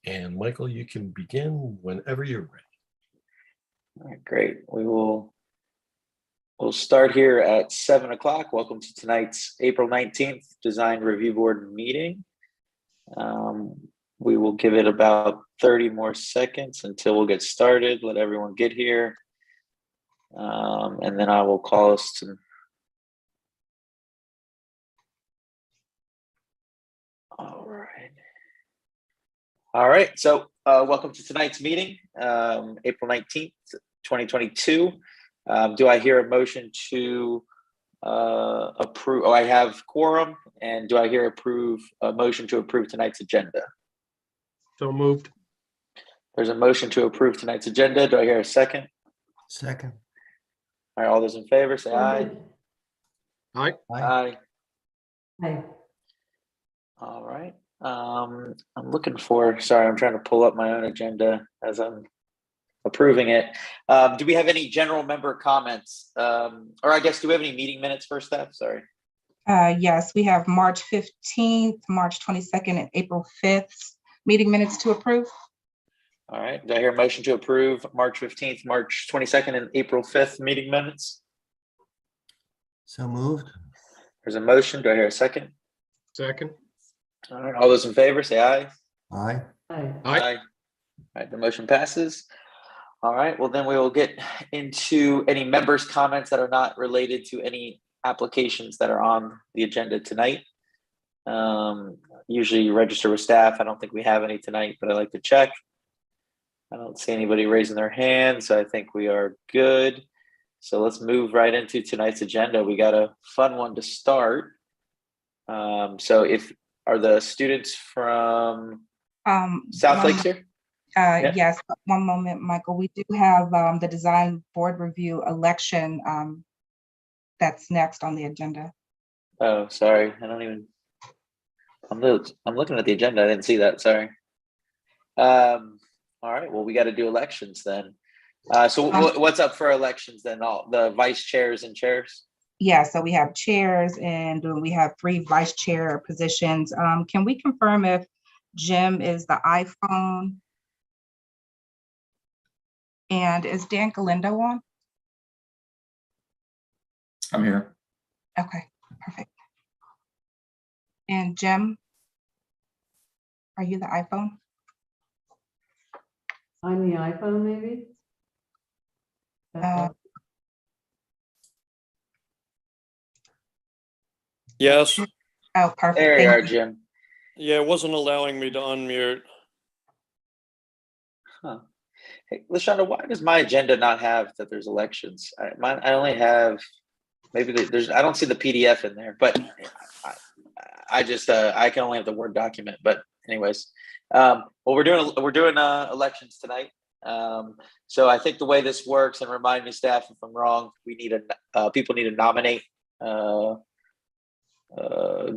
And Michael, you can begin whenever you're ready. All right, great. We'll start here at 7 o'clock. Welcome to tonight's April 19th Design Review Board meeting. We will give it about 30 more seconds until we'll get started. Let everyone get here. And then I will call us to All right. So welcome to tonight's meeting, April 19th, 2022. Do I hear a motion to approve? Oh, I have quorum. And do I hear a motion to approve tonight's agenda? So moved. There's a motion to approve tonight's agenda. Do I hear a second? Second. All right, all those in favor, say aye. Aye. Aye. Aye. All right. I'm looking for, sorry, I'm trying to pull up my own agenda as I'm approving it. Do we have any general member comments? Or I guess, do we have any meeting minutes first, Steph? Sorry. Yes, we have March 15th, March 22nd, and April 5th meeting minutes to approve. All right. Do I hear a motion to approve March 15th, March 22nd, and April 5th meeting minutes? So moved. There's a motion. Do I hear a second? Second. All right. All those in favor, say aye. Aye. Aye. Aye. All right. The motion passes. All right. Well, then we will get into any members' comments that are not related to any applications that are on the agenda tonight. Usually you register with staff. I don't think we have any tonight, but I like to check. I don't see anybody raising their hand, so I think we are good. So let's move right into tonight's agenda. We got a fun one to start. So are the students from South Lakes here? Yeah. Yes, one moment, Michael. We do have the design board review election that's next on the agenda. Oh, sorry. I'm looking at the agenda. I didn't see that. Sorry. All right. Well, we got to do elections then. So what's up for elections then? All the vice chairs and chairs? Yeah, so we have chairs and we have 3 vice chair positions. Can we confirm if Jim is the iPhone? And is Dan Galindo on? I'm here. Okay, perfect. And Jim, are you the iPhone? I'm the iPhone, maybe? Yes. Oh, perfect. There you Thank are, Jim. Yeah, it wasn't allowing me to unmute. Huh. Hey, Lashonda, why does my agenda not have that there's elections? I only have, maybe I don't see the PDF in there, but I can only have the Word document. But anyways, well, we're doing elections tonight. So I think the way this works, and remind me, staff, if I'm wrong, people need to nominate. Do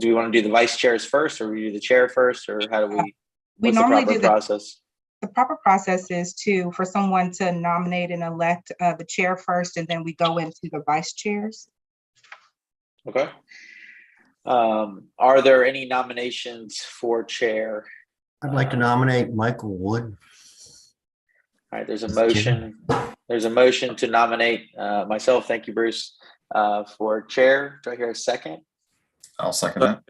we want to do the vice chairs first, or we do the chair first, or how do we? We What's normally the proper process? The proper process is for someone to nominate and elect the chair first, and then we go into the vice chairs. Okay. Are there any nominations for chair? I'd like to nominate Michael Wood. All right, there's a motion. There's a motion to nominate myself. Thank you, Bruce, for chair. Do I hear a second? I'll second that.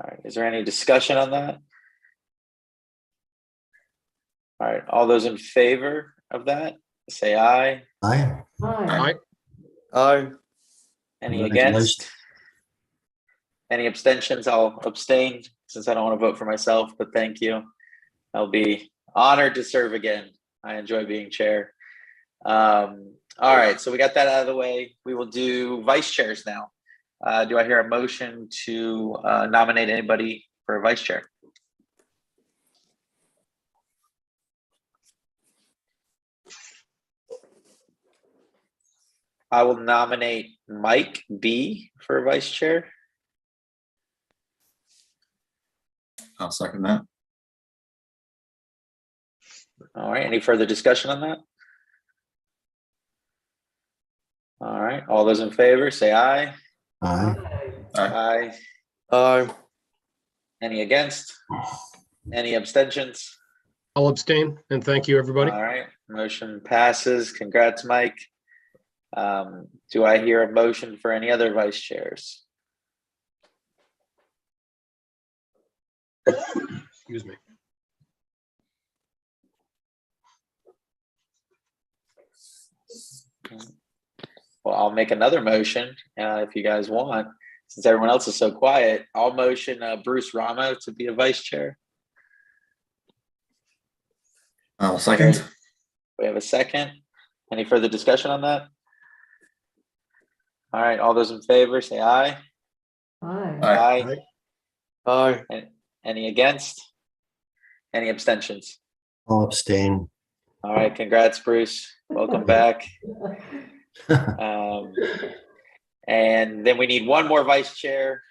All right. Is there any discussion on that? All right. All those in favor of that, say aye. Aye. Aye. Aye. Any against? Any abstentions? I'll abstain since I don't want to vote for myself, but thank you. I'll be honored to serve again. I enjoy being chair. All right. So we got that out of the way. We will do vice chairs now. Do I hear a motion to nominate anybody for a vice chair? I will nominate Mike B for vice chair. I'll second that. All right. Any further discussion on that? All right. All those in favor, say aye. Aye. Aye. Aye. Aye. Any against? Any abstentions? I'll abstain, and thank you, everybody. All right, motion passes. Congrats, Mike. Do I hear a motion for any other vice chairs? Excuse me. Well, I'll make another motion if you guys want. Since everyone else is so quiet, I'll motion Bruce Ramo to be a vice chair. I'll second. We have a second. Any further discussion on that? All right, all those in favor say aye. Aye. Aye. Aye. Any against? Any abstentions? I'll abstain. All right, congrats, Bruce. Welcome back. And then we need one more vice chair.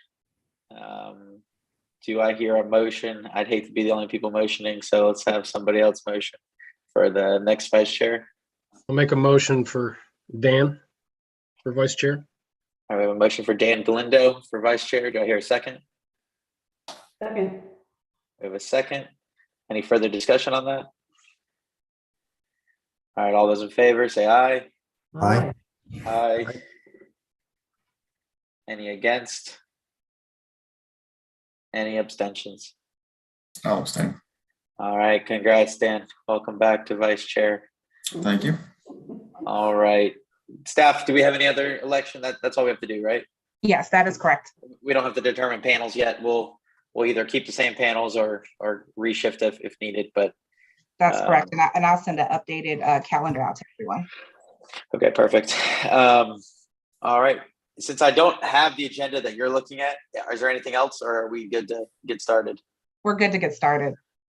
Do I hear a motion? I'd hate to be the only people motioning, so let's have somebody else motion for the next vice chair. I'll make a motion for Dan for vice chair. I have a motion for Dan Galindo for vice chair. Do I hear a second? Second. We have a second. Any further discussion on that? All right, all those in favor say aye. Aye. Aye. Any against? Any abstentions? I'll abstain. All right, congrats, Dan. Welcome back to vice chair. Thank you. All right. Staff, do we have any other election? That's all we have to do, right? Yes, that is correct. We don't have to determine panels yet. We'll either keep the same panels or reshift if needed, but That's correct. And I'll send an updated calendar out to everyone. okay, perfect. All right. Since I don't have the agenda that you're looking at, is there anything else or are we good to get started? We're good to get started.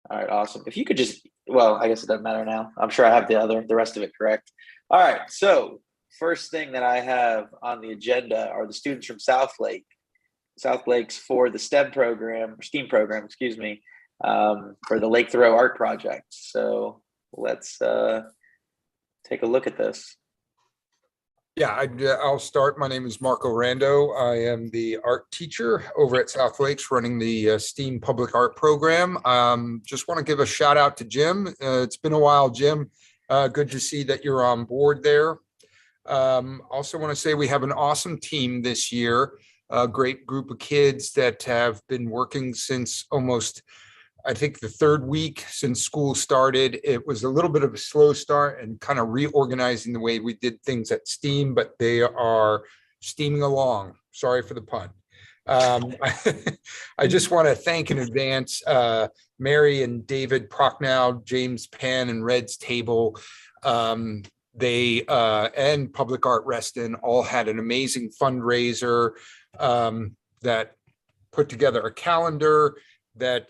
All right, awesome. If you could just, well, I guess it doesn't matter now. I'm sure I have the rest of it correct. All right, so first thing that I have on the agenda are the students from South Lakes for the STEM program, STEAM program, excuse me, for the Lake Thoreau Art Project. So let's take a look at this. Yeah, I'll start. My name is Marco Rando. I am the art teacher over at South Lakes running the STEAM public art program. Just want to give a shout out to Jim. It's been a while, Jim. Good to see that you're on board there. Also want to say we have an awesome team this year, a great group of kids that have been working since almost, I think, the third week since school started. It was a little bit of a slow start and kind of reorganizing the way we did things at STEAM, but they are steaming along. Sorry for the pun. I just want to thank in advance Mary and David Prochnow, James Penn, and Red's Table. They and Public Art Reston all had an amazing fundraiser that put together a calendar that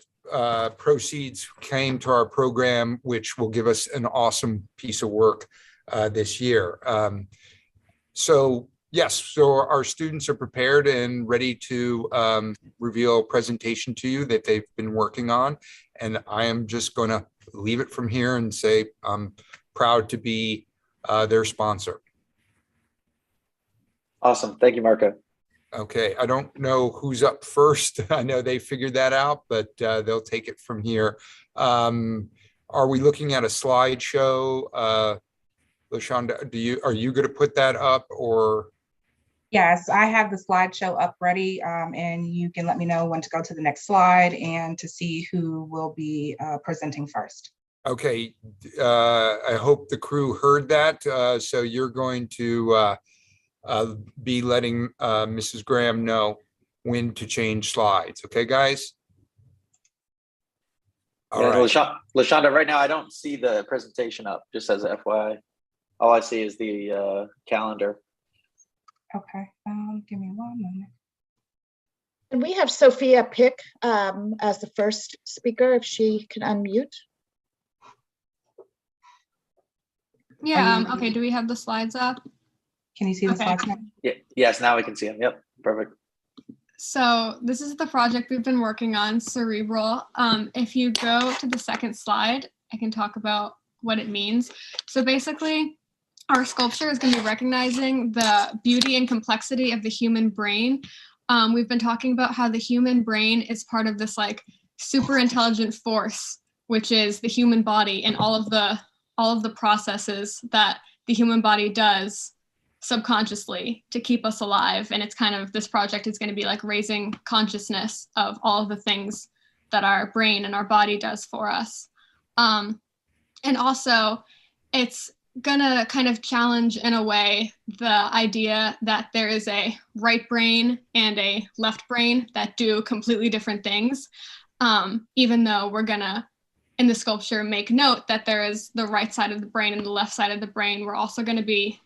proceeds came to our program, which will give us an awesome piece of work this year. So yes, so our students are prepared and ready to reveal a presentation to you that they've been working on. And I am just going to leave it from here and say I'm proud to be their sponsor. Awesome. Thank you, Marco. Okay, I don't know who's up first. I know they figured that out, but they'll take it from here. Are we looking at a slideshow? LaShonda, are you going to put that up or? Yes, I have the slideshow up ready, and you can let me know when to go to the next slide and to see who will be presenting first. Okay, I hope the crew heard that. So you're going to be letting Mrs. Graham know when to change slides. Okay, guys? All Yeah, right. LaShonda, right now I don't see the presentation up, just as a FYI. All I see is the calendar. Okay, give me one moment. And we have Sophia Pick as the first speaker, if she can unmute. Yeah, okay, do we have the slides up? Can you see the Okay. slides now? Yeah, yes, now we can see them. Yep, perfect. So this is the project we've been working on, Cerebral. If you go to the second slide, I can talk about what it means. So basically, our sculpture is going to be recognizing the beauty and complexity of the human brain. We've been talking about how the human brain is part of this like super intelligent force, which is the human body and all of the processes that the human body does subconsciously to keep us alive. And it's kind of, this project is going to be like raising consciousness of all of the things that our brain and our body does for us. And also, it's gonna kind of challenge in a way the idea that there is a right brain and a left brain that do completely different things. Even though we're gonna, in the sculpture, make note that there is the right side of the brain and the left side of the brain, we're also gonna be,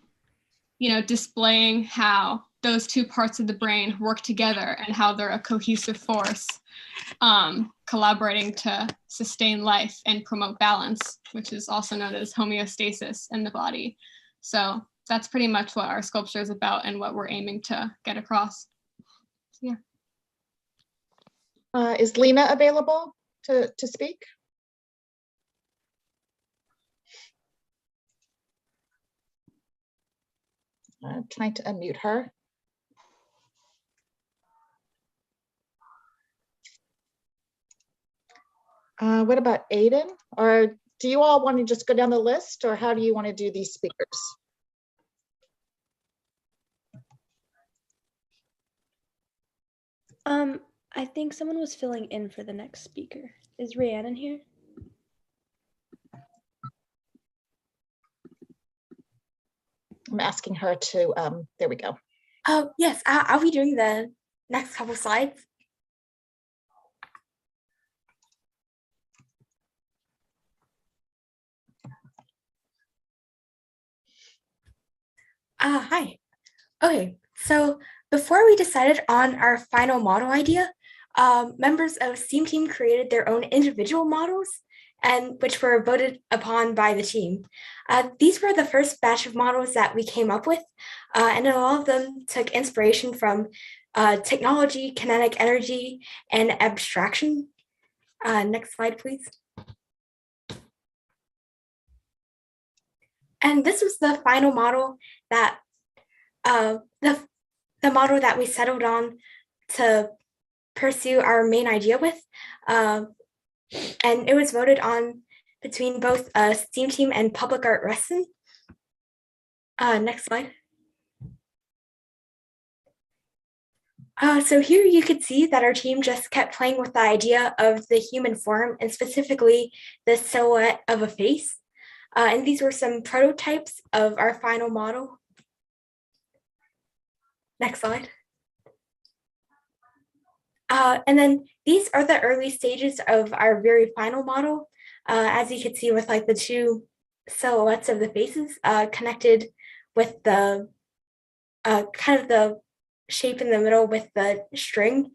displaying how those two parts of the brain work together and how they're a cohesive force, collaborating to sustain life and promote balance, which is also known as homeostasis in the body. So that's pretty much what our sculpture is about and what we're aiming to get across. So, yeah. Is Lena available to speak? I'm trying to unmute her. What about Aiden? Or do you all want to just go down the list, or how do you want to do these speakers? I think someone was filling in for the next speaker. Is Rhiannon here? I'm asking her to, there we go. Oh, yes, I'll be doing the next couple slides. Hi. Okay, so before we decided on our final model idea, members of STEAM team created their own individual models, and which were voted upon by the team. These were the first batch of models that we came up with, and a lot of them took inspiration from technology, kinetic energy, and abstraction. Next slide, please. And this was the final model that the model that we settled on to pursue our main idea with. And it was voted on between both STEAM team and Public Art Reston. Next slide. So here you could see that our team just kept playing with the idea of the human form, and specifically the silhouette of a face. And these were some prototypes of our final model. Next slide. And then these are the early stages of our very final model. As you can see with like the two silhouettes of the faces connected with the kind of the shape in the middle with the string.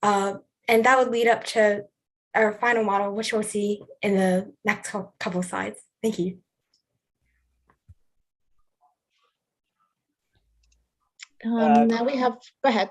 And that would lead up to our final model, which we'll see in the next couple slides. Thank you. Now we have, go ahead.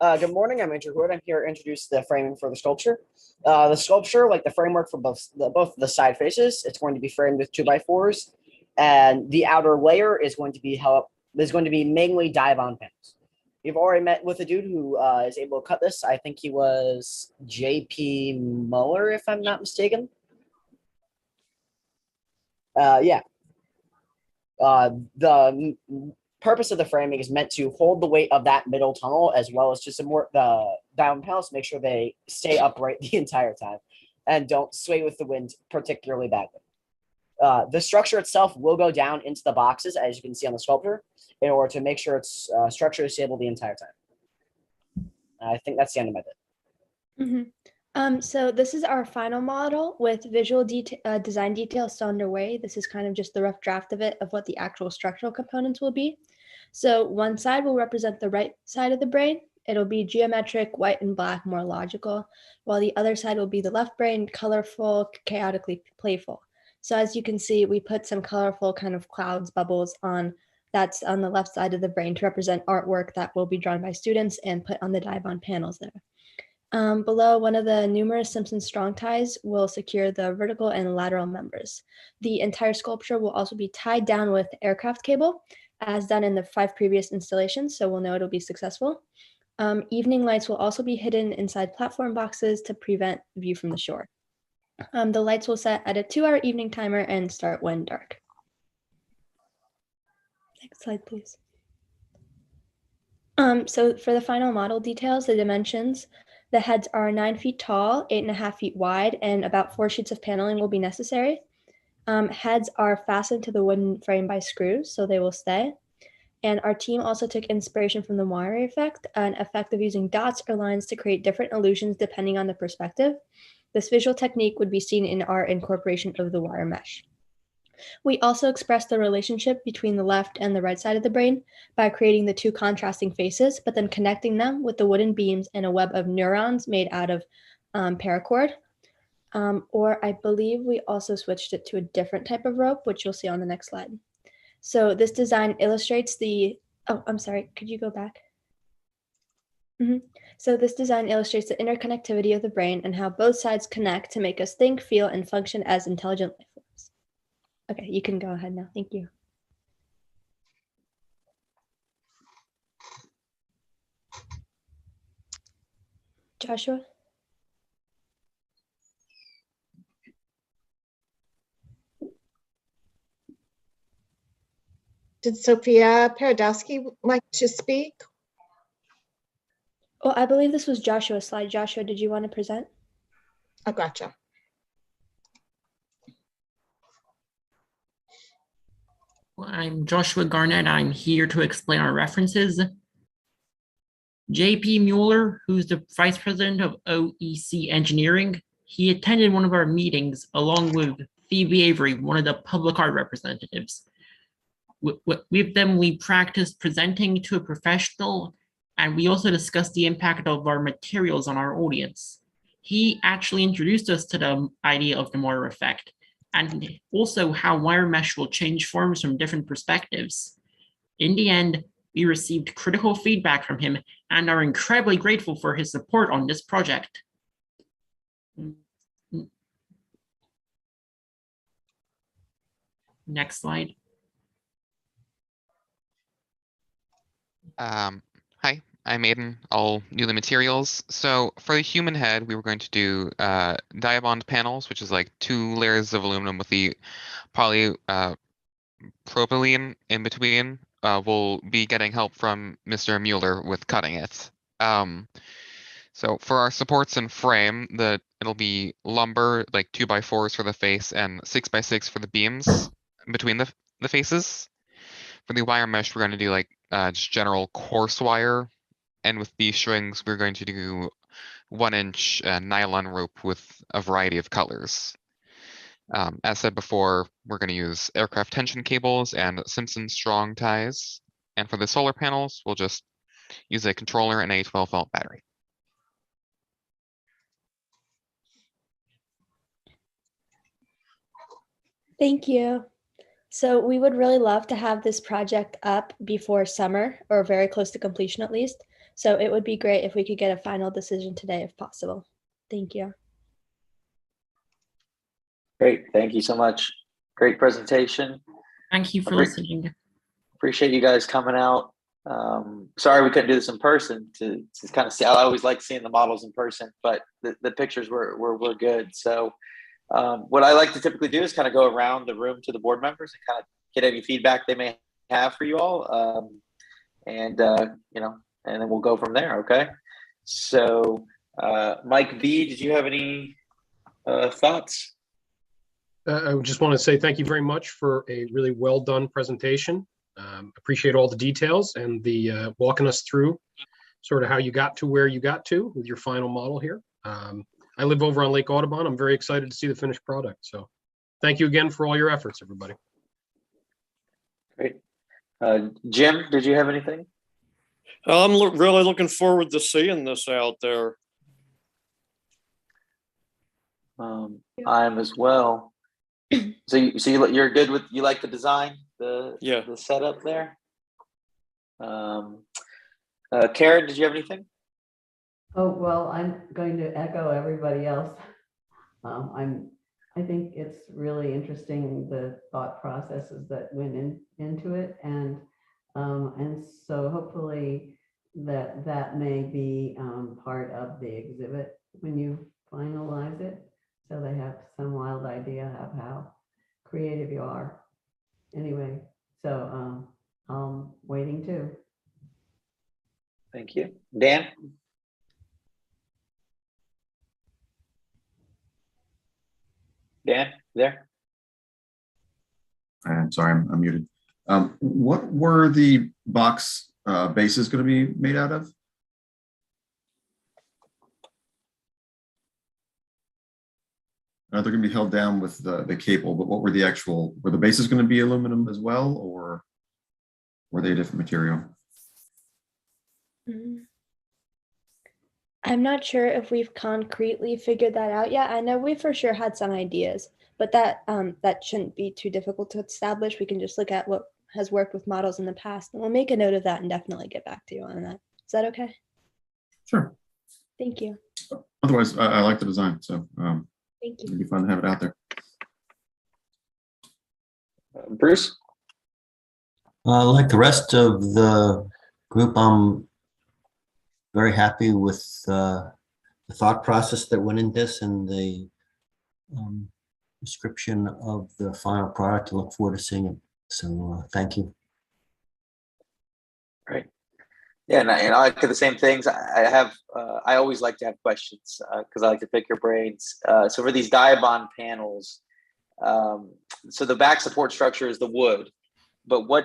Good morning, I'm Andrew Wood. I'm here to introduce the framing for the sculpture. The sculpture, like the framework for both the side faces, it's going to be framed with 2x4s, and the outer layer is going to be mainly die-bound panels. We've already met with a dude who is able to cut this. I think he was JP Muller, if I'm not mistaken. Yeah. The purpose of the framing is meant to hold the weight of that middle tunnel, as well as to support the down panels to make sure they stay upright the entire time and don't sway with the wind particularly badly. The structure itself will go down into the boxes, as you can see on the sculpture, in order to make sure it's structurally stable the entire time. I think that's the end of my bit. Mm-hmm. So this is our final model with visual design details still underway. This is kind of just the rough draft of it, of what the actual structural components will be. So one side will represent the right side of the brain. It'll be geometric, white and black, more logical, while the other side will be the left brain, colorful, chaotically playful. So as you can see, we put some colorful kind of clouds, bubbles that's on the left side of the brain to represent artwork that will be drawn by students and put on the die-bond panels there. Below, one of the numerous Simpson strong ties will secure the vertical and lateral members. The entire sculpture will also be tied down with aircraft cable, as done in the 5 previous installations, so we'll know it'll be successful. Evening lights will also be hidden inside platform boxes to prevent view from the shore. The lights will set at a 2-hour evening timer and start when dark. Next slide, please. So for the final model details, the dimensions, the heads are 9 feet tall, 8.5 feet wide, and about 4 sheets of paneling will be necessary. Heads are fastened to the wooden frame by screws, so they will stay. And our team also took inspiration from the moire effect, an effect of using dots or lines to create different illusions depending on the perspective. This visual technique would be seen in our incorporation of the wire mesh. We also expressed the relationship between the left and the right side of the brain by creating the two contrasting faces, but then connecting them with the wooden beams and a web of neurons made out of paracord. Or I believe we also switched it to a different type of rope, which you'll see on the next slide. So this design illustrates the, oh, I'm sorry, could you go back? So this design illustrates the interconnectivity of the brain and how both sides connect to make us think, feel, and function as intelligent life forms. Okay, you can go ahead now. Thank you. Joshua? Did Sophia Paradowski like to speak? Well, I believe this was Joshua's slide. Joshua, did you want to present? I gotcha. Well, I'm Joshua Garnett. I'm here to explain our references. J.P. Mueller, who's the Vice President of OEC Engineering, he attended one of our meetings along with Phoebe Avery, one of the public art representatives. With them, we practiced presenting to a professional, and we also discussed the impact of our materials on our audience. He actually introduced us to the idea of the moire effect, and also how wire mesh will change forms from different perspectives. In the end, we received critical feedback from him and are incredibly grateful for his support on this project. Next slide. Hi, I'm Aiden. I'll do the materials. So for the human head, we were going to do diabond panels, which is like 2 layers of aluminum with the polypropylene in between. We'll be getting help from Mr. Mueller with cutting it. So for our supports and frame, it'll be lumber, like 2x4s for the face and 6x6 for the beams between the faces. For the wire mesh, we're going to do like just general coarse wire, and with these strings, we're going to do 1-inch nylon rope with a variety of colors. As said before, we're going to use aircraft tension cables and Simpson strong ties. And for the solar panels, we'll just use a controller and a 12-volt battery. Thank you. So we would really love to have this project up before summer, or very close to completion at least. So it would be great if we could get a final decision today if possible. Thank you. Great, thank you so much. Great presentation. Thank you for listening. Appreciate you guys coming out. Sorry we couldn't do this in person to kind of see. I always like seeing the models in person, but the pictures were good. So what I like to typically do is kind of go around the room to the board members and kind of get any feedback they may have for you all. And then we'll go from there. Okay. So Mike B, did you have any thoughts? I just want to say thank you very much for a really well done presentation. Appreciate all the details and the walking us through sort of how you got to where you got to with your final model here. I live over on Lake Audubon. I'm very excited to see the finished product. So thank you again for all your efforts, everybody. Great. Jim, did you have anything? I'm really looking forward to seeing this out there. I am as well. So you're good with, you like the design, the setup there? Karen, did you have anything? Oh, well, I'm going to echo everybody else. I think it's really interesting, the thought processes that went into it, and so hopefully that may be part of the exhibit when you finalize it. So they have some wild idea of how creative you are. Anyway, so I'm waiting too. Thank you. Dan? Dan, there? I'm sorry, I'm muted. What were the box bases going to be made out of? They're going to be held down with the cable, but what were the bases going to be aluminum as well, or were they a different material? I'm not sure if we've concretely figured that out yet. I know we for sure had some ideas, but that shouldn't be too difficult to establish. We can just look at what has worked with models in the past, and we'll make a note of that and definitely get back to you on that. Is that okay? Sure. Thank you. Otherwise, I like the design, so Thank you. it'd be fun to have it out there. Bruce? Like the rest of the group, I'm very happy with the thought process that went in this and the description of the final product. I look forward to seeing it. So thank you. Great. Yeah, and I like the same things. I always like to have questions because I like to pick your brains. So for these Diabond panels, so the back support structure is the wood, but I'm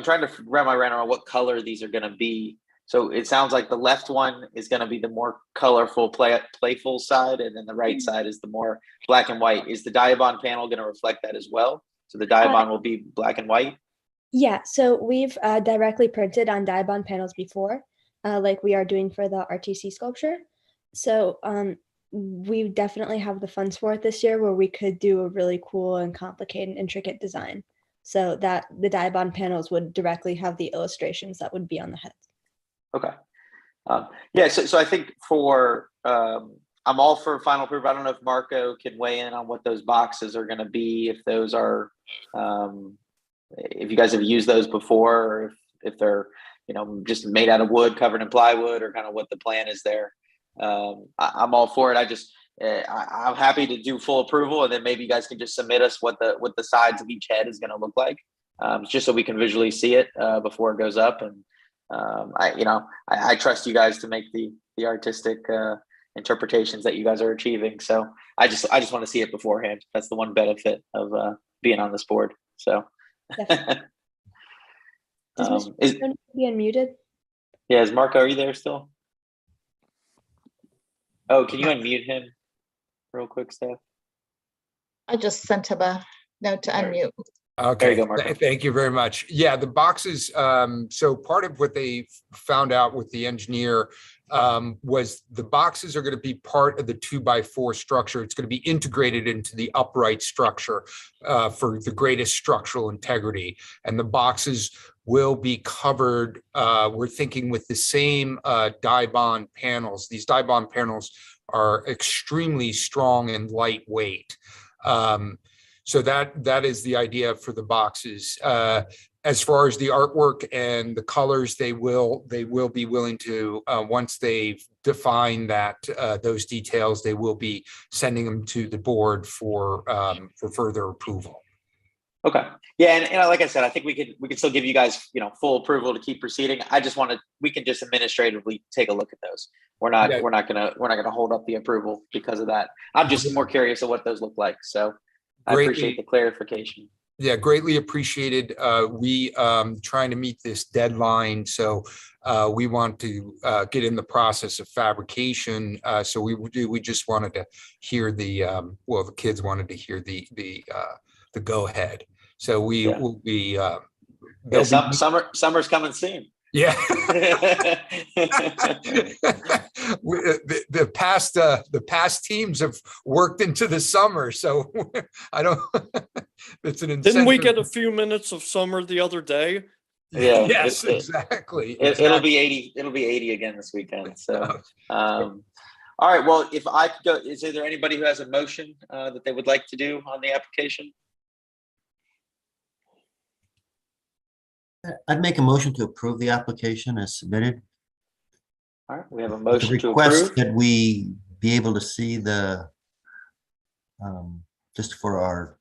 trying to wrap my brain around what color these are going to be. So it sounds like the left one is going to be the more colorful, playful side, and then the right side is the more black and white. Is the Diabond panel going to reflect that as well? So the Diabond will be black and white? Yeah, so we've directly printed on Diabond panels before, like we are doing for the RTC sculpture. So we definitely have the funds for it this year where we could do a really cool and complicated, intricate design. So that the Diabond panels would directly have the illustrations that would be on the heads. Okay. Yeah, so I think I'm all for final approval. I don't know if Marco can weigh in on what those boxes are going to be, if those are, if you guys have used those before, or if they're, just made out of wood, covered in plywood, or kind of what the plan is there. I'm all for it. I'm happy to do full approval, and then maybe you guys can just submit us what the sides of each head is going to look like, just so we can visually see it before it goes up. And I trust you guys to make the artistic interpretations that you guys are achieving. So I just want to see it beforehand. That's the one benefit of being on this board. So Does Mr. Stone be unmuted? Yeah, is Marco, are you there still? Oh, can you unmute him real quick, Steph? I just sent him a note to unmute. Okay, there you go, Marco. Thank you very much. Yeah, the boxes, so part of what they found out with the engineer was the boxes are going to be part of the 2x4 structure. It's going to be integrated into the upright structure for the greatest structural integrity. And the boxes will be covered, we're thinking, with the same Diabond panels. These Diabond panels are extremely strong and lightweight. So that is the idea for the boxes. As far as the artwork and the colors, they will be willing to, once they've defined that those details, they will be sending them to the board for further approval. Okay. Yeah, and like I said, I think we could still give you guys full approval to keep proceeding. We can just administratively take a look at those. We're not gonna hold up the approval because of that. I'm just more curious of what those look like. So I appreciate the clarification. Yeah, greatly appreciated. We trying to meet this deadline, so we want to get in the process of fabrication. So we just wanted to hear the kids wanted to hear the go ahead. So we will be. Summer's coming soon. Yeah. The past teams have worked into the summer, so I don't. It's an incentive. Didn't we get a few minutes of summer the other day? Yeah. Yes, exactly. It'll be 80. It'll be 80 again this weekend. So, all right. Well, if I could go, is there anybody who has a motion that they would like to do on the application? I'd make a motion to approve the application as submitted. All right, we have a With the motion to request approve. that we be able to see the, just for our,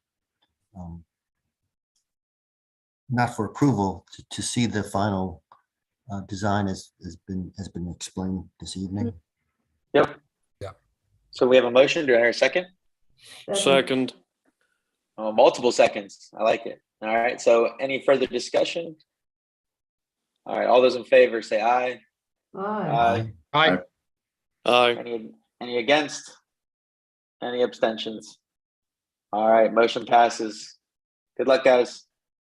not for approval, to see the final design has been explained this evening. Yep. Yeah. So we have a motion. Do I hear a second? Second. Oh, multiple seconds. I like it. All right. So any further discussion? All right. All those in favor say aye. Aye. Aye. Aye. Any against? Any abstentions? All right. Motion passes. Good luck, guys.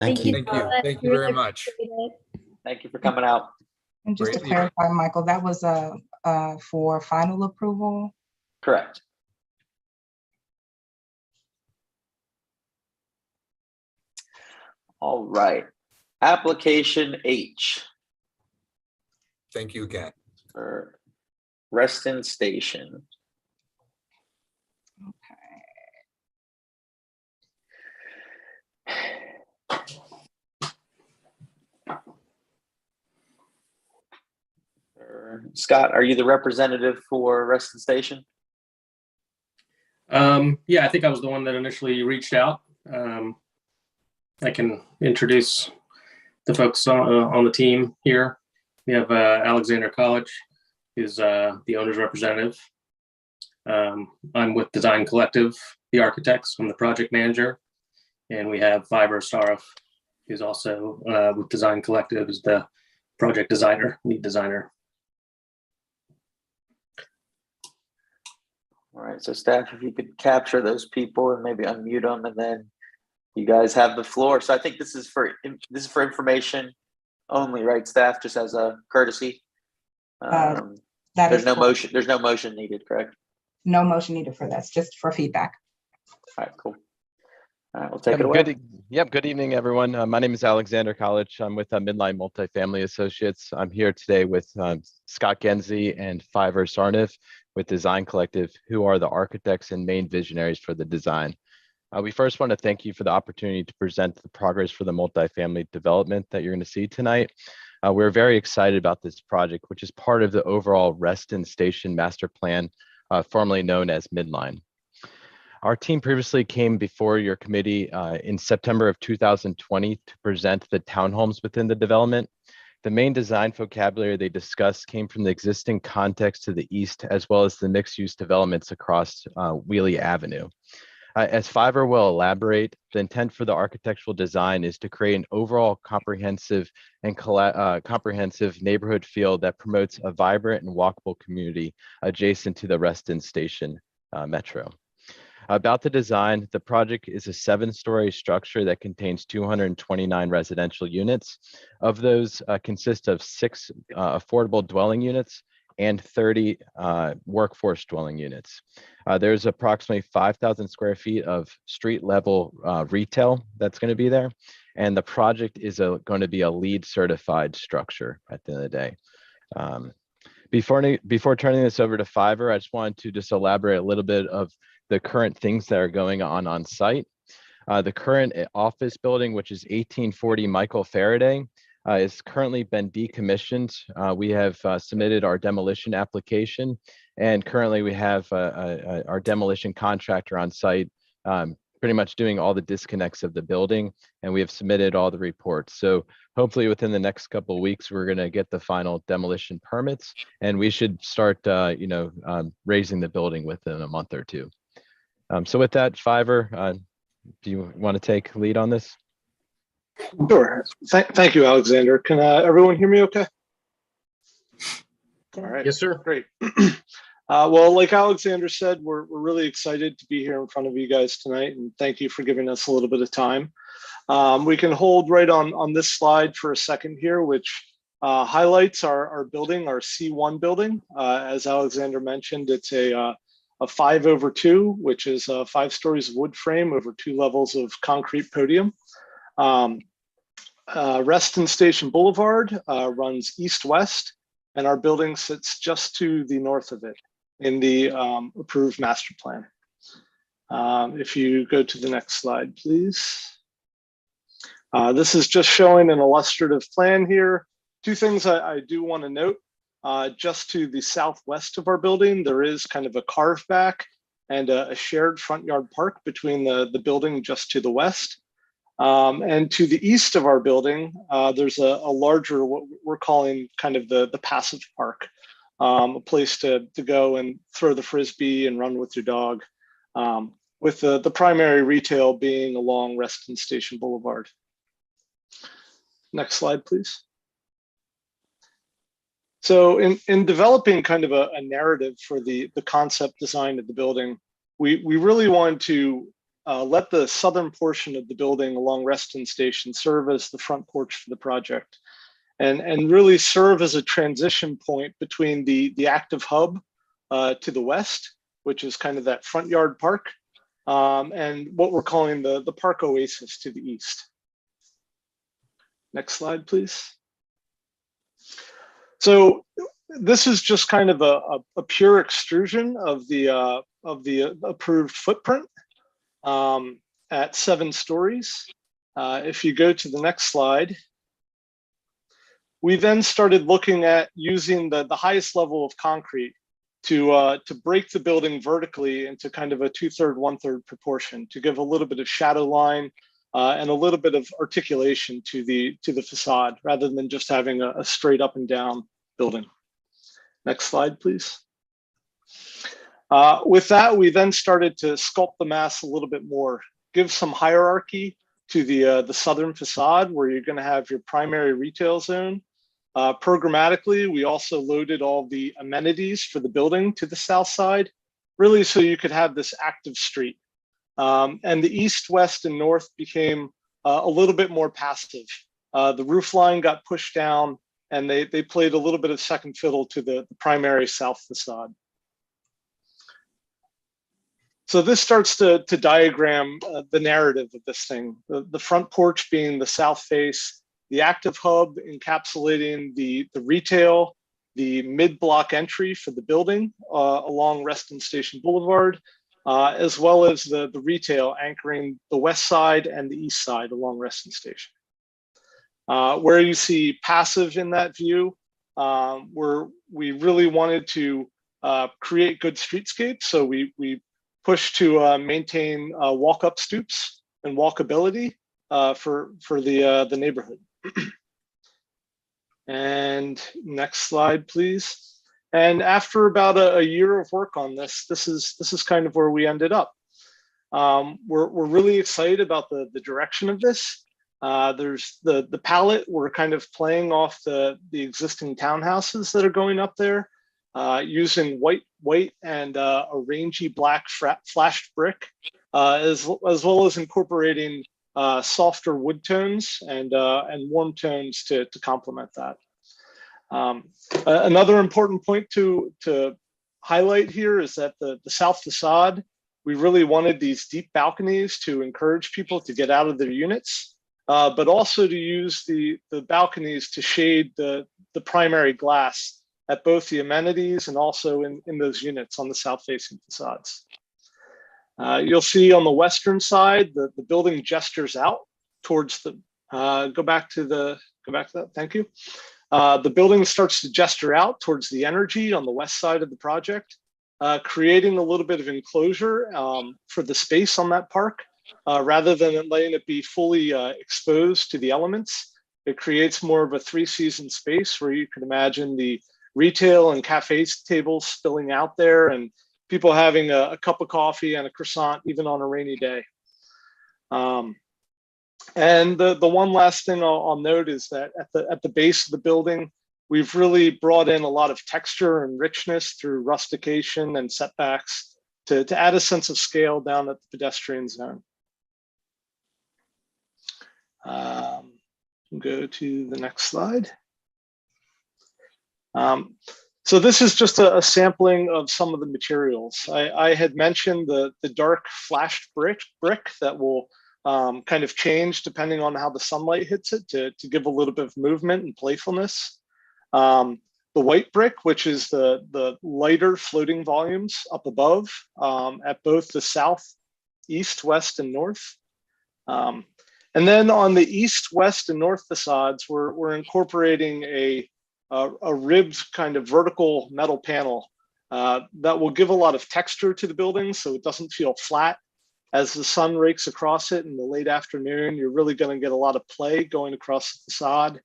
Thank you. Thank you. so much. Thank We you very really much. appreciate it. Thank you for coming out. And just to Great meeting. clarify, Michael, that was for final approval. Correct. All right. Application H Thank you again. for Reston Station. Scott, are you the representative for Reston Station? Yeah, I think I was the one that initially reached out. I can introduce the folks on the team here. We have Alexander College, who's the owner's representative. I'm with Design Collective, the architects. I'm the project manager. And we have Fiverr Sarif, who's also with Design Collective, is the project designer, lead designer. All right, so staff, if you could capture those people and maybe unmute them, and then you guys have the floor. So I think this is for information only, right, staff? Just as a courtesy. There's no motion. There's no motion needed, correct? No motion needed for this, just for feedback. All right, cool. All right, we'll take it away. Good evening, everyone. My name is Alexander College. I'm with Midline Multifamily Associates. I'm here today with Scott Genzi and Fiverr Sarniff with Design Collective, who are the architects and main visionaries for the design. We first want to thank you for the opportunity to present the progress for the multifamily development that you're going to see tonight. We're very excited about this project, which is part of the overall Reston Station Master Plan, formerly known as Midline. Our team previously came before your committee in September of 2020 to present the townhomes within the development. The main design vocabulary they discussed came from the existing context to the east, as well as the mixed-use developments across Wheelie Avenue. As Fiverr will elaborate, the intent for the architectural design is to create an overall comprehensive and comprehensive neighborhood feel that promotes a vibrant and walkable community adjacent to the Reston Station Metro. About the design, the project is a 7-story structure that contains 229 residential units. Of those consist of 6 affordable dwelling units and 30 workforce dwelling units. There's approximately 5,000 square feet of street level retail that's going to be there. And the project is going to be a LEED certified structure at the end of the day. Before turning this over to Fiverr, I just wanted to just elaborate a little bit of the current things that are going on site. The current office building, which is 1840 Michael Faraday, is currently been decommissioned. We have submitted our demolition application, and currently we have our demolition contractor on site pretty much doing all the disconnects of the building, and we have submitted all the reports. So hopefully within the next couple of weeks, we're going to get the final demolition permits, and we should start raising the building within a month or two. So with that, Fiverr, do you want to take lead on this? Sure. Thank you, Alexander. Can everyone hear me okay? All right. Yes, sir. Great. Well, like Alexander said, we're really excited to be here in front of you guys tonight, and thank you for giving us a little bit of time. We can hold right on this slide for a second here, which highlights our building, our C1 building. As Alexander mentioned, it's a 5/2, which is 5 stories of wood frame over 2 levels of concrete podium. Reston Station Boulevard runs east-west, and our building sits just to the north of it in the approved master plan. If you go to the next slide, please. This is just showing an illustrative plan here. Two things I do want to note. Just to the southwest of our building, there is kind of a carve back and a shared front yard park between the building just to the west. And to the east of our building, there's a larger, what we're calling kind of the passive park, a place to go and throw the Frisbee and run with your dog, with the primary retail being along Reston Station Boulevard. Next slide, please. So in developing kind of a narrative for the concept design of the building, we really wanted to let the southern portion of the building along Reston Station serve as the front porch for the project, and really serve as a transition point between the active hub to the west, which is kind of that front yard park, and what we're calling the park oasis to the east. Next slide, please. So this is just kind of a pure extrusion of the approved footprint at 7 stories. If you go to the next slide, we then started looking at using the highest level of concrete to break the building vertically into kind of a 2/3, 1/3 proportion to give a little bit of shadow line and a little bit of articulation to the facade, rather than just having a straight up and down building. Next slide, please. With that, we then started to sculpt the mass a little bit more, give some hierarchy to the southern facade, where you're going to have your primary retail zone. Programmatically, we also loaded all the amenities for the building to the south side, really so you could have this active street. And the east, west, and north became a little bit more passive. The roof line got pushed down, and they played a little bit of second fiddle to the primary south facade. So this starts to diagram the narrative of this thing. The front porch being the south face, the active hub encapsulating the retail, the mid-block entry for the building along Reston Station Boulevard, as well as the retail anchoring the west side and the east side along Reston Station. Where you see passive in that view, where we really wanted to create good streetscapes, so we pushed to maintain walk-up stoops and walkability for the neighborhood. And next slide, please. And after about a year of work on this, this is kind of where we ended up. We're really excited about the direction of this. There's the palette. We're kind of playing off the existing townhouses that are going up there, using white and a rangy black flashed brick, as well as incorporating softer wood tones and warm tones to complement that. Another important point to highlight here is that the south facade, we really wanted these deep balconies to encourage people to get out of their units, but also to use the balconies to shade the primary glass at both the amenities and also in those units on the south facing facades. You'll see on the western side, the building gestures out towards the, go back to that, thank you. The building starts to gesture out towards the energy on the west side of the project, creating a little bit of enclosure for the space on that park, rather than letting it be fully exposed to the elements. It creates more of a 3-season space where you can imagine the retail and cafe tables spilling out there and people having a cup of coffee and a croissant even on a rainy day. And the one last thing I'll note is that at the base of the building, we've really brought in a lot of texture and richness through rustication and setbacks to add a sense of scale down at the pedestrian zone. Go to the next slide. So this is just a sampling of some of the materials. I had mentioned the dark flashed brick that will kind of change depending on how the sunlight hits it to give a little bit of movement and playfulness. The white brick, which is the lighter floating volumes up above at both the south, east, west, and north. And then on the east, west, and north facades, we're incorporating a ribbed kind of vertical metal panel that will give a lot of texture to the building so it doesn't feel flat. As the sun rakes across it in the late afternoon, you're really going to get a lot of play going across the facade.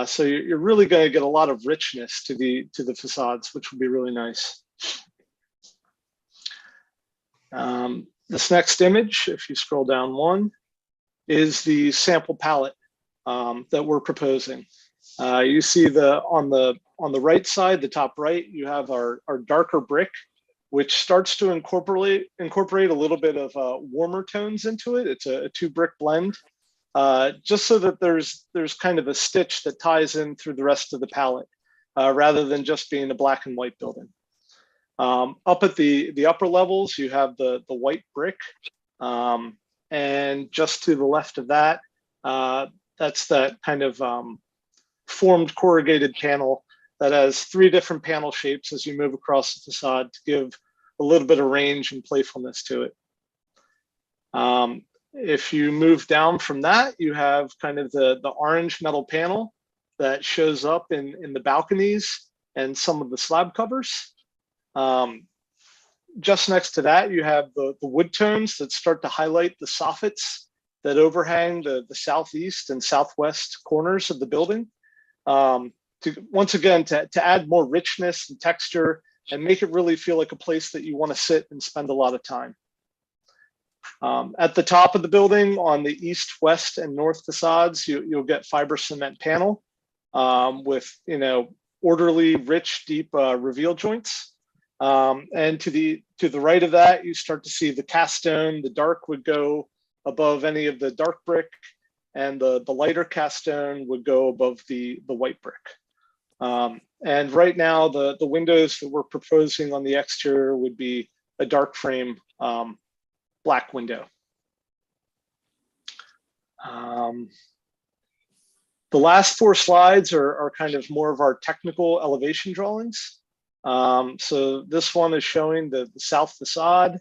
So you're really going to get a lot of richness to the facades, which will be really nice. This next image, if you scroll down one, is the sample palette that we're proposing. You see on the right side, the top right, you have our darker brick, which starts to incorporate a little bit of warmer tones into it. It's a 2-brick blend, just so that there's kind of a stitch that ties in through the rest of the palette, rather than just being a black and white building. Up at the upper levels, you have the white brick, and just to the left of that, that's that kind of formed corrugated panel that has 3 different panel shapes as you move across the facade to give a little bit of range and playfulness to it. If you move down from that, you have kind of the orange metal panel that shows up in the balconies and some of the slab covers. Just next to that, you have the wood tones that start to highlight the soffits that overhang the southeast and southwest corners of the building. Once again, to add more richness and texture and make it really feel like a place that you want to sit and spend a lot of time. At the top of the building, on the east, west, and north facades, you'll get fiber cement panel with orderly, rich, deep reveal joints. And to the right of that, you start to see the cast stone. The dark would go above any of the dark brick, and the lighter cast stone would go above the white brick. And right now, the windows that we're proposing on the exterior would be a dark frame black window. The last 4 slides are kind of more of our technical elevation drawings. So this one is showing the south facade.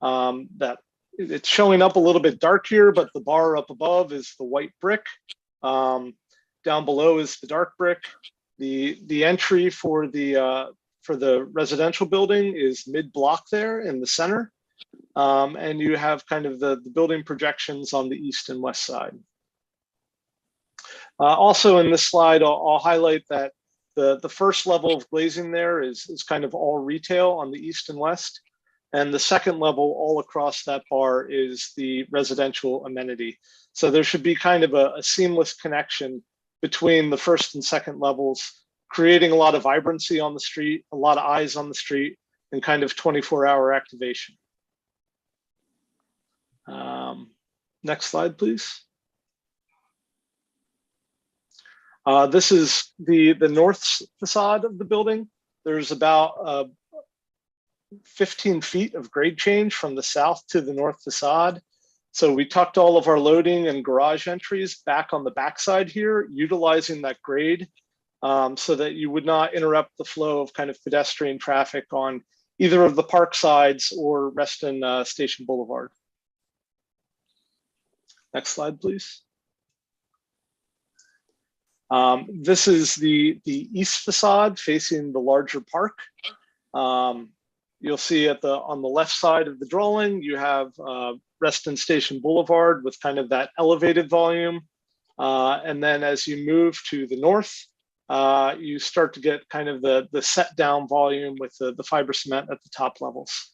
That it's showing up a little bit dark here, but the bar up above is the white brick. Down below is the dark brick. The entry for the residential building is mid-block there in the center. And you have kind of the building projections on the east and west side. Also in this slide, I'll highlight that the first level of glazing there is kind of all retail on the east and west. And the second level all across that bar is the residential amenity. So there should be kind of a seamless connection between the first and second levels, creating a lot of vibrancy on the street, a lot of eyes on the street, and kind of 24-hour activation. Next slide, please. This is the north facade of the building. There's about 15 feet of grade change from the south to the north facade. So we tucked all of our loading and garage entries back on the backside here, utilizing that grade so that you would not interrupt the flow of kind of pedestrian traffic on either of the park sides or Reston Station Boulevard. Next slide, please. This is the east facade facing the larger park. You'll see on the left side of the drawing, you have Reston Station Boulevard with kind of that elevated volume. And then as you move to the north, you start to get kind of the set down volume with the fiber cement at the top levels.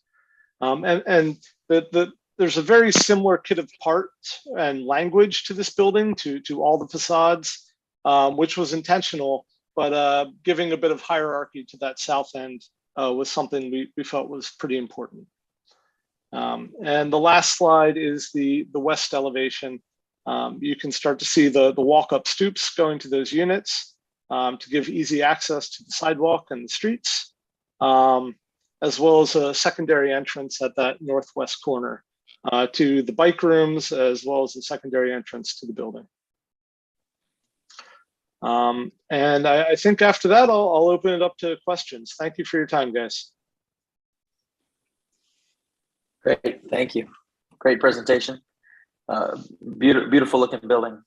And there's a very similar kit of parts and language to this building, to all the facades, which was intentional, but giving a bit of hierarchy to that south end was something we felt was pretty important. And the last slide is the west elevation. You can start to see the walk-up stoops going to those units to give easy access to the sidewalk and the streets, as well as a secondary entrance at that northwest corner to the bike rooms, as well as the secondary entrance to the building. And I think after that, I'll open it up to questions. Thank you for your time, guys. Great, thank you. Great presentation. Beautiful looking building.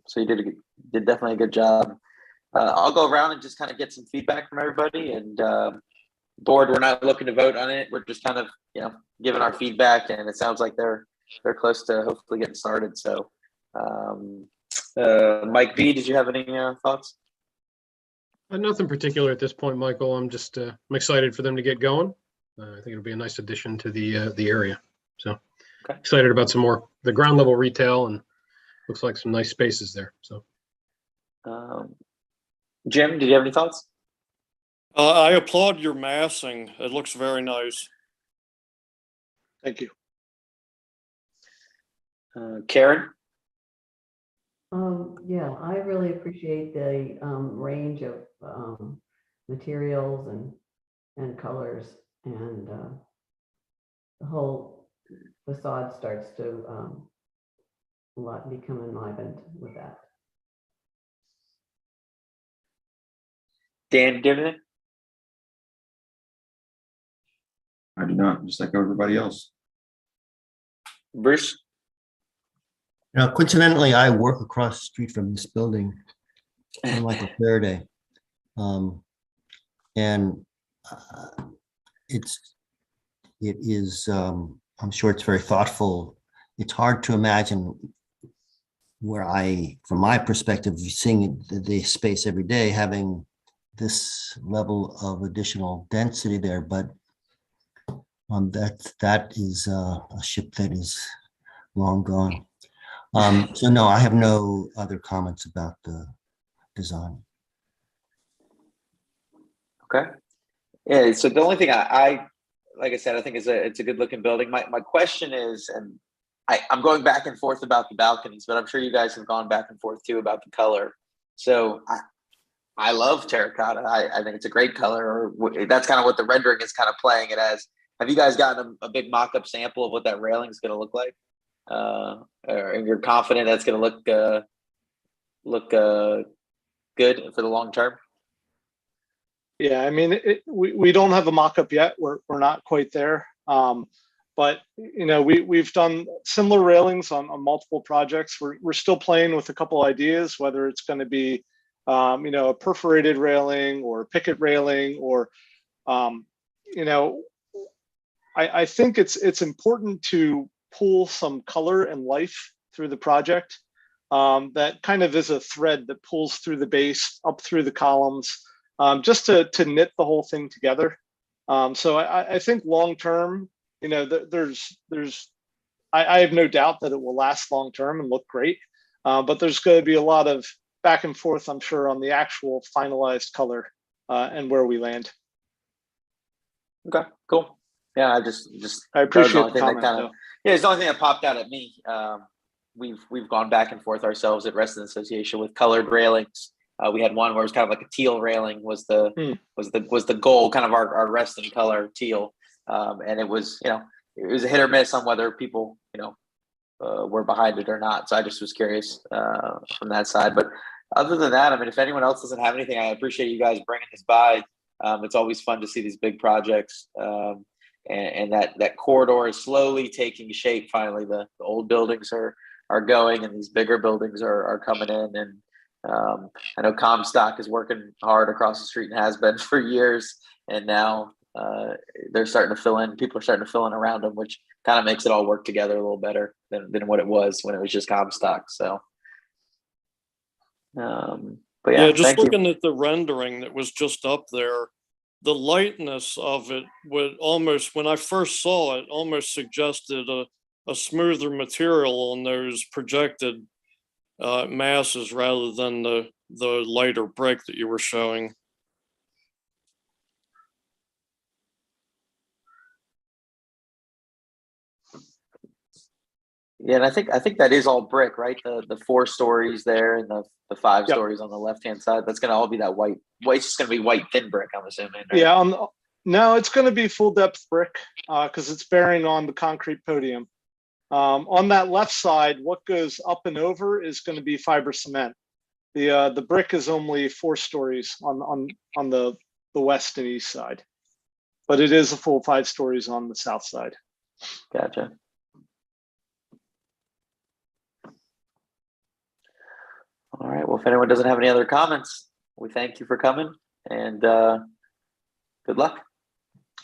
So you did definitely a good job. I'll go around and just kind of get some feedback from everybody. And board, we're not looking to vote on it. We're just kind of giving our feedback, and it sounds like they're close to hopefully getting started. So Mike V, did you have any thoughts? Nothing particular at this point, Michael. I'm excited for them to get going. I think it'll be a nice addition to the area. So excited about some more the ground level retail, and looks like some nice spaces there. So Jim, did you have any thoughts? I applaud your massing. It looks very nice. Thank you. Karen? Yeah, I really appreciate the range of materials and colors, and the whole facade starts to become enlivened with that. Dan, do you have anything? I do not, just like everybody else. Bruce? Coincidentally, I work across the street from this building on Michael Faraday. And it is, I'm sure it's very thoughtful. It's hard to imagine where from my perspective, seeing the space every day, having this level of additional density there, but that is a ship that is long gone. So no, I have no other comments about the design. Okay. Yeah, so the only thing I like I said, I think it's a good looking building. My question is, and I'm going back and forth about the balconies, but I'm sure you guys have gone back and forth too about the color. So I love terracotta. I think it's a great color, or that's kind of what the rendering is kind of playing it as. Have you guys gotten a big mock-up sample of what that railing is going to look like? And you're confident that's going to look good for the long term? Yeah, I mean, we don't have a mock-up yet. We're not quite there. But we've done similar railings on multiple projects. We're still playing with a couple ideas, whether it's going to be a perforated railing or picket railing, or I think it's important to pull some color and life through the project. That kind of is a thread that pulls through the base, up through the columns, just to knit the whole thing together. So I think long term, I have no doubt that it will last long term and look great. But there's going to be a lot of back and forth, I'm sure, on the actual finalized color and where we land. Okay, cool. Yeah, I appreciate the comment. It's the only thing that popped out at me. We've gone back and forth ourselves at Resident Association with colored railings. We had one where it was kind of like a teal railing was the goal, kind of our resting color, teal. And it was a hit or miss on whether people were behind it or not. So I just was curious from that side. But other than that, I mean, if anyone else doesn't have anything, I appreciate you guys bringing this by. It's always fun to see these big projects. And that corridor is slowly taking shape. Finally, the old buildings are going, and these bigger buildings are coming in. And I know Comstock is working hard across the street and has been for years. And now they're starting to fill in. People are starting to fill in around them, which kind of makes it all work together a little better than what it was when it was just Comstock. So, but yeah, just looking at the rendering that was just up there, the lightness of it would almost, when I first saw it, almost suggested a smoother material on those projected masses rather than the lighter brick that you were showing. Yeah, and I think that is all brick, right? The 4 stories there and the 5 stories on the left hand side. That's going to all be that white. It's just going to be white thin brick, I'm assuming. Right? Yeah. No, it's going to be full depth brick because it's bearing on the concrete podium. On that left side, what goes up and over is going to be fiber cement. The brick is only 4 stories on the west and east side, but it is a full 5 stories on the south side. Gotcha. All right. Well, if anyone doesn't have any other comments, we thank you for coming and good luck.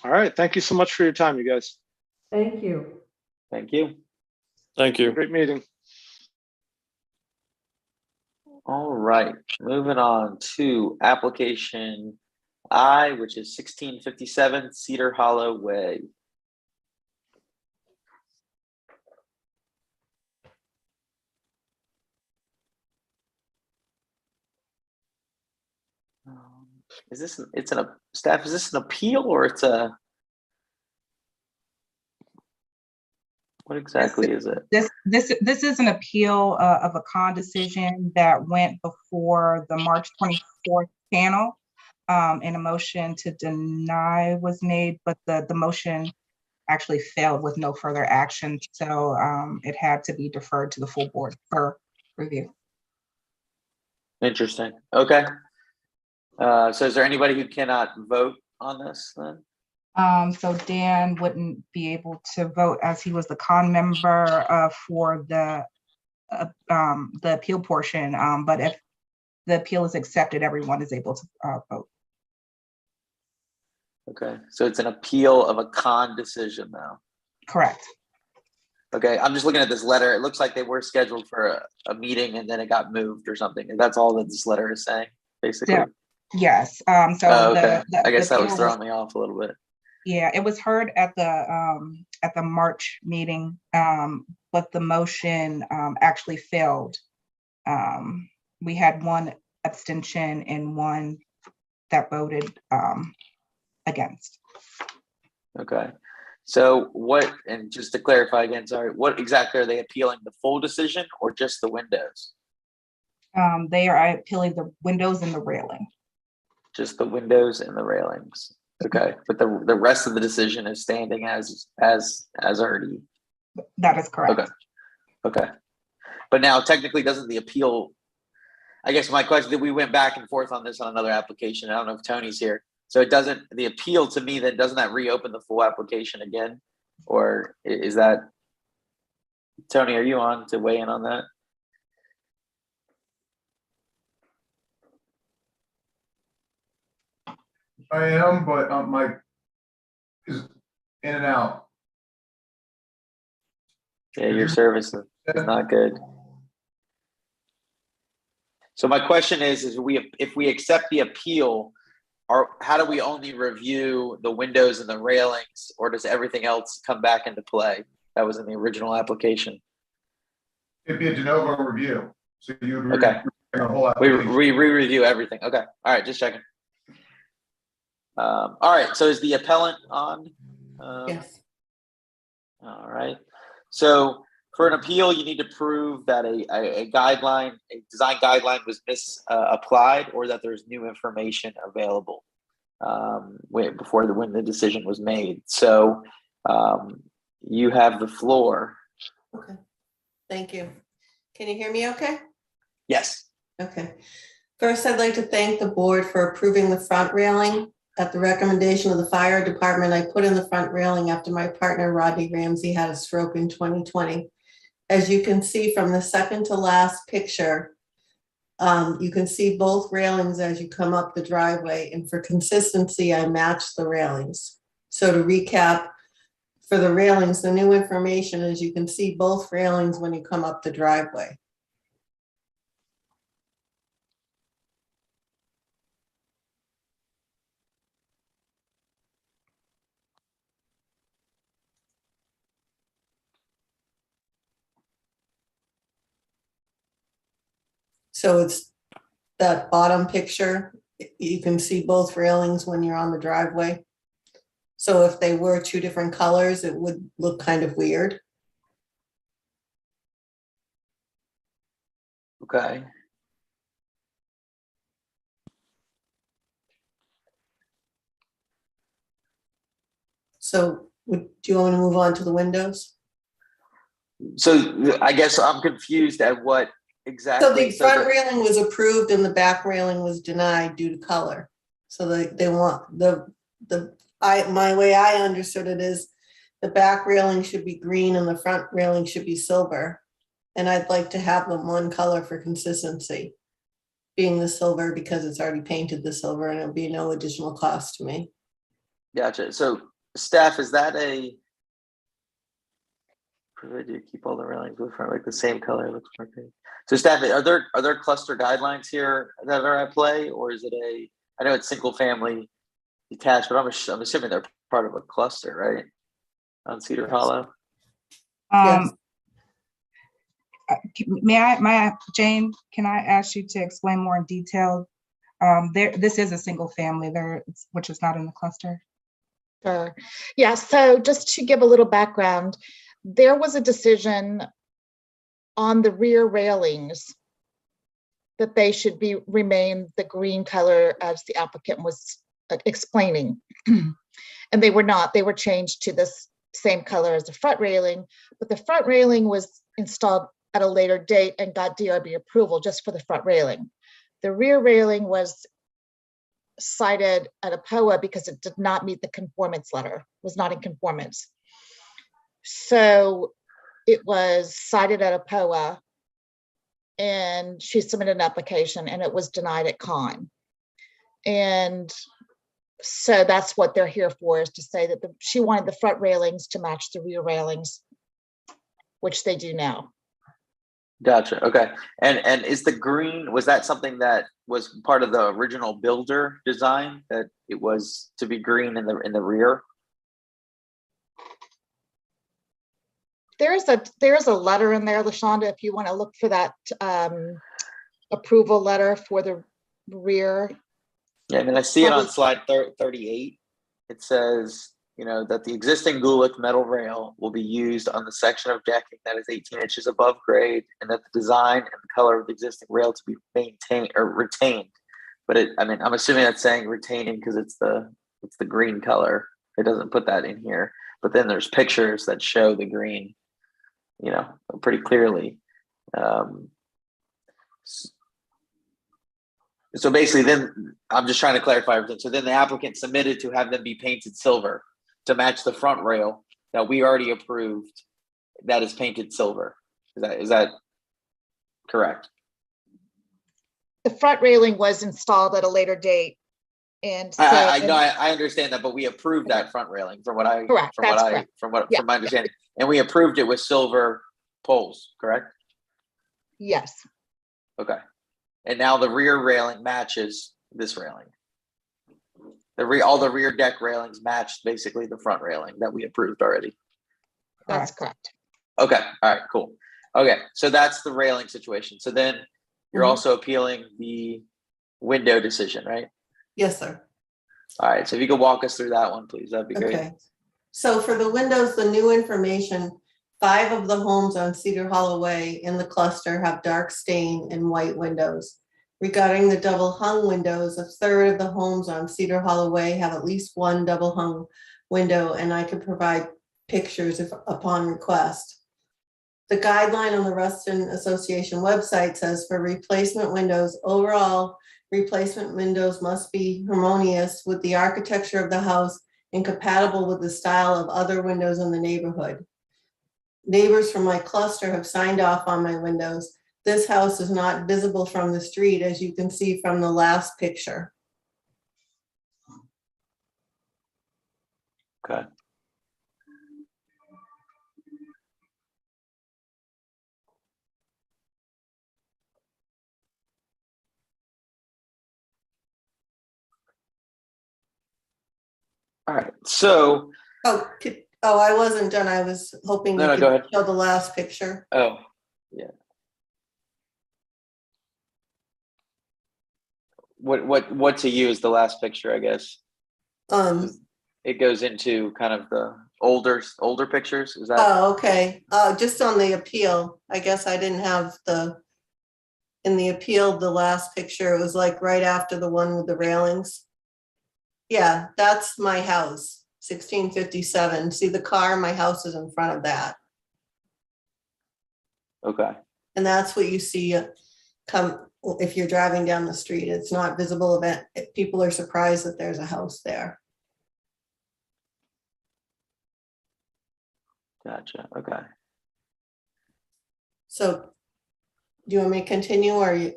All right. Thank you so much for your time, you guys. Thank you. Thank you. Thank you. Great meeting. All right. Moving on to application I, which is 1657 Cedar Hollow Way. Is this, it's an, staff, is this an appeal or it's a, what exactly is it? This is an appeal of a con decision that went before the March 24th panel. And a motion to deny was made, but the motion actually failed with no further action. So it had to be deferred to the full board for review. Interesting. Okay. So is there anybody who cannot vote on this then? So Dan wouldn't be able to vote as he was the con member for the appeal portion. But if the appeal is accepted, everyone is able to vote. Okay, so it's an appeal of a con decision now. Correct. Okay, I'm just looking at this letter. It looks like they were scheduled for a meeting and then it got moved or something. And that's all that this letter is saying, basically. Yeah. Yes. So okay. I guess that was appeal throwing me off a little bit. Yeah, it was heard at the March meeting, but the motion actually failed. We had one abstention and one that voted against. Okay. So what, and just to clarify again, sorry, what exactly are they appealing? The full decision or just the windows? They are appealing the windows and the railing. Just the windows and the railings. Okay, but the rest of the decision is standing as already. That is correct. Okay. Okay. But now technically doesn't the appeal, I guess my question, that we went back and forth on this on another application. I don't know if Tony's here. So it doesn't, the appeal to me then, doesn't that reopen the full application again? Or is that, Tony, are you on to weigh in on that? I am, but my is in and out. Yeah, your service is not good. So my question is if we accept the appeal, how do we only review the windows and the railings, or does everything else come back into play that was in the original application? It'd be a de novo review. So you would okay. The whole we application. re-review everything. Okay. All right, just checking. All right, so is the appellant on? Yes. All right. So for an appeal, you need to prove that a guideline, a design guideline was misapplied, or that there's new information available when the decision was made. So you have the floor. Okay. Thank you. Can you hear me okay? Yes. Okay. First, I'd like to thank the board for approving the front railing. At the recommendation of the fire department, I put in the front railing after my partner Rodney Ramsey had a stroke in 2020. As you can see from the second to last picture, you can see both railings as you come up the driveway, and for consistency, I matched the railings. So to recap, for the railings, the new information is you can see both railings when you come up the driveway. So it's that bottom picture. You can see both railings when you're on the driveway. So if they were two different colors, it would look kind of weird. Okay. So do you want me to move on to the windows? So I guess I'm confused at what exactly. So the front railing was approved and the back railing was denied due to color. So they want my way I understood it is the back railing should be green and the front railing should be silver. And I'd like to have them one color for consistency. being the silver because it's already painted the silver and it'll be no additional cost to me. Gotcha. So staff, is that a, do you keep all the railings with like the same color? Looks perfect. So staff, are there cluster guidelines here that are at play, or is it a, I know it's single family detached, but I'm assuming they're part of a cluster, right? On Cedar Hollow? Jane, can I ask you to explain more in detail? This is a single family there, which is not in the cluster. Sure. Yeah, so just to give a little background, there was a decision on the rear railings that they should remain the green color as the applicant was explaining. And they were not, they were changed to this same color as the front railing, but the front railing was installed at a later date and got DRB approval just for the front railing. The rear railing was cited at a POA because it did not meet the conformance letter, was not in conformance. So it was cited at a POA and she submitted an application and it was denied at CON. And so that's what they're here for, is to say that she wanted the front railings to match the rear railings, which they do now. Gotcha. Okay. And is the green, was that something that was part of the original builder design, that it was to be green in the rear? There's a letter in there, LaShonda, if you want to look for that approval letter for the rear. Yeah, I mean, I see it on slide 38. It says, that the existing Gulick metal rail will be used on the section of decking that is 18 inches above grade, and that the design and the color of the existing rail to be maintained or retained. But I'm assuming that's saying retaining because it's the green color. It doesn't put that in here. But then there's pictures that show the green, pretty clearly. So basically, then I'm just trying to clarify everything. So then the applicant submitted to have them be painted silver to match the front rail that we already approved that is painted silver. Is that correct? The front railing was installed at a later date. And so I know, I understand that, but we approved that front railing from my understanding. And we approved it with silver poles, correct? Yes. Okay. And now the rear railing matches this railing. All the rear deck railings match basically the front railing that we approved already. That's correct. Okay. All right, cool. Okay. So that's the railing situation. So then you're also appealing the window decision, right? Yes, sir. All right. So if you could walk us through that one, please, that'd be great. Okay. So for the windows, the new information, 5 of the homes on Cedar Hollow Way in the cluster have dark stain and white windows. Regarding the double hung windows, 1/3 of the homes on Cedar Hollow Way have at least one double hung window, and I can provide pictures upon request. The guideline on the Ruston Association website says for replacement windows, overall replacement windows must be harmonious with the architecture of the house and compatible with the style of other windows in the neighborhood. Neighbors from my cluster have signed off on my windows. This house is not visible from the street, as you can see from the last picture. Okay. All right. So. Oh, I wasn't done. I was hoping you could show the last picture. Oh, yeah. What to use the last picture, I guess. It goes into kind of the older pictures. Is that? Oh, okay. Just on the appeal, I guess I didn't have in the appeal, the last picture, it was like right after the one with the railings. Yeah, that's my house, 1657. See the car, my house is in front of that. Okay. And that's what you see if you're driving down the street. It's not visible event. People are surprised that there's a house there. Gotcha. Okay. So do you want me to continue or you?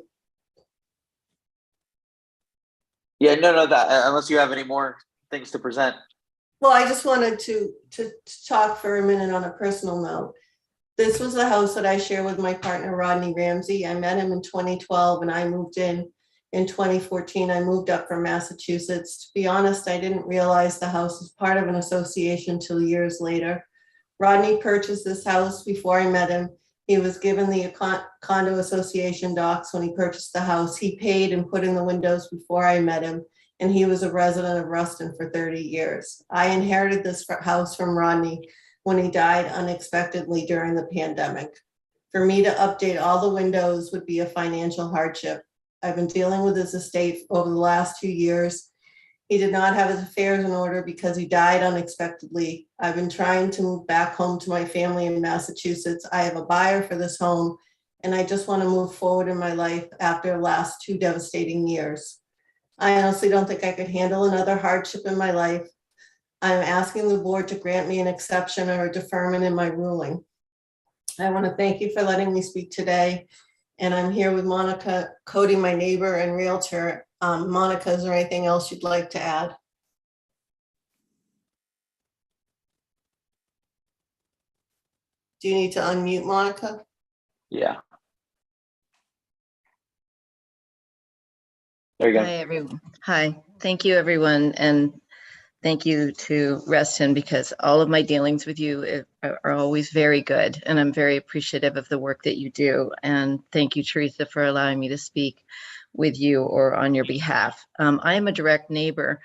Yeah, no, that unless you have any more things to present. Well, I just wanted to talk for a minute on a personal note. This was the house that I share with my partner, Rodney Ramsey. I met him in 2012 and I moved in 2014. I moved up from Massachusetts. To be honest, I didn't realize the house was part of an association till years later. Rodney purchased this house before I met him. He was given the condo association docs when he purchased the house. He paid and put in the windows before I met him, and he was a resident of Ruston for 30 years. I inherited this house from Rodney when he died unexpectedly during the pandemic. For me to update all the windows would be a financial hardship. I've been dealing with his estate over the last 2 years. He did not have his affairs in order because he died unexpectedly. I've been trying to move back home to my family in Massachusetts. I have a buyer for this home, and I just want to move forward in my life after the last 2 devastating years. I honestly don't think I could handle another hardship in my life. I'm asking the board to grant me an exception or a deferment in my ruling. I want to thank you for letting me speak today. And I'm here with Monica Cody, my neighbor and realtor. Monica, is there anything else you'd like to add? Do you need to unmute Monica? Yeah. There you go. Hi, everyone. Hi. Thank you, everyone. And thank you to Reston, because all of my dealings with you are always very good. And I'm very appreciative of the work that you do. And thank you, Teresa, for allowing me to speak with you or on your behalf. I am a direct neighbor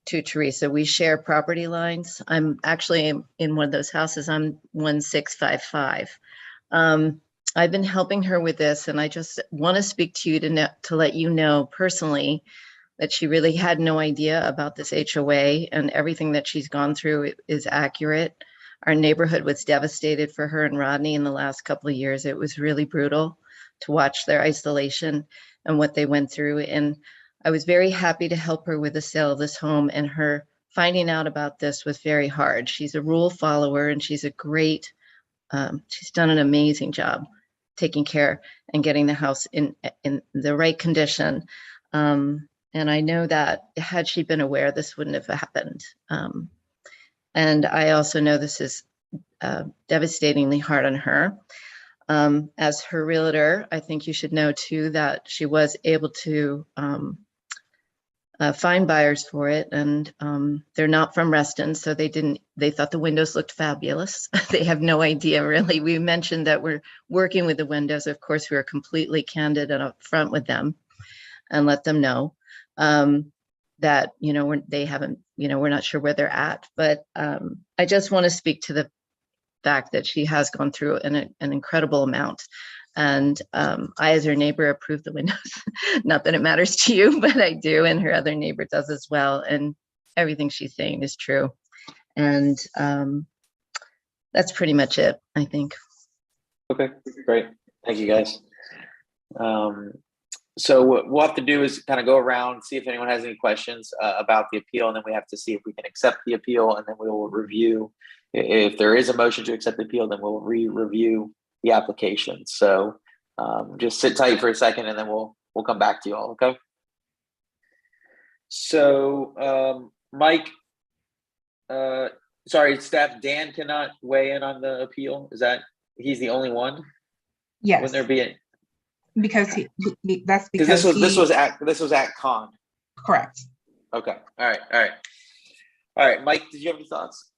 to Teresa. We share property lines. I'm actually in one of those houses. I'm 1655. I've been helping her with this, and I just want to speak to you to let you know personally that she really had no idea about this HOA, and everything that she's gone through is accurate. Our neighborhood was devastated for her and Rodney in the last couple of years. It was really brutal to watch their isolation and what they went through. And I was very happy to help her with the sale of this home, and her finding out about this was very hard. She's a rule follower, and she's a great, she's done an amazing job taking care and getting the house in the right condition. And I know that had she been aware, this wouldn't have happened. And I also know this is devastatingly hard on her. As her realtor, I think you should know too that she was able to find buyers for it, and they're not from Reston, so they thought the windows looked fabulous. They have no idea, really. We mentioned that we're working with the windows. Of course, we were completely candid and upfront with them and let them know that, they haven't, we're not sure where they're at. But I just want to speak to the fact that she has gone through an incredible amount. And I, as her neighbor, approve the windows. Not that it matters to you, but I do, and her other neighbor does as well. And everything she's saying is true. And that's pretty much it, I think. Okay, great. Thank you, guys. So what we'll have to do is kind of go around, see if anyone has any questions about the appeal, and then we have to see if we can accept the appeal, and then we will review. If there is a motion to accept the appeal, then we'll re-review the application. So just sit tight for a second, and then we'll come back to you all, okay? So Mike, sorry, staff, Dan cannot weigh in on the appeal. Is that, he's the only one? Yes. Wouldn't there be a, because that's because this was at con. Correct. Okay. All right. Mike, did you have any thoughts?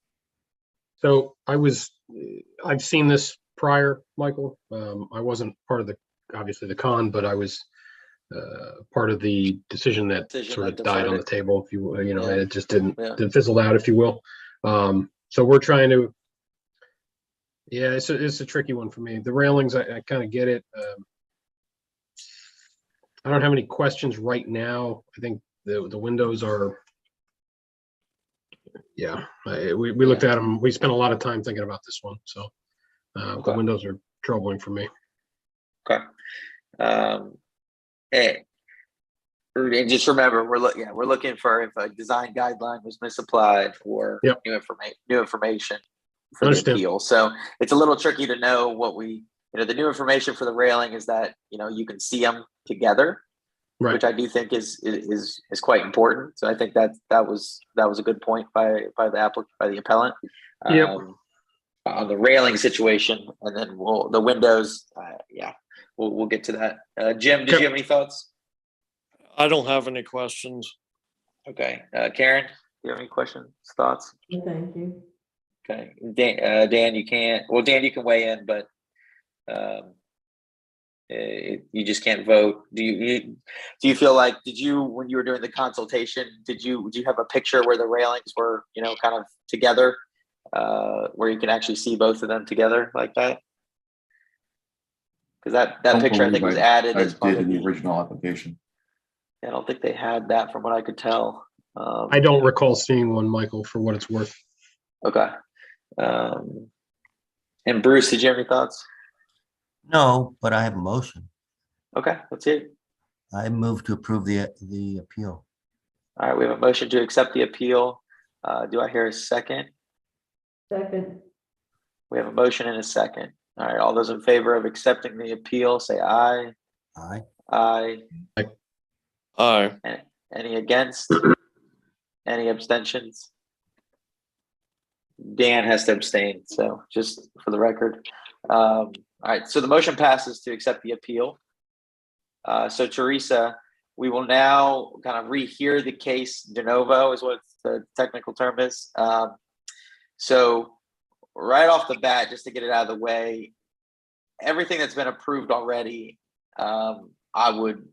So I've seen this prior, Michael. I wasn't part of obviously the con, but I was part of the decision that sort of died on the table, if you yeah. It just didn't fizzle out, if you will. So we're trying to, it's a tricky one for me. The railings, I kind of get it. I don't have any questions right now. I think the windows are, we looked at them. We spent a lot of time thinking about this one. So the windows are troubling for me. Okay. And just remember, we're looking for if a design guideline was misapplied or new information for the appeal. So it's a little tricky to know what the new information for the railing is that, you can see them together. Right. which I do think is quite important. So I think that was a good point by the appellant. Yep. On the railing situation, and then the windows. Yeah, we'll get to that. Jim, did you have any thoughts? I don't have any questions. Okay, Karen, do you have any questions, thoughts? Thank you. Okay, Dan, you can't. Well, Dan, you can weigh in, but you just can't vote. Do you feel like when you were doing the consultation, did you have a picture where the railings were kind of together, where you can actually see both of them together like that? Because that picture I think was added as part of the original application. I don't think they had that from what I could tell. I don't recall seeing one, Michael, for what it's worth. Okay. And Bruce, did you have any thoughts? No, but I have a motion. Okay, let's hear it. I move to approve the appeal. All right, we have a motion to accept the appeal. Do I hear a second? Second. We have a motion and a second. All right, all those in favor of accepting the appeal, say aye. Aye. Aye. Aye. Any against? Any abstentions? Dan has to abstain, so just for the record. All right, so the motion passes to accept the appeal. So Teresa, we will now kind of rehear the case de novo is what the technical term is. So right off the bat, just to get it out of the way, everything that's been approved already, I would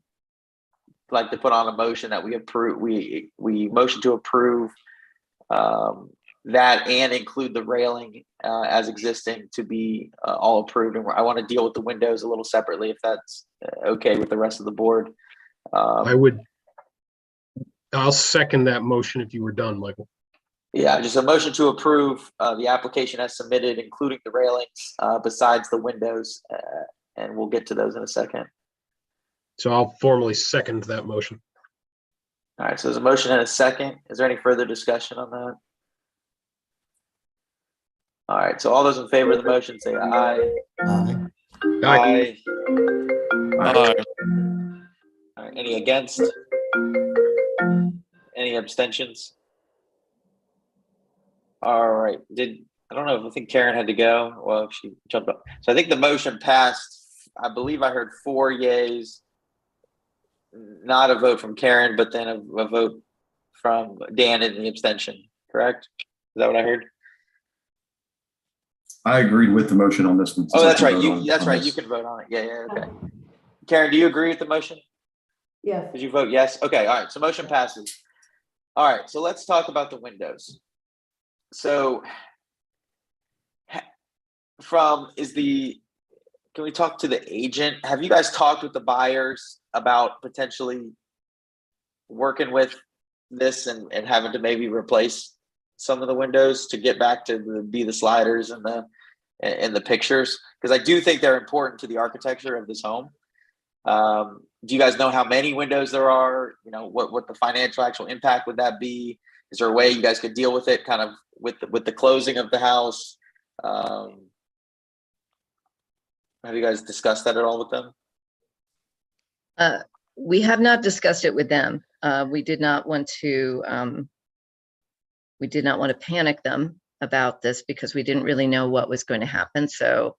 like to put on a motion that we approve. We motion to approve that and include the railing as existing to be all approved. And I want to deal with the windows a little separately, if that's okay with the rest of the board. I'll second that motion if you were done, Michael. Yeah, just a motion to approve the application as submitted, including the railings besides the windows, and we'll get to those in a second. So I'll formally second that motion. All right, so there's a motion and a second. Is there any further discussion on that? All right, so all those in favor of the motion say aye. Aye. Aye. Aye. All right, any against? Any abstentions? All right, I don't know if I think Karen had to go. Well, she jumped up. So I think the motion passed. I believe I heard 4 yeas, not a vote from Karen, but then a vote from Dan in the abstention, correct? Is that what I heard? I agreed with the motion on this one. Oh, that's right. That's right. You can vote on it. Yeah, okay. Karen, do you agree with the motion? Yes. Did you vote yes? Okay, all right. So motion passes. All right, so let's talk about the windows. So can we talk to the agent? Have you guys talked with the buyers about potentially working with this and having to maybe replace some of the windows to get back to the sliders and the pictures? Because I do think they're important to the architecture of this home. Do you guys know how many windows there are? What the financial actual impact would that be? Is there a way you guys could deal with it kind of with the closing of the house? Have you guys discussed that at all with them? We have not discussed it with them. We did not want to panic them about this because we didn't really know what was going to happen. So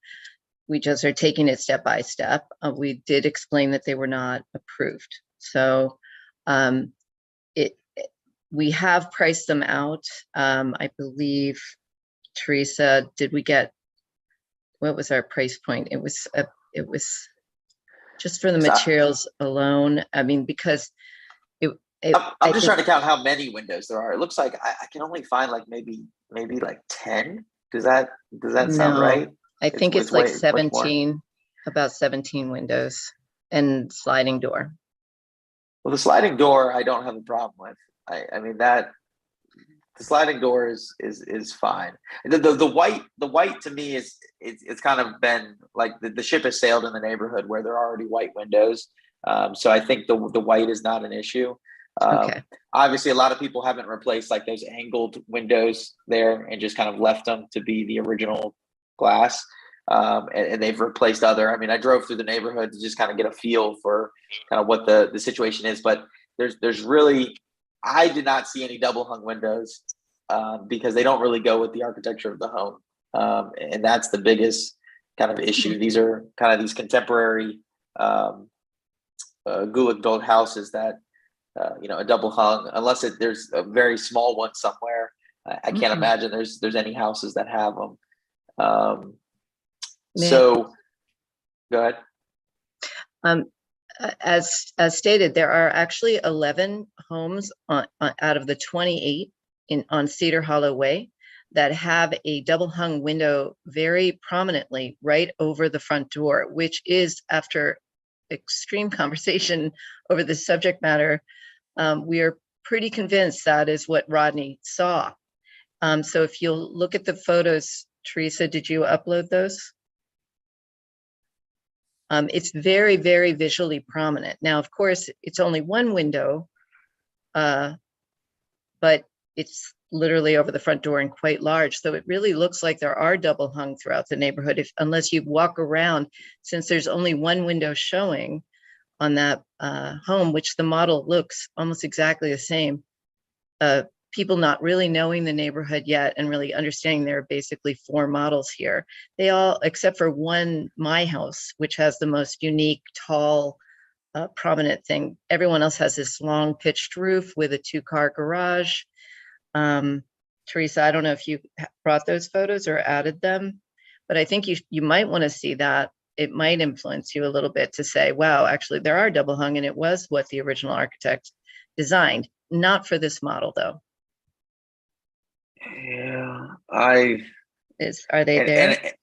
we just are taking it step by step. We did explain that they were not approved. So we have priced them out. I believe, Teresa, what was our price point? It was just for the materials alone. I mean, because I'm just trying to count how many windows there are. It looks like I can only find like maybe like 10. Does that sound right? I think it's like 17, about 17 windows and sliding door. Well, the sliding door I don't have a problem with. I mean that the sliding door is fine. The white to me it's kind of been like the ship has sailed in the neighborhood where there are already white windows. So I think the white is not an issue. Okay. Obviously, a lot of people haven't replaced like those angled windows there and just kind of left them to be the original glass. and they've replaced other. I mean, I drove through the neighborhood to just kind of get a feel for kind of what the situation is, but there's really, I did not see any double hung windows because they don't really go with the architecture of the home, and that's the biggest kind of issue. These are kind of these contemporary Gulick built houses that a double hung, unless there's a very small one somewhere. I can't imagine there's any houses that have them. So go ahead. As stated, there are actually 11 homes out of the 28 on Cedar Hollow Way that have a double hung window very prominently right over the front door, which is, after extreme conversation over the subject matter, we are pretty convinced that is what Rodney saw. So if you'll look at the photos, Teresa, did you upload those? It's very, very visually prominent. Now, of course, it's only one window, but it's literally over the front door and quite large. So it really looks like there are double hung throughout the neighborhood, unless you walk around, since there's only one window showing on that home, which the model looks almost exactly the same. People not really knowing the neighborhood yet and really understanding there are basically 4 models here. They all, except for one, my house, which has the most unique, tall, prominent thing. Everyone else has this long pitched roof with a 2-car garage. Teresa, I don't know if you brought those photos or added them, but I think you might want to see that. It might influence you a little bit to say, wow, actually there are double hung, and it was what the original architect designed. Not for this model though. Yeah, are they there? And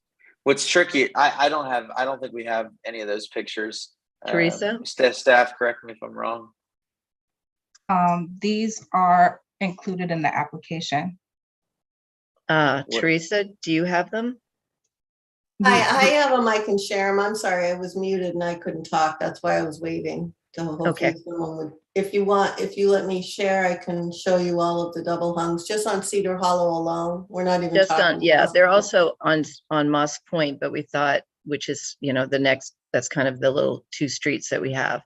what's tricky, I don't think we have any of those pictures. Teresa? Staff, correct me if I'm wrong. These are included in the application. Teresa, do you have them? I have them. I can share them. I'm sorry, I was muted and I couldn't talk. That's why I was waving. So hopefully someone would, if you let me share, I can show you all of the double hungs just on Cedar Hollow alone. We're not even just talking on, yeah, they're also on Moss Point, but we thought, which is, the next, that's kind of the little 2 streets that we have.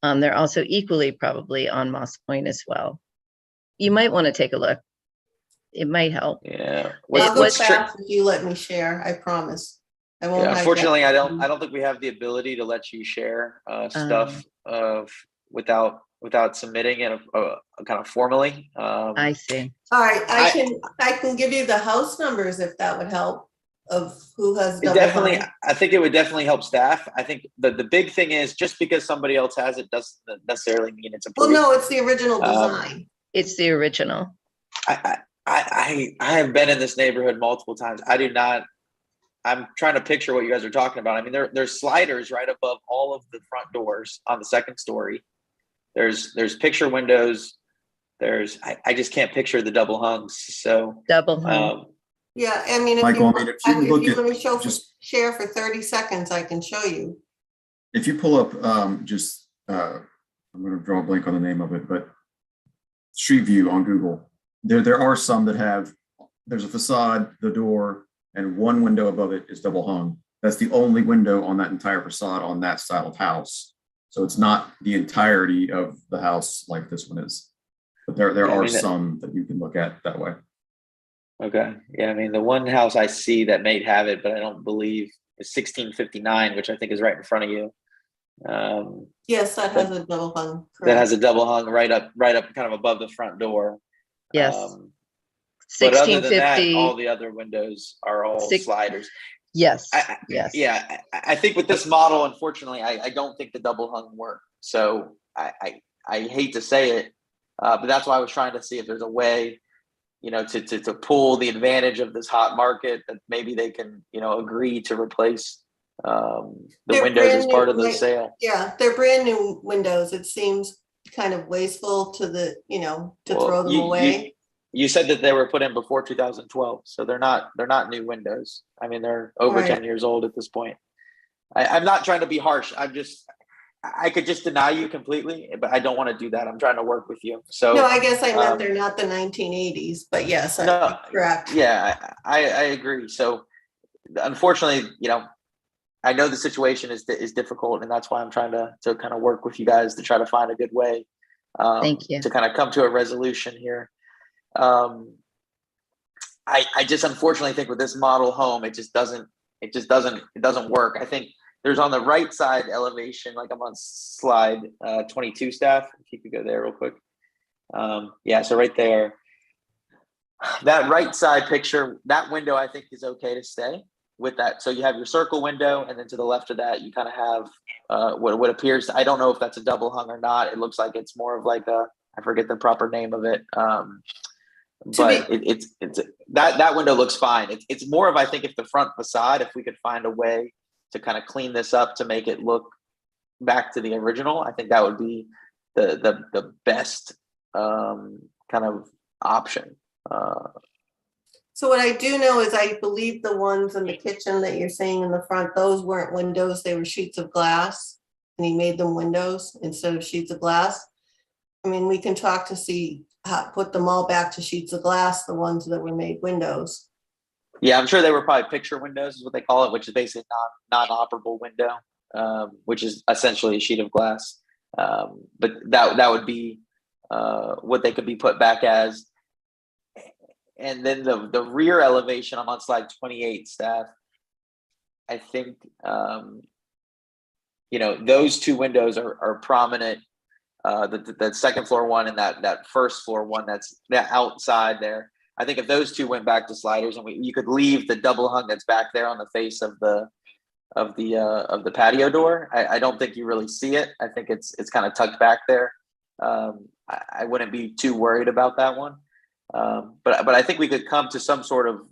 They're also equally probably on Moss Point as well. You might want to take a look. It might help. Yeah. I'll go fast if you let me share. I promise. I won't. Yeah, unfortunately, I don't think we have the ability to let you share stuff without submitting it kind of formally. I see. All right, I can give you the house numbers if that would help, of who has double definitely hung. I think it would definitely help staff. I think the big thing is, just because somebody else has it doesn't necessarily mean it's approved. Well, no, it's the original design. It's the original. I have been in this neighborhood multiple times. I'm trying to picture what you guys are talking about. I mean, there's sliders right above all of the front doors on the 2nd story. There's picture windows. I just can't picture the double hungs. So double hung. Yeah, I mean, if you let me share for 30 seconds, I can show you. If you pull up I'm going to draw a blank on the name of it, but Street View on Google, there are some that there's a facade, the door, and one window above it is double hung. That's the only window on that entire facade on that style of house. So it's not the entirety of the house like this one is, but there are some that you can look at that way. Okay. Yeah. I mean, the one house I see that may have it, but I don't believe, is 1659, which I think is right in front of you. Yes, that has a double hung. Correct. That has a double hung right up kind of above the front door. Yes. But other than that, all the other windows are all sliders. Yes. Yes. Yeah. I think with this model, unfortunately, I don't think the double hung work. So I hate to say it, but that's why I was trying to see if there's a way, to pull the advantage of this hot market, that maybe they can, agree to replace the windows as part of the sale. Yeah, they're brand new windows. It seems kind of wasteful to throw them away. You said that they were put in before 2012, so they're not new windows. I mean, they're over 10 years old at this point. I'm not trying to be harsh. I could just deny you completely, but I don't want to do that. I'm trying to work with you. So no, I guess I meant they're not the 1980s, but yes, correct. Yeah, I agree. So unfortunately, I know the situation is difficult, and that's why I'm trying to kind of work with you guys to try to find a good way Thank you. to kind of come to a resolution here. I just unfortunately think with this model home, it doesn't work. I think there's on the right side elevation, like I'm on slide 22, staff, if you could go there real quick. Yeah, so right there, that right side picture, that window I think is okay to stay with that. So you have your circle window, and then to the left of that, you kind of have what appears, I don't know if that's a double hung or not. It looks like it's more of like I forget the proper name of it. But it's that window looks fine. It's more of, I think, if the front facade, if we could find a way to kind of clean this up to make it look back to the original, I think that would be the best kind of option. So what I do know is I believe the ones in the kitchen that you're saying in the front, those weren't windows, they were sheets of glass, and he made them windows instead of sheets of glass. I mean, we can talk to see how put them all back to sheets of glass, the ones that were made windows. Yeah, I'm sure they were probably picture windows is what they call it, which is basically non-operable window, which is essentially a sheet of glass. But that would be what they could be put back as. And then the rear elevation, I'm on slide 28, staff. I think, those two windows are prominent. The second floor one and that first floor one that's outside there. I think if those two went back to sliders, and you could leave the double hung that's back there on the face of the patio door, I don't think you really see it. I think it's kind of tucked back there. I wouldn't be too worried about that one. But I think we could come to some sort of,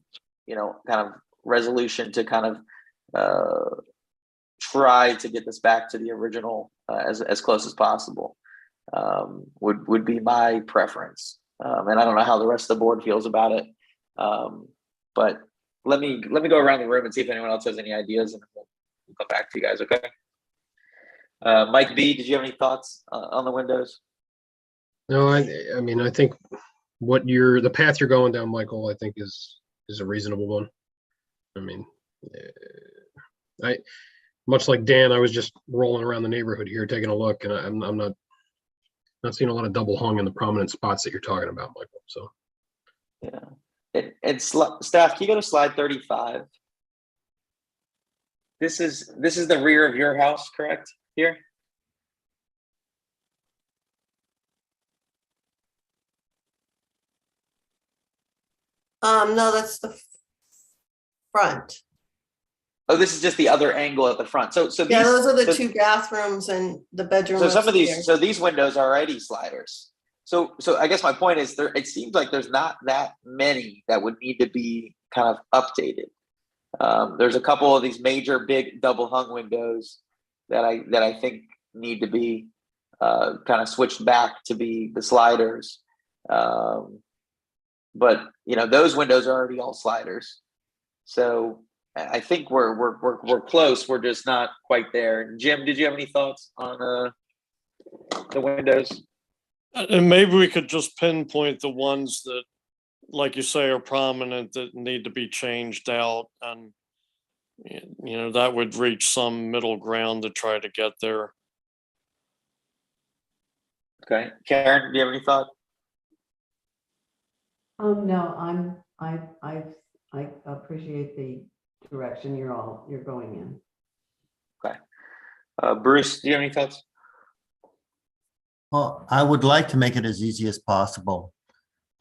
kind of resolution to kind of try to get this back to the original as close as possible. Would be my preference. And I don't know how the rest of the board feels about it. But let me go around the room and see if anyone else has any ideas, and we'll come back to you guys. Okay. Mike B, did you have any thoughts on the windows? No, I mean, I think the path you're going down, Michael, I think is a reasonable one. I mean, much like Dan, I was just rolling around the neighborhood here, taking a look, and I'm not seeing a lot of double hung in the prominent spots that you're talking about, Michael. So, yeah. And staff, can you go to slide 35? This is the rear of your house, correct? Here. No, that's the front. Oh, this is just the other angle at the front. So these, yeah, those are the two bathrooms and the bedroom. So some of these windows are already sliders. So I guess my point is it seems like there's not that many that would need to be kind of updated. There's a couple of these major big double hung windows that I think need to be kind of switched back to be the sliders. But those windows are already all sliders. So I think we're close. We're just not quite there. Jim, did you have any thoughts on the windows? And maybe we could just pinpoint the ones that, like you say, are prominent that need to be changed out, and that would reach some middle ground to try to get there. Okay, Karen, do you have any thoughts? No, I appreciate the direction you're going in. Okay, Bruce, do you have any thoughts? Well, I would like to make it as easy as possible.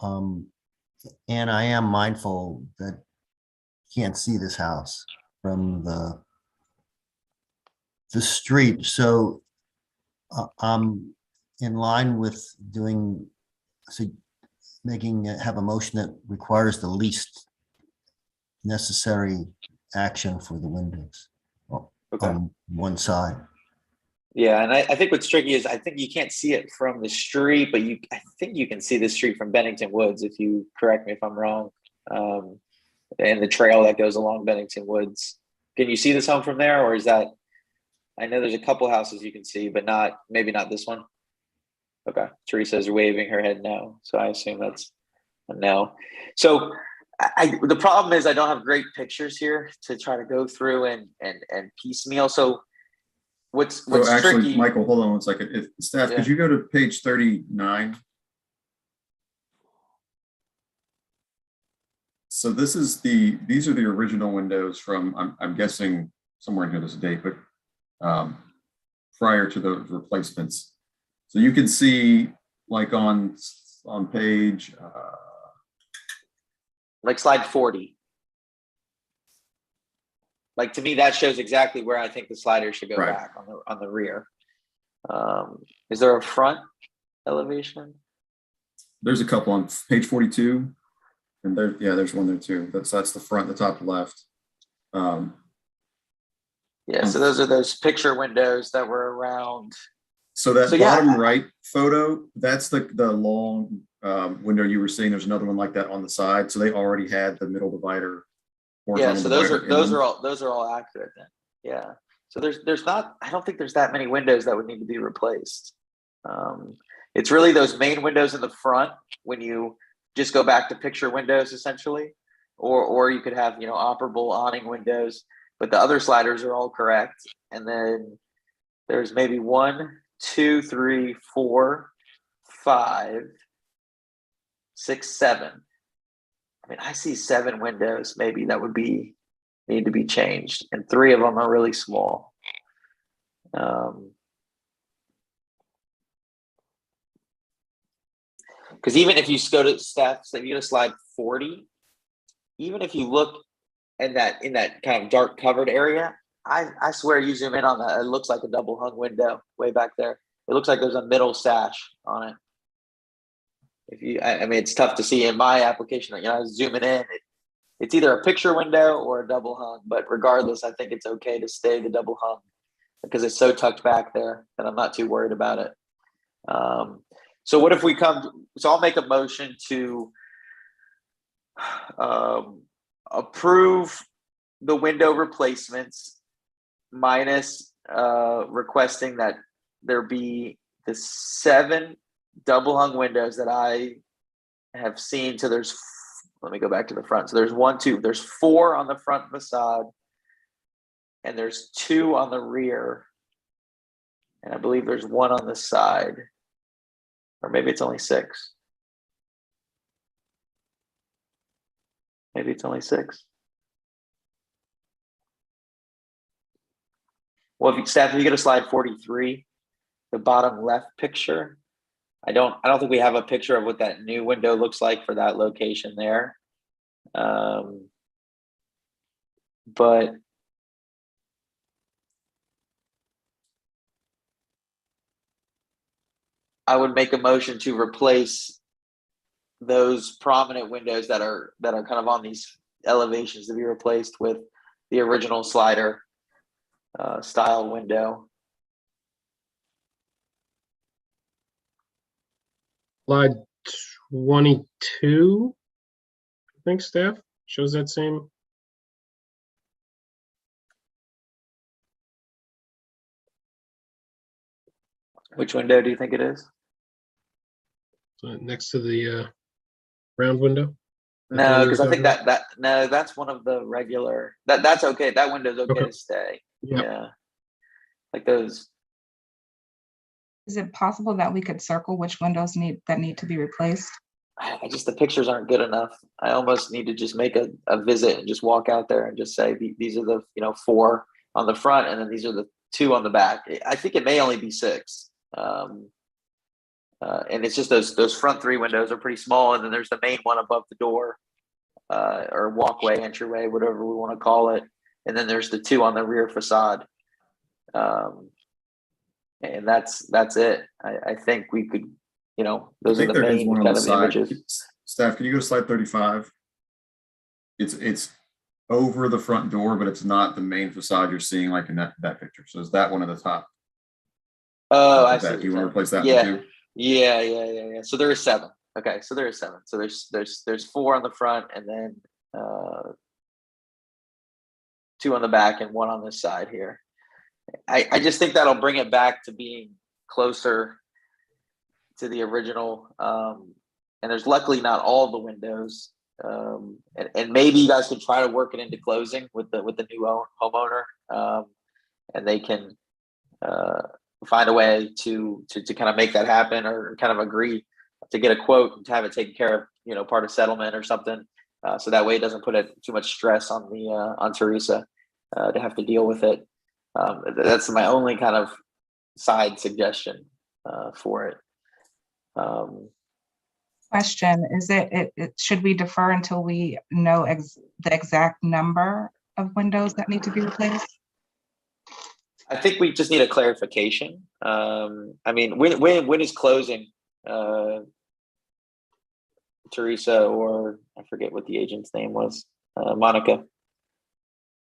And I am mindful that you can't see this house from the street. So I'm in line with have a motion that requires the least necessary action for the windows on one side. Yeah, and I think what's tricky is I think you can't see it from the street, but I think you can see the street from Bennington Woods, if you correct me if I'm wrong, and the trail that goes along Bennington Woods. Can you see this home from there, or is that? I know there's a couple houses you can see, but maybe not this one. Okay, Teresa's waving her head no, so I assume that's a no. So The problem is I don't have great pictures here to try to go through and piecemeal. So what's So actually, tricky, Michael, hold on one second. If staff, could you go to page 39? So these are the original windows from, I'm guessing somewhere in here there's a date, but prior to the replacements. So you can see like on page, like slide 40. Like to me, that shows exactly where I think the slider should go back on the rear. Is there a front elevation? There's a couple on page 42. And there's one there too. That's the front, the top left. So those are those picture windows that were around. So that bottom right photo, that's the long window you were seeing. There's another one like that on the side. So they already had the middle divider. Yeah, so those are all accurate then. Yeah. So there's not, I don't think there's that many windows that would need to be replaced. It's really those main windows in the front when you just go back to picture windows essentially, or you could have, operable awning windows, but the other sliders are all correct. And then there's maybe 1, 2, 3, 4, 5, 6, 7. I mean, I see 7 windows maybe that would need to be changed, and 3 of them are really small. Because even if you go to stats, if you go to slide 40, even if you look in that kind of dark covered area, I swear you zoom in on that, it looks like a double hung window way back there. It looks like there's a middle sash on it. I mean, it's tough to see in my application. I was zooming in. It's either a picture window or a double hung, but regardless, I think it's okay to stay the double hung because it's so tucked back there that I'm not too worried about it. So what if we so I'll make a motion to approve the window replacements minus requesting that there be the 7 double hung windows that I have seen. So let me go back to the front. So there's 4 on the front facade and there's 2 on the rear. And I believe there's 1 on the side. Or maybe it's only 6. Maybe it's only 6. Well, if you go to slide 43, the bottom left picture, I don't think we have a picture of what that new window looks like for that location there. But I would make a motion to replace those prominent windows that are kind of on these elevations to be replaced with the original slider style window. Slide 22, I think staff shows that same. Which window do you think it is? Next to the round window? No, because I think that's one of the regular, that's okay. That window's okay to stay. Yep. Yeah. Like those. Is it possible that we could circle which windows need to be replaced? The pictures aren't good enough. I almost need to just make a visit and just walk out there and just say, these are the 4 on the front and then these are the 2 on the back. I think it may only be 6. And it's just those front 3 windows are pretty small, and then there's the main one above the door, or walkway, entryway, whatever we want to call it, and then there's the 2 on the rear facade, and that's it. I think we could, those are the main kind of images. Staff, can you go to slide 35? It's over the front door, but it's not the main facade you're seeing like in that picture. So is that one at the top? Oh, I see. Do you want to replace that one too? Yeah. So there is 7. Okay, so there is 7. So there's 4 on the front, and then 2 on the back, and 1 on this side here. I just think that'll bring it back to being closer to the original. And there's luckily not all the windows and maybe you guys can try to work it into closing with the new homeowner, and they can find a way to kind of make that happen, or kind of agree to get a quote and to have it taken care of, part of settlement or something. So that way it doesn't put too much stress on on Teresa to have to deal with it. That's my only kind of side suggestion for it. Question, is it should we defer until we know the exact number of windows that need to be replaced? I think we just need a clarification. I mean, when is closing, Teresa, or I forget what the agent's name was, Monica?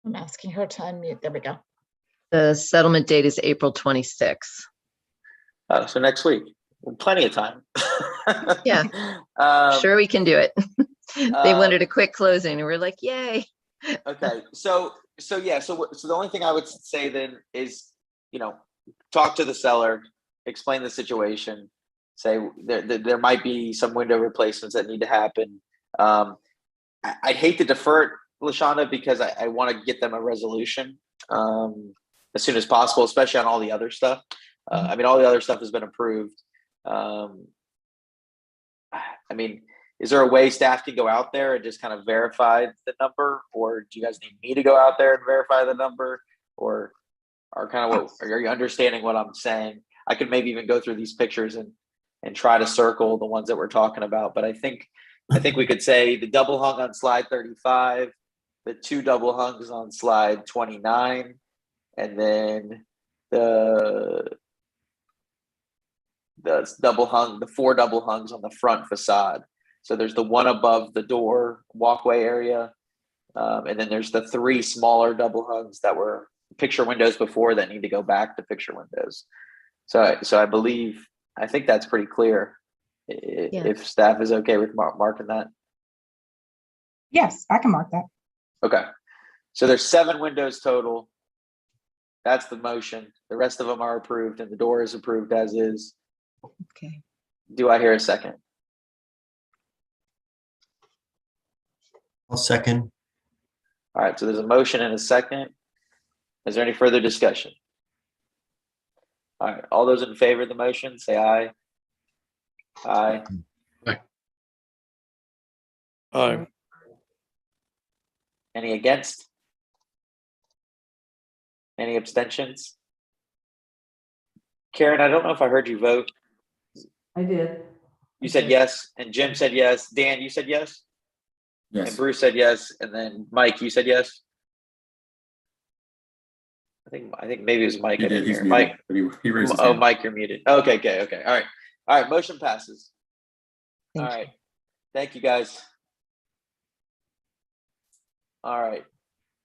I'm asking her to unmute. There we go. The settlement date is April 26th. So next week, plenty of time. Yeah, sure we can do it. They wanted a quick closing and we're like, yay. Okay, so the only thing I would say then is, talk to the seller, explain the situation, say there might be some window replacements that need to happen. I'd hate to defer it, LaShonda, because I want to get them a resolution as soon as possible, especially on all the other stuff. I mean, all the other stuff has been approved. I mean, is there a way staff can go out there and just kind of verify the number, or do you guys need me to go out there and verify the number, or kind of are you understanding what I'm saying? I could maybe even go through these pictures and try to circle the ones that we're talking about. But I think we could say the double hung on slide 35, the 2 double hungs on slide 29, and then the 4 double hungs on the front facade. So there's the one above the door walkway area, and then there's the 3 smaller double hungs that were picture windows before that need to go back to picture windows. So I think that's pretty clear. If staff is okay with marking that. Yes, I can mark that. Okay. So there's 7 windows total. That's the motion. The rest of them are approved, and the door is approved as is. Okay. Do I hear a second? I'll second. All right. So there's a motion and a second. Is there any further discussion? All right. All those in favor of the motion, say aye. Aye. Aye. Aye. Any against? Any abstentions? Karen, I don't know if I heard you vote. I did. You said yes, and Jim said yes. Dan, you said yes? Yes. And Bruce said yes, and then Mike, you said yes? I think maybe it was Mike. I didn't He's hear. muted, Mike. but he raised his Oh, hand. Mike, you're muted. Okay. All right. Motion passes. All right. Thank you, guys. All right.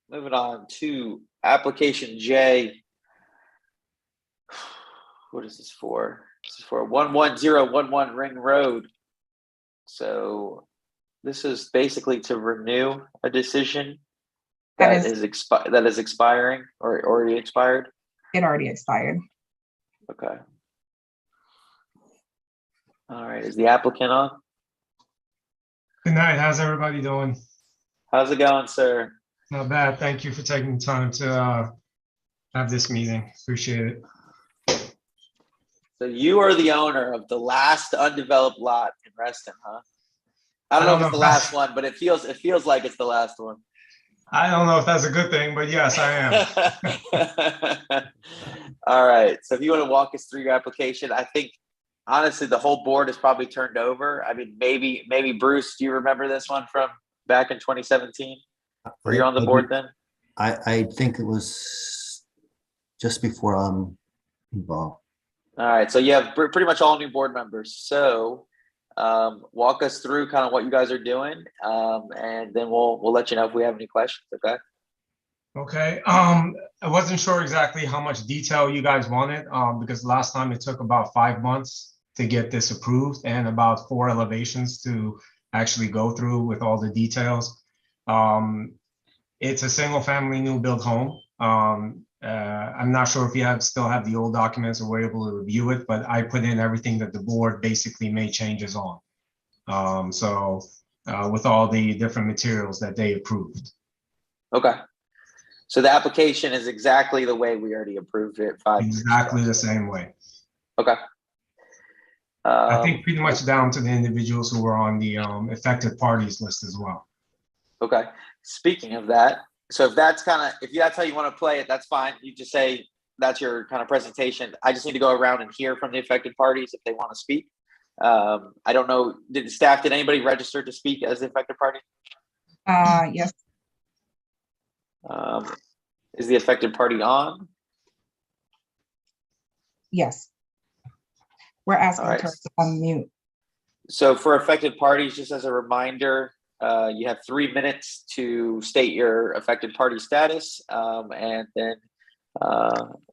Moving on to application J. What is this for? This is for 11011 Ring Road. So this is basically to renew a decision that is expiring or already expired. It already expired. Okay. All right. Is the applicant on? Good night. How's everybody doing? How's it going, sir? Not bad. Thank you for taking the time to have this meeting. Appreciate it. So you are the owner of the last undeveloped lot in Reston, huh? I don't know if it's the last one, but it feels like it's the last one. I don't know if that's a good thing, but yes, I am. All right. So if you want to walk us through your application, I think honestly the whole board is probably turned over. I mean, maybe Bruce, do you remember this one from back in 2017? Were you on the board then? I think it was just before I'm involved. All right. So you have pretty much all new board members. So walk us through kind of what you guys are doing, and then we'll let you know if we have any questions. Okay. Okay. I wasn't sure exactly how much detail you guys wanted, because last time it took about 5 months to get this approved and about 4 elevations to actually go through with all the details. It's a single family new build home. I'm not sure if you still have the old documents or were able to review it, but I put in everything that the board basically made changes on. So with all the different materials that they approved. Okay. So the application is exactly the way we already approved it 5 years ago. Exactly the same way. Okay. I think pretty much down to the individuals who were on the affected parties list as well. Okay. Speaking of that, so if that's how you want to play it, that's fine. You just say that's your kind of presentation. I just need to go around and hear from the affected parties if they want to speak. I don't know, did anybody register to speak as the affected party? Yes. Is the affected party on? Yes. We're asking All right. her to unmute. So for affected parties, just as a reminder, you have 3 minutes to state your affected party status, and then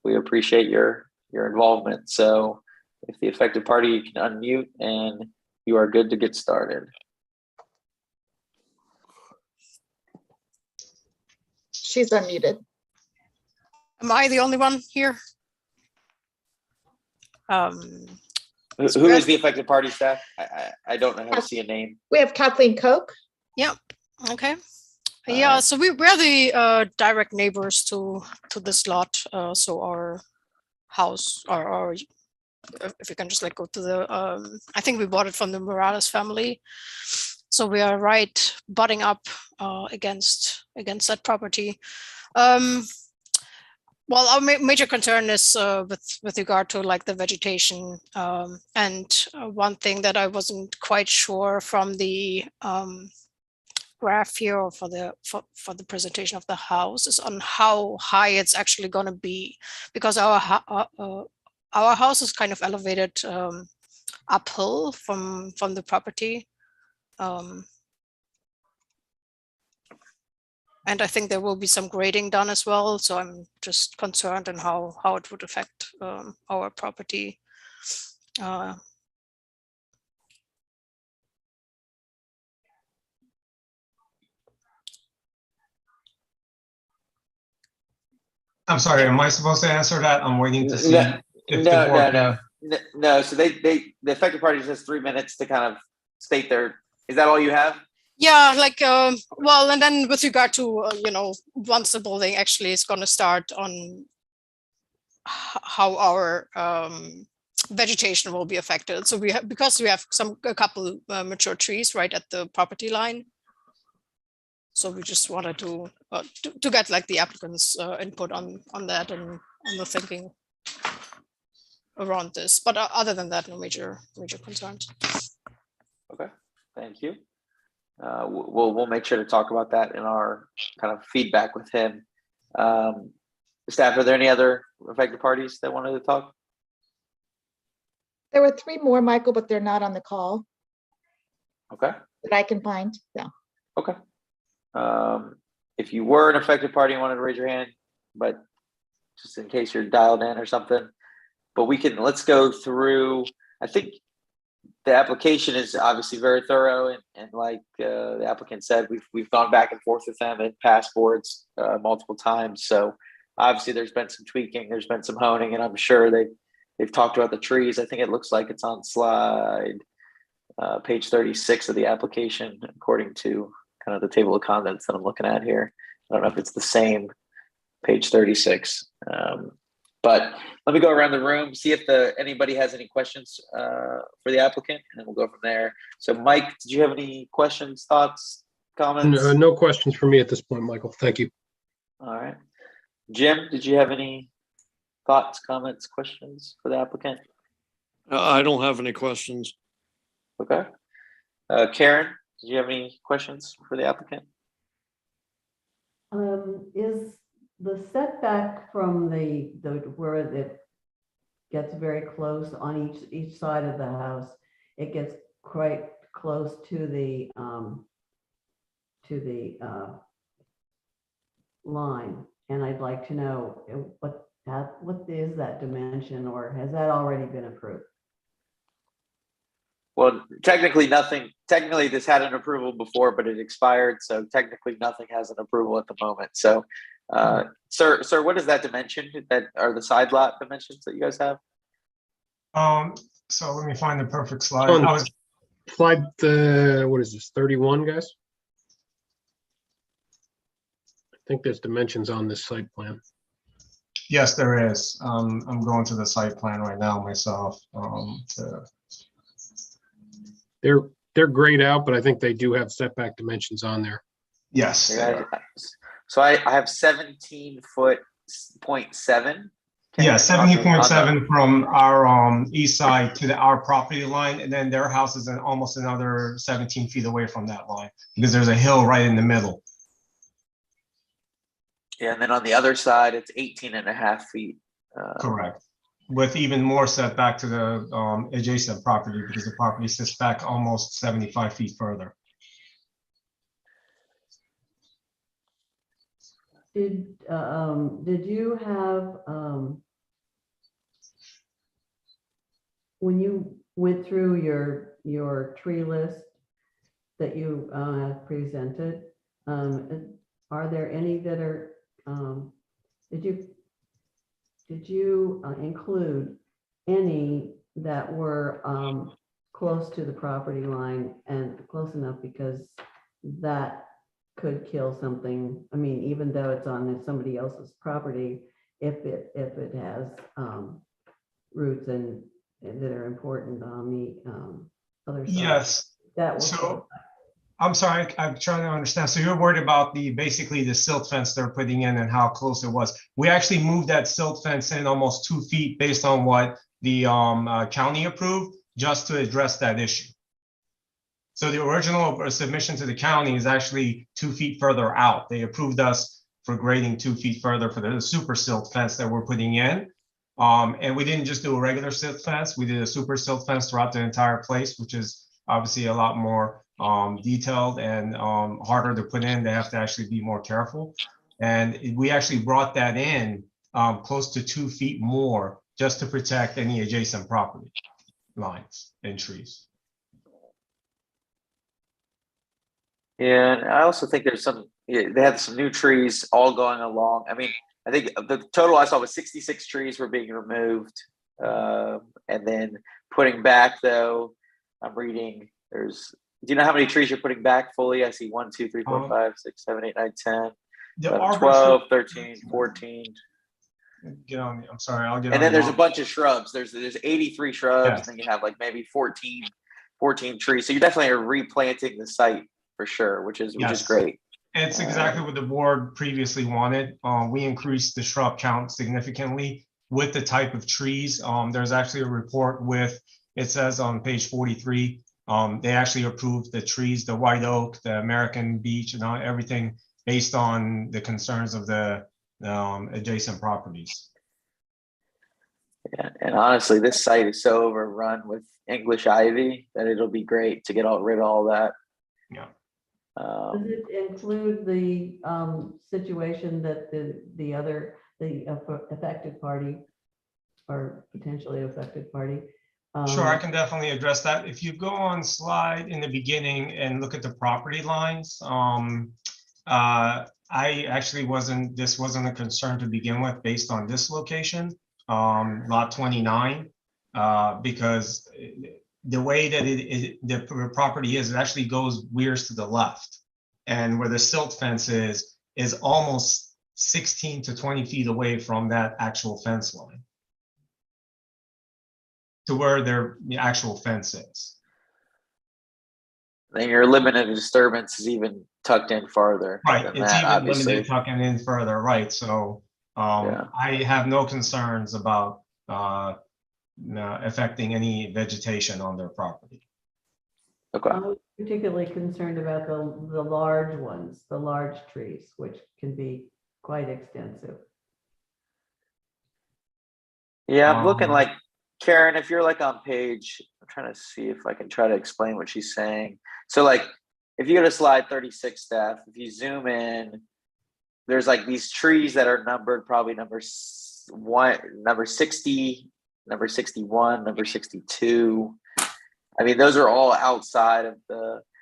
we appreciate your involvement. So if the affected party can unmute, and you are good to get started. She's unmuted. Am I the only one here? Who is the affected party staff? I don't know how to see a name. We have Kathleen Koch. Yep. Okay. Yeah. So we're the direct neighbors to this lot. So our house, or if you can just go to the, I think we bought it from the Morales family. So we are right butting up against that property. Well, our major concern is with regard to the vegetation, and one thing that I wasn't quite sure from the graph here, or for the presentation of the house, is on how high it's actually going to be, because our house is kind of elevated uphill from the property. And I think there will be some grading done as well. So I'm just concerned on how it would affect our property. I'm sorry, am I supposed to answer that? I'm waiting to see if the board No. So the affected party just has 3 minutes to kind of state their. Is that all you have? Yeah, well, and then with regard to once the building actually is going to start, on how our vegetation will be affected. So because we have a couple mature trees right at the property line. So we just wanted to get the applicant's input on that and on the thinking around this. But other than that, no major concerns. Okay, thank you. We'll make sure to talk about that in our kind of feedback with him. Staff, are there any other affected parties that wanted to talk? There were 3 more, Michael, but they're not on the call. Okay. That I can find. Yeah. Okay. If you were an affected party and wanted to raise your hand, but just in case you're dialed in or something, but let's go through. I think the application is obviously very thorough, and like the applicant said, we've gone back and forth with them in past boards multiple times. So obviously there's been some tweaking, there's been some honing, and I'm sure they've talked about the trees. I think it looks like it's on slide page 36 of the application, according to kind of the table of contents that I'm looking at here. I don't know if it's the same page 36. But let me go around the room, see if anybody has any questions for the applicant, and then we'll go from there. So Mike, did you have any questions, thoughts, comments? No questions for me at this point, Michael. Thank you. All right. Jim, did you have any thoughts, comments, questions for the applicant? I don't have any questions. Okay. Karen, did you have any questions for the applicant? Is the setback from the where it gets very close on each side of the house, it gets quite close to the line, and I'd like to know what is that dimension, or has that already been approved? Well, technically nothing. Technically, this had an approval before, but it expired. So technically, nothing has an approval at the moment. So, sir, what is that dimension? That are the side lot dimensions that you guys have? So let me find the perfect slide. Slide, what is this, 31, guys? I think there's dimensions on this site plan. Yes, there is. I'm going to the site plan right now myself. They're grayed out, but I think they do have setback dimensions on there. Yes. So I have 17.7. Yeah, 17.7 from our east side to our property line, and then their house is almost another 17 feet away from that line because there's a hill right in the middle. Yeah, and then on the other side, it's 18.5 feet. Correct. With even more setback to the adjacent property because the property sits back almost 75 feet further. Did you have, when you went through your tree list that you have presented, are there any that are, did you include any that were close to the property line and close enough because that could kill something? I mean, even though it's on somebody else's property, if it has roots and that are important on the other side. Yes. That was so. I'm sorry, I'm trying to understand. So you're worried about basically the silt fence they're putting in and how close it was. We actually moved that silt fence in almost 2 feet based on what the county approved, just to address that issue. So the original submission to the county is actually 2 feet further out. They approved us for grading 2 feet further for the super silt fence that we're putting in. And we didn't just do a regular silt fence. We did a super silt fence throughout the entire place, which is obviously a lot more detailed and harder to put in. They have to actually be more careful. And we actually brought that in close to 2 feet more just to protect any adjacent property lines and trees. Yeah, and I also think there's they have some new trees all going along. I mean, I think the total I saw was 66 trees were being removed. And then putting back, though, I'm reading there's, do you know how many trees you're putting back fully? I see 1, 2, 3, 4, 5, 6, 7, 8, 9, 10, 12, 13, 14. Get on, I'm sorry, I'll get on. And then there's a bunch of shrubs. There's 83 shrubs, Yes. and then you have like maybe 14 trees. So you definitely are replanting the site for sure, which is great. It's exactly what the board previously wanted. We increased the shrub count significantly with the type of trees. There's actually a report with, it says on page 43, they actually approved the trees, the white oak, the American beech, and everything based on the concerns of the adjacent properties. Yeah, and honestly, this site is so overrun with English ivy that it'll be great to get rid of all that. Yeah. Does it include the situation that the affected party or potentially affected party? Sure, I can definitely address that. If you go on slide in the beginning and look at the property lines, I actually this wasn't a concern to begin with based on this location, lot 29, because the way that the property is, it actually veers to the left. And where the silt fence is almost 16 to 20 feet away from that actual fence line to where the actual fence is. Then your limited disturbance is even tucked in farther. Right, than it's that, even obviously. limited tucking in further, right? So I have no concerns about affecting any vegetation on their property. Okay. I'm particularly concerned about the large ones, the large trees, which can be quite extensive. Yeah, I'm looking like, Karen, if you're like on page, I'm trying to see if I can try to explain what she's saying. So like, if you go to slide 36, staff, if you zoom in, there's like these trees that are numbered, probably number 60, number 61, number 62. I mean, those are all outside of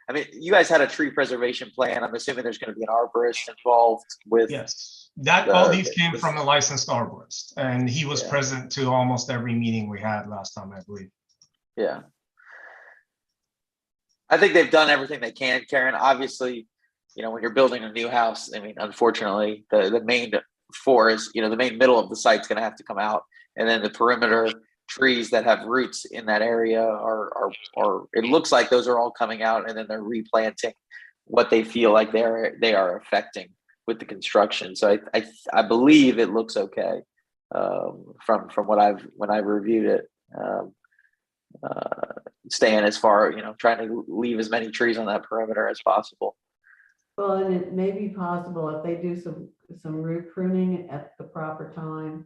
I mean, you guys had a tree preservation plan. I'm assuming there's going to be an arborist involved with. Yes, all these came from a licensed arborist, and he was present to almost every meeting we had last time, I believe. Yeah. I think they've done everything they can, Karen. Obviously, when you're building a new house, I mean, unfortunately, the main forest, the main middle of the site's going to have to come out, and then the perimeter trees that have roots in that area are it looks like those are all coming out, and then they're replanting what they feel like they are affecting with the construction. So I believe it looks okay from when I've reviewed it. Staying as far, trying to leave as many trees on that perimeter as possible. Well, and it may be possible if they do some root pruning at the proper time,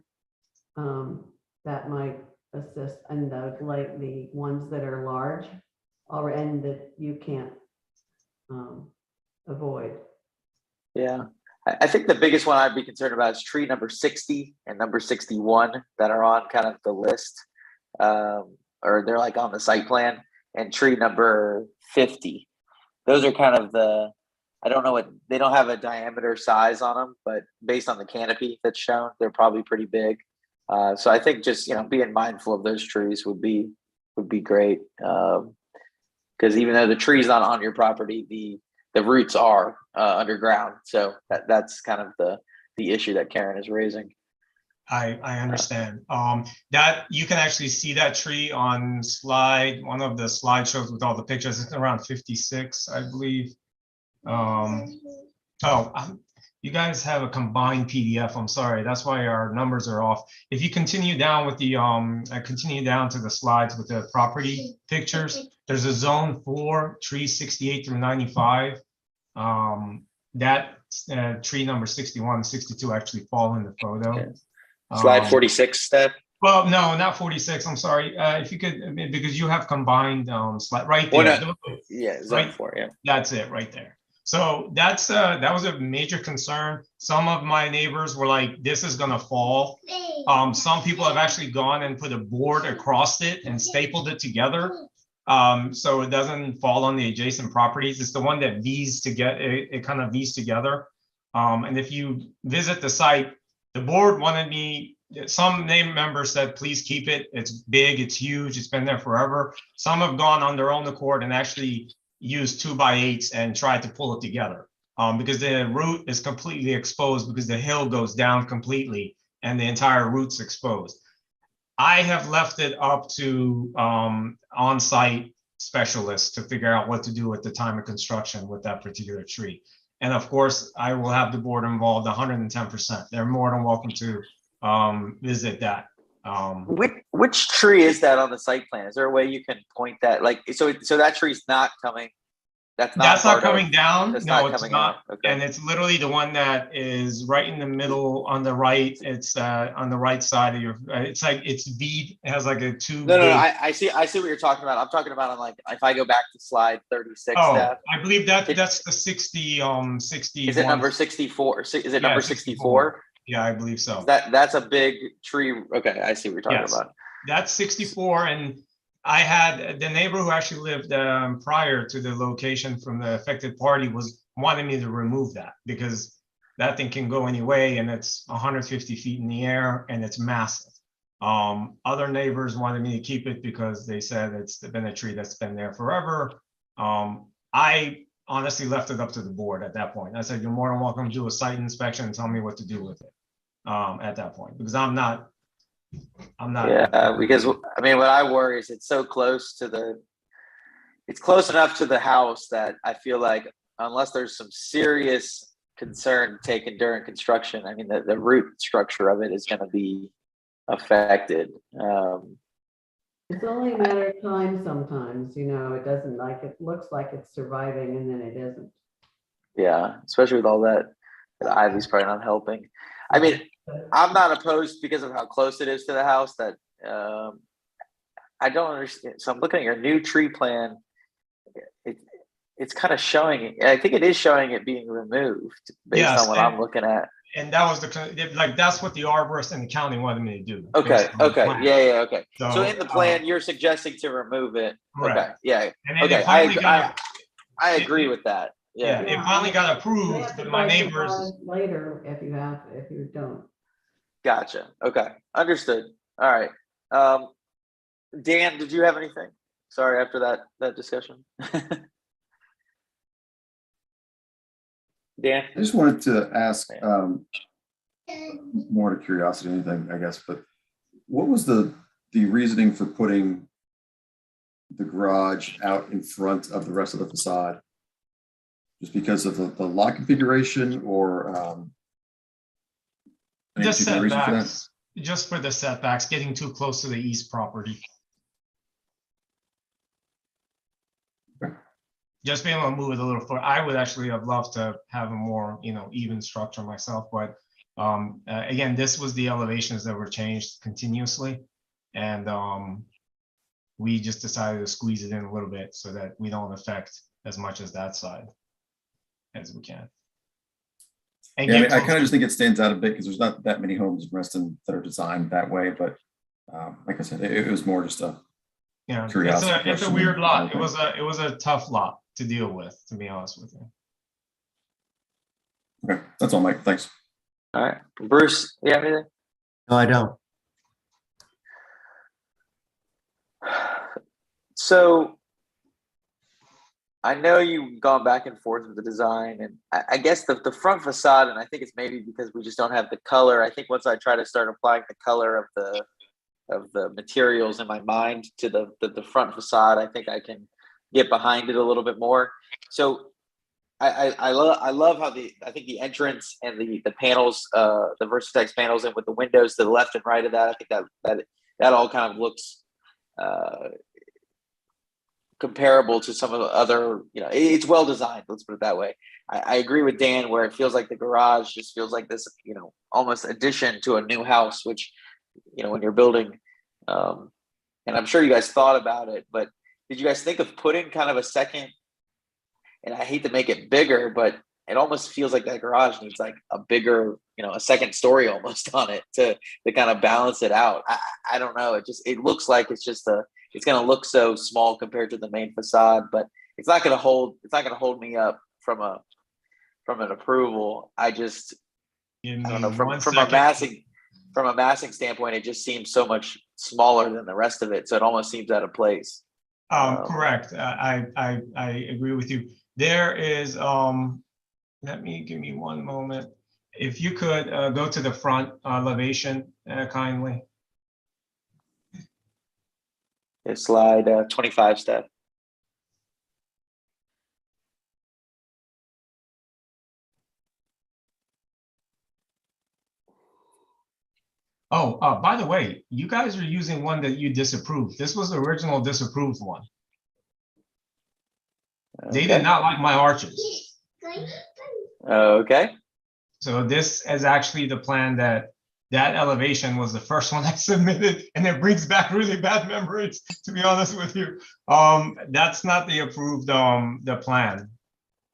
that might assist in those, like the ones that are large and that you can't avoid. Yeah, I think the biggest one I'd be concerned about is tree number 60 and number 61 that are on kind of the list, or they're like on the site plan, and tree number 50. Those are kind of I don't know they don't have a diameter size on them, but based on the canopy that's shown, they're probably pretty big. So I think just, being mindful of those trees would be great. Because even though the tree's not on your property, the roots are underground. So that's kind of the issue that Karen is raising. I understand. That you can actually see that tree on one of the slideshows with all the pictures. It's around 56, I believe. You guys have a combined PDF. I'm sorry, that's why our numbers are off. If you continue down with the continue down to the slides with the property pictures, there's a zone 4, trees 68 through 95. That tree number 61 and 62 actually fall in the photo. Okay. Slide 46, Steph. Well, no, not 46. I'm sorry. If you could, because you have combined slide right there. Well, no. Yeah, zone right, 4. Yeah, that's it right there. So that was a major concern. Some of my neighbors were like, "This is gonna fall." Some people have actually gone and put a board across it and stapled it together, so it doesn't fall on the adjacent properties. It's the one that V's to get it kind of V's together. And if you visit the site, the board wanted me. Some name members said, "Please keep it. It's big. It's huge. It's been there forever." Some have gone on their own accord and actually used 2x8s and tried to pull it together because the root is completely exposed because the hill goes down completely and the entire root's exposed. I have left it up to on-site specialists to figure out what to do at the time of construction with that particular tree. And of course, I will have the board involved 110%. They're more than welcome to visit that. Which tree is that on the site plan? Is there a way you can point that? Like, so that tree's not coming. That's not coming down. That's No, not it's coming not. out. Okay. And it's literally the one that is right in the middle on the right. It's on the right side of your. It's like it's V. It has like a two. No. I see what you're talking about. I'm talking about on like if I go back to slide 36. Oh, Steph, I believe that's the 60. 60. Is it number 64? Is it number 64? Yeah, I believe so. That's a big tree. Okay, I see what you're talking about. That's 64, and I had the neighbor who actually lived prior to the location from the affected party wanted me to remove that because that thing can go any way and it's 150 feet in the air and it's massive. Other neighbors wanted me to keep it because they said it's been a tree that's been there forever. I honestly left it up to the board at that point. I said, "You're more than welcome to do a site inspection and tell me what to do with it." At that point, because I'm not. Yeah, because I mean, what I worry is it's so close to it's close enough to the house that I feel like unless there's some serious concern taken during construction, I mean, the root structure of it is going to be affected. It's only a matter of time sometimes, it doesn't it looks like it's surviving and then it isn't. Yeah, especially with all that ivy's probably not helping. I mean, I'm not opposed because of how close it is to the house that I don't understand. So I'm looking at your new tree plan. It's kind of showing, I think it is showing it being removed based on what I'm looking at. And that was that's what the arborist in the county wanted me to do. Okay. Yeah. Okay. So in the plan, plan, you're suggesting to remove it. Right. Okay. Yeah. And then Okay. I agree with that. Yeah. It finally got approved, You have to but my fight the neighbors. bond later if you don't. Gotcha. Okay. Understood. All right. Dan, did you have anything? Sorry, after that discussion. Dan? I just wanted to ask, more out of curiosity than anything, I guess, but what was the reasoning for putting the garage out in front of the rest of the facade? Just because of the lot configuration, or any The particular reason for that? setbacks, just for the setbacks, getting too close to the east property. Just being able to move it a little further. I would actually have loved to have a more, even structure myself, but again, this was the elevations that were changed continuously. And we just decided to squeeze it in a little bit so that we don't affect as much as that side as we can. And Yeah, I get kind close of just think it stands out a bit because there's not that many homes in Reston that are designed that way. But like I said, it was more just a Yeah, curiosity. it's a question weird than lot. It anything. was a tough lot to deal with, to be honest with you. Okay, that's all, Mike. Thanks. All right, Bruce, you have anything? No, I don't. So I know you've gone back and forth with the design, and I guess the front facade, and I think it's maybe because we just don't have the color. I think once I try to start applying the color of the materials in my mind to the front facade, I think I can get behind it a little bit more. So I love how I think the entrance and the panels, the Versatex panels, and with the windows to the left and right of that, I think that all kind of looks comparable to some of the other, it's well designed, let's put it that way. I agree with Dan where it feels like the garage just feels like this, almost addition to a new house, which, when you're building, and I'm sure you guys thought about it, but did you guys think of putting kind of a second, and I hate to make it bigger, but it almost feels like that garage needs like a bigger, a second story almost on it to kind of balance it out. I don't know. It looks like it's going to look so small compared to the main facade, but it's not going to hold me up from an approval. I don't know, from a massing standpoint, it just seems so much smaller than the rest of it. So it almost seems out of place. Correct. I agree with you. There is, give me one moment. If you could go to the front elevation kindly. Slide 25, Steph. Oh, by the way, you guys are using one that you disapproved. This was the original disapproved one. Okay. They did not like my arches. Okay. So this is actually the plan that elevation was the first one I submitted, and it brings back really bad memories, to be honest with you. That's not the approved the plan.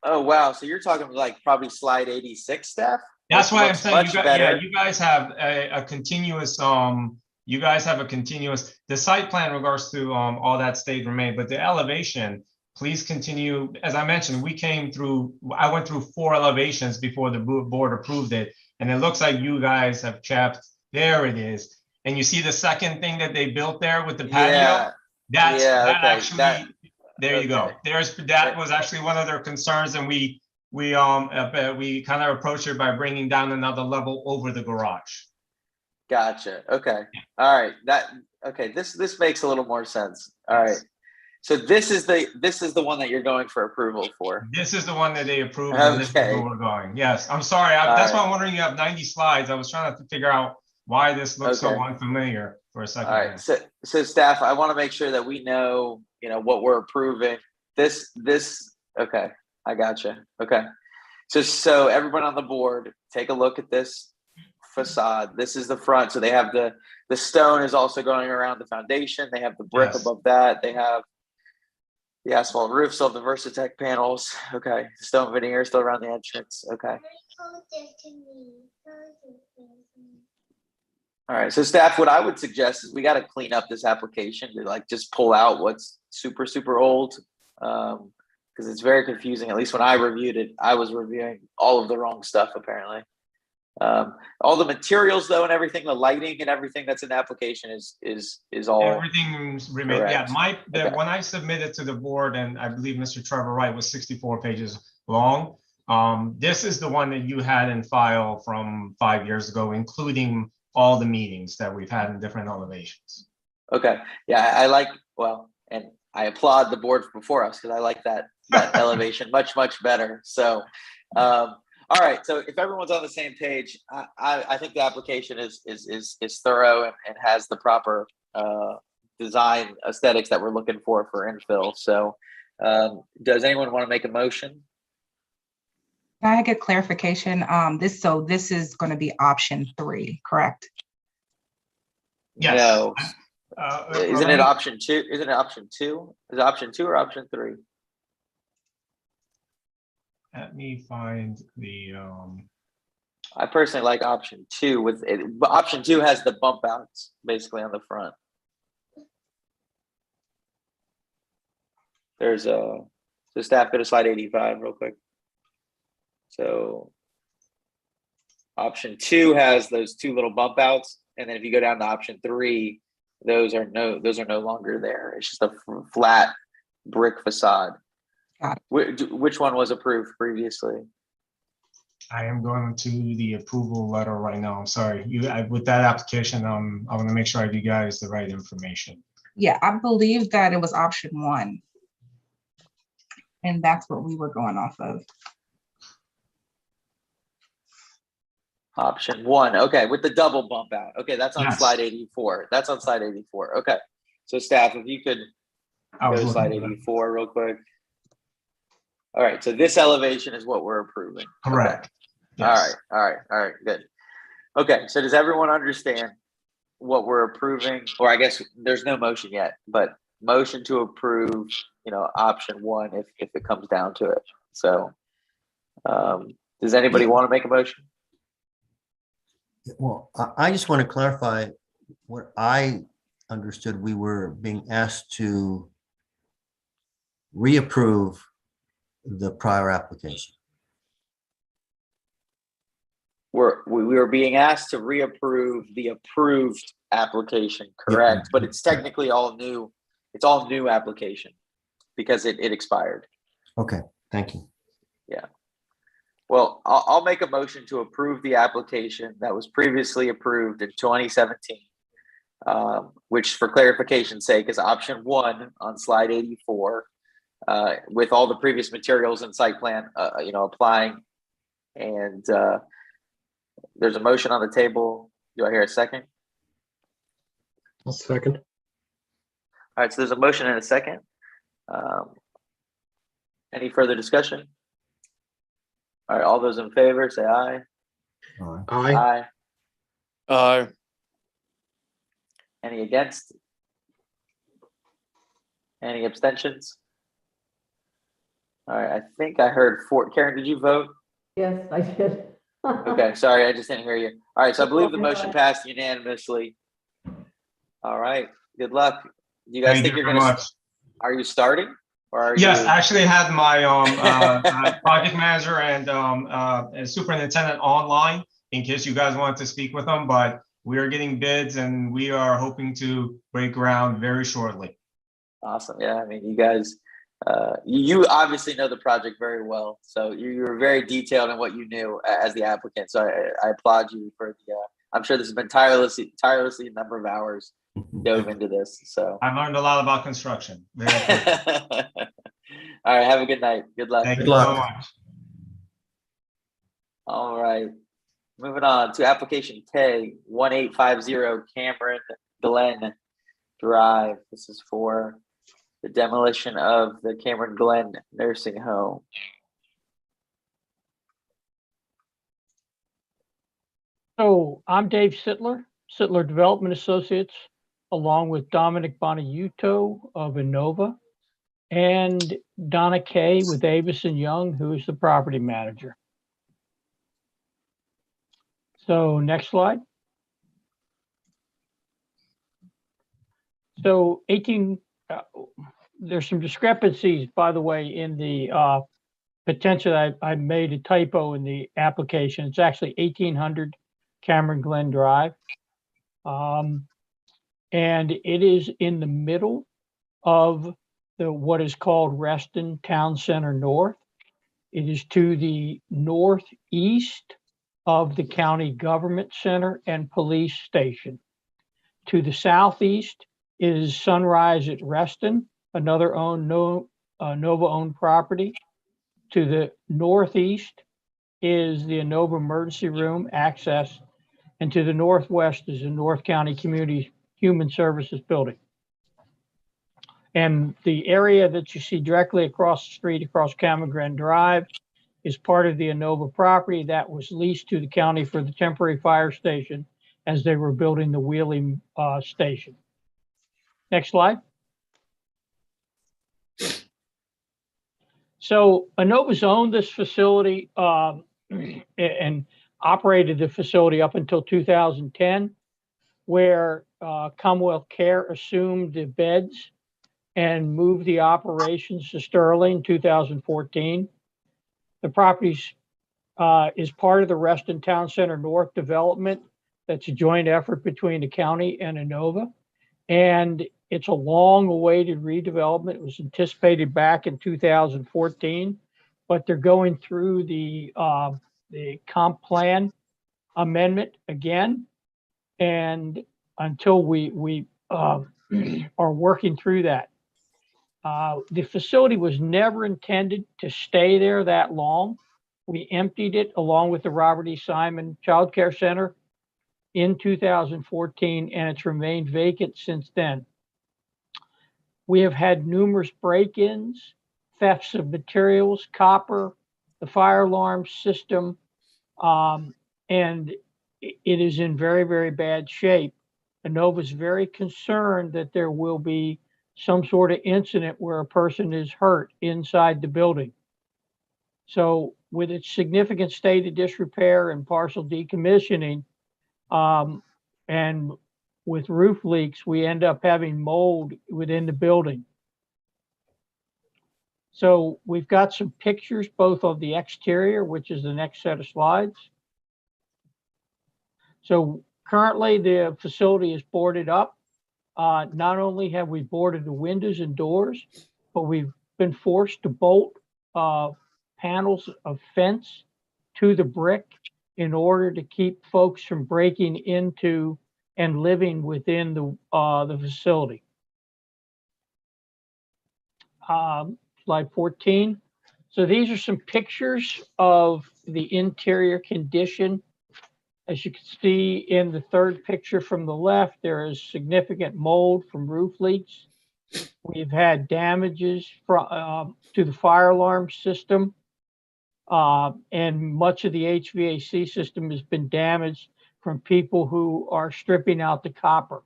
Oh wow, so you're talking like probably slide 86, Steph? That's why I'm saying you guys have a continuous the site plan in regards to all that stayed remain, but the elevation, please continue. As I mentioned, I went through 4 elevations before the board approved it. And it looks like you guys have kept, there it is. And you see the second thing that they built there with the patio? There you go. That was actually one of their concerns, and we kind of approached it by bringing down another level over the garage. Gotcha. Okay. All right. This makes a little more sense. All right. So this is the one that you're going for approval for. This is the one that they approved, and this is where we're going. Yes, I'm sorry. That's why I'm wondering. You have 90 slides. I was trying to figure out why this looks so unfamiliar for a second. All right. So staff, I want to make sure that we know, what we're approving. This. Okay, I gotcha. Okay. So everyone on the board, take a look at this facade. This is the front. So they have the stone is also going around the foundation. They have the brick above that. They have the asphalt roof, still have the Versatex panels. Okay. Stone veneer still around the entrance. Okay. All right. So staff, what I would suggest is we got to clean up this application to just pull out what's super, super old. Because it's very confusing. At least when I reviewed it, I was reviewing all of the wrong stuff apparently. All the materials though and everything, the lighting and everything that's in the application is all everything's remained. Yeah, when I submitted to the board, and I believe Mr. Trevor Wright was 64 pages long. This is the one that you had in file from 5 years ago, including all the meetings that we've had in different elevations. Okay, yeah, I like, well, and I applaud the board before us because I like that elevation much better. So, all right. So if everyone's on the same page, I think the application is thorough and has the proper design aesthetics that we're looking for infill. So, does anyone want to make a motion? Can I get clarification? This is going to be option 3, correct? Yes. No. Isn't it option 2? Isn't it option 2? Is it option 2 or option 3? Let me find the. I personally like option 2 with it, but option 2 has the bump outs basically on the front. There's so staff, go to slide 85 real quick. So option 2 has those 2 little bump outs, and then if you go down to option 3, those are no longer there. It's just a flat brick facade. Which one was approved previously? I am going to the approval letter right now. I'm sorry. With that application, I want to make sure I give you guys the right information. Yeah, I believe that it was option 1. And that's what we were going off of. Option 1. Okay, with the double bump out. Okay, that's on Yes. slide 84. That's on slide 84. Okay. So staff, if you could go to slide 84 real quick. All right, so this elevation is what we're approving. Correct. Okay. Yes. All right, good. Okay, so does everyone understand what we're approving? Or I guess there's no motion yet, but motion to approve, option 1 if it comes down to it. So does anybody want to make a motion? Well, I just want to clarify what I understood. We were being asked to reapprove the prior application. We were being asked to reapprove the approved application, correct? Yeah. But it's technically all new. It's all new application because it expired. Okay, thank you. Yeah. Well, I'll make a motion to approve the application that was previously approved in 2017, which for clarification's sake is option 1 on slide 84, with all the previous materials and site plan, applying. And there's a motion on the table. Do I hear a second? I'll second. All right, so there's a motion and a second. Any further discussion? All right, all those in favor say aye. Aye. Aye. Aye. Any against? Any abstentions? All right, I think I heard 4. Karen, did you vote? Yes, I did. Okay, sorry, I just didn't hear you. All right, so I believe the motion passed unanimously. All right, good luck. You guys think you're gonna? Are you starting? Or are Yes, you... I actually had my project manager and superintendent online in case you guys wanted to speak with them, but we are getting bids and we are hoping to break ground very shortly. Awesome. Yeah, I mean, you guys, you obviously know the project very well. So you were very detailed in what you knew as the applicant. So I applaud you for the, I'm sure this has been tirelessly a number of hours dove into this. So I learned a lot about construction. All right, have a good night. Good luck. Thank you so much. All right, moving on to application K 1850 Cameron Glen Drive. This is for the demolition of the Cameron Glen nursing home. So I'm Dave Sittler, Sittler Development Associates, along with Dominic Boniuto of Innova and Donna Kay with Avis and Young, who is the property manager. So next slide. So there's some discrepancies, by the way, in the potential. I made a typo in the application. It's actually 1800 Cameron Glen Drive. And it is in the middle of what is called Reston Town Center North. It is to the northeast of the county government center and police station. To the southeast is Sunrise at Reston, another Nova-owned property. To the northeast is the Inova Emergency Room access, and to the northwest is the North County Community Human Services Building. And the area that you see directly across the street, across Camagran Drive, is part of the Inova property that was leased to the county for the temporary fire station as they were building the wheeling station. Next slide. So Inova's owned this facility and operated the facility up until 2010, where Commonwealth Care assumed the beds and moved the operations to Sterling in 2014. The property is part of the Reston Town Center North development. That's a joint effort between the county and Inova. And it's a long-awaited redevelopment. It was anticipated back in 2014, but they're going through the comp plan amendment again. And until we are working through that. The facility was never intended to stay there that long. We emptied it along with the Robert E. Simon Child Care Center in 2014, and it's remained vacant since then. We have had numerous break-ins, thefts of materials, copper, the fire alarm system, and it is in very, very bad shape. Inova is very concerned that there will be some sort of incident where a person is hurt inside the building. So with its significant state of disrepair and partial decommissioning, and with roof leaks, we end up having mold within the building. So we've got some pictures both of the exterior, which is the next set of slides. So currently the facility is boarded up. Not only have we boarded the windows and doors, but we've been forced to bolt panels of fence to the brick in order to keep folks from breaking into and living within the facility. Slide 14. So these are some pictures of the interior condition. As you can see in the third picture from the left, there is significant mold from roof leaks. We've had damages to the fire alarm system, and much of the HVAC system has been damaged from people who are stripping out the copper.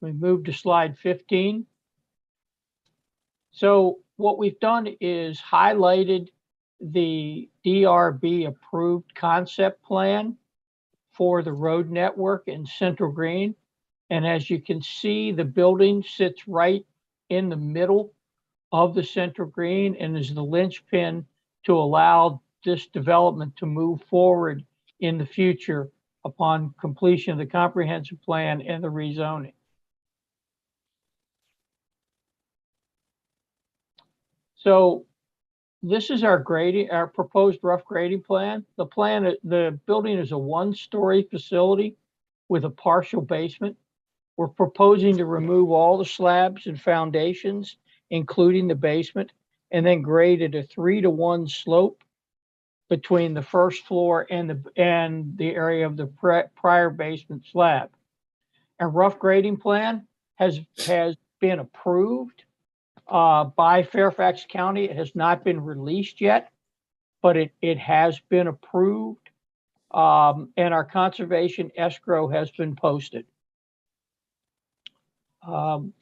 We move to slide 15. So what we've done is highlighted the DRB approved concept plan for the road network in Central Green. And as you can see, the building sits right in the middle of the Central Green and is the linchpin to allow this development to move forward in the future upon completion of the comprehensive plan and the rezoning. So this is our proposed rough grading plan. The building is a one-story facility with a partial basement. We're proposing to remove all the slabs and foundations, including the basement, and then grade at a 3-to-1 slope between the first floor and the area of the prior basement slab. A rough grading plan has been approved by Fairfax County. It has not been released yet, but it has been approved, and our conservation escrow has been posted.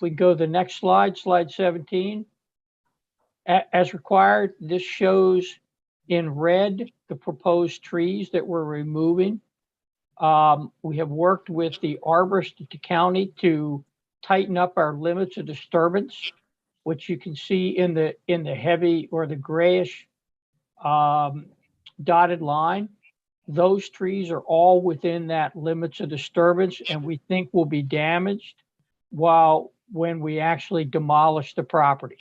We go to the next slide, slide 17. As required, this shows in red the proposed trees that we're removing. We have worked with the arborist at the county to tighten up our limits of disturbance, which you can see in the heavy or the grayish dotted line. Those trees are all within that limits of disturbance, and we think will be damaged when we actually demolish the property.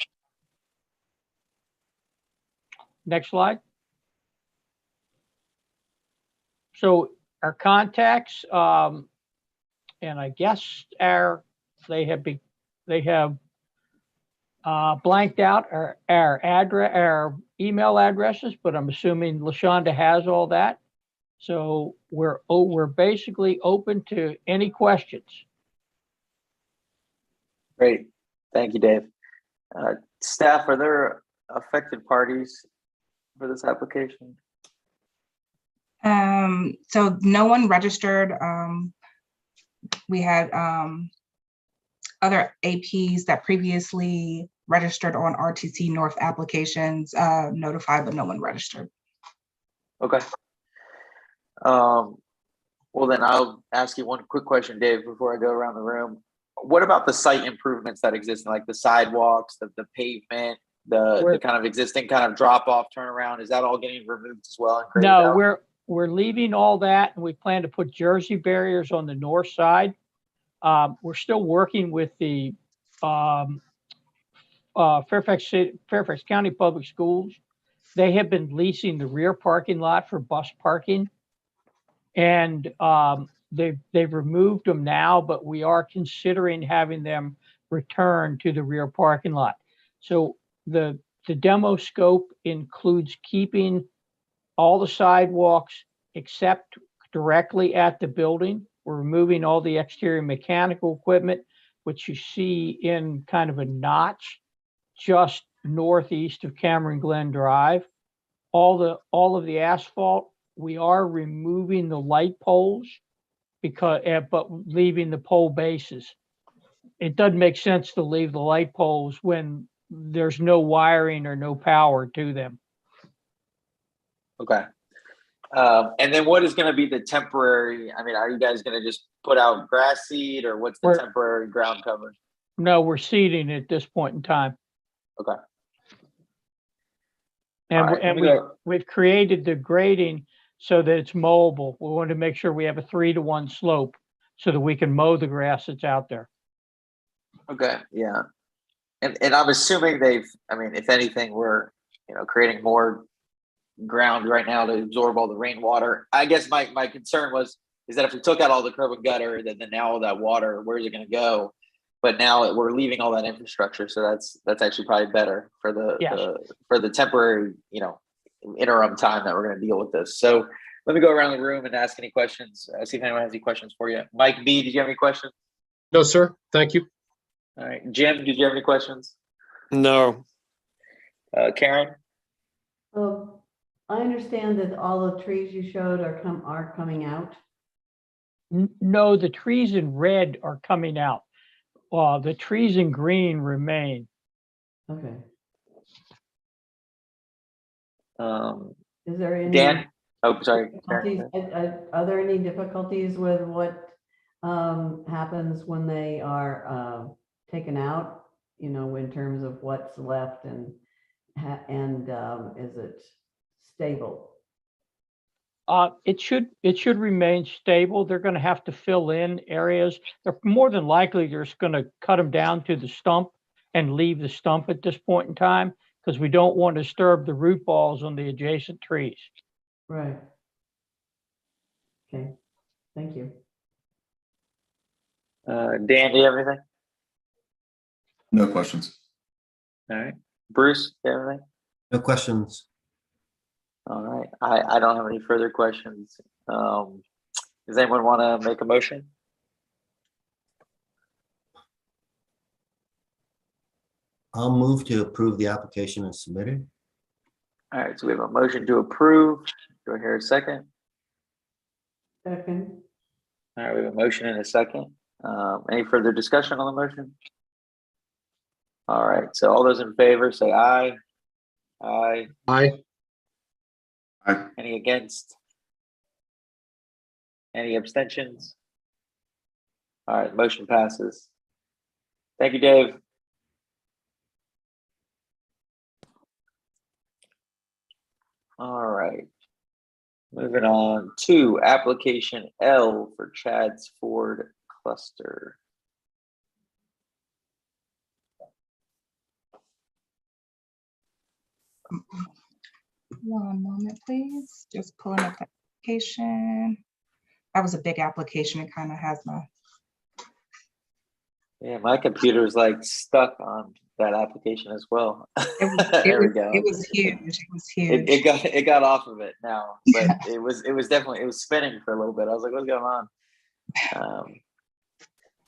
Next slide. So our contacts, and I guess they have blanked out our email addresses, but I'm assuming LaShonda has all that. So we're basically open to any questions. Great. Thank you, Dave. Staff, are there affected parties for this application? So no one registered. We had other APs that previously registered on RTC North applications notified, but no one registered. Okay. Well, then I'll ask you one quick question, Dave, before I go around the room. What about the site improvements that exist, like the sidewalks, the pavement, the kind of existing kind of drop-off turnaround? Is that all getting removed as well? And No, we're leaving all that, and we plan to put Jersey barriers on the north side. We're still working with the Fairfax County Public Schools. They have been leasing the rear parking lot for bus parking, and they've removed them now, but we are considering having them return to the rear parking lot. So the demo scope includes keeping all the sidewalks except directly at the building. We're removing all the exterior mechanical equipment, which you see in kind of a notch just northeast of Cameron Glen Drive. All of the asphalt, we are removing the light poles but leaving the pole bases. It doesn't make sense to leave the light poles when there's no wiring or no power to them. Okay. And then what is going to be the temporary? I mean, are you guys going to just put out grass seed, or what's the temporary ground cover? No, we're seeding at this point in time. Okay. And we've created the grading so that it's mowable. We want to make sure we have a 3-to-1 slope so that we can mow the grass that's out there. Okay. Yeah. And I'm assuming I mean, if anything, we're, creating more ground right now to absorb all the rainwater. I guess my concern is that if we took out all the curb and gutter, then now all that water, where's it going to go? But now we're leaving all that infrastructure, so that's actually probably better for the temporary, interim time that we're going to deal with this. So let me go around the room and ask any questions. See if anyone has any questions for you. Mike B, did you have any questions? No, sir. Thank you. All right, Jim, did you have any questions? No. Karen? Oh, I understand that all the trees you showed are coming out. No, the trees in red are coming out. The trees in green remain. Okay. Is there any Dan? Oh, sorry. Are there any difficulties with what happens when they are taken out? In terms of what's left and is it stable? It should remain stable. They're going to have to fill in areas. They're more than likely just going to cut them down to the stump and leave the stump at this point in time, because we don't want to disturb the root balls on the adjacent trees. Right. Okay. Thank you. Dan, do you have anything? No questions. All right. Bruce, do you have anything? No questions. All right. I don't have any further questions. Does anyone want to make a motion? I'll move to approve the application as submitted. All right. So we have a motion to approve. Do I hear a second? Second. All right. We have a motion and a second. Any further discussion on the motion? All right. So all those in favor say aye. Aye. Aye. Aye. Any against? Any abstentions? All right, motion passes. Thank you, Dave. All right. Moving on to application L for Chad's Ford cluster. One moment, please. Just pulling up the application. That was a big application. It kind of has my. Yeah, my computer's like stuck on that application as well. There we go. It was huge. It was huge. It got off of it now, but it was definitely, it was spinning for a little bit. I was like, what's going on?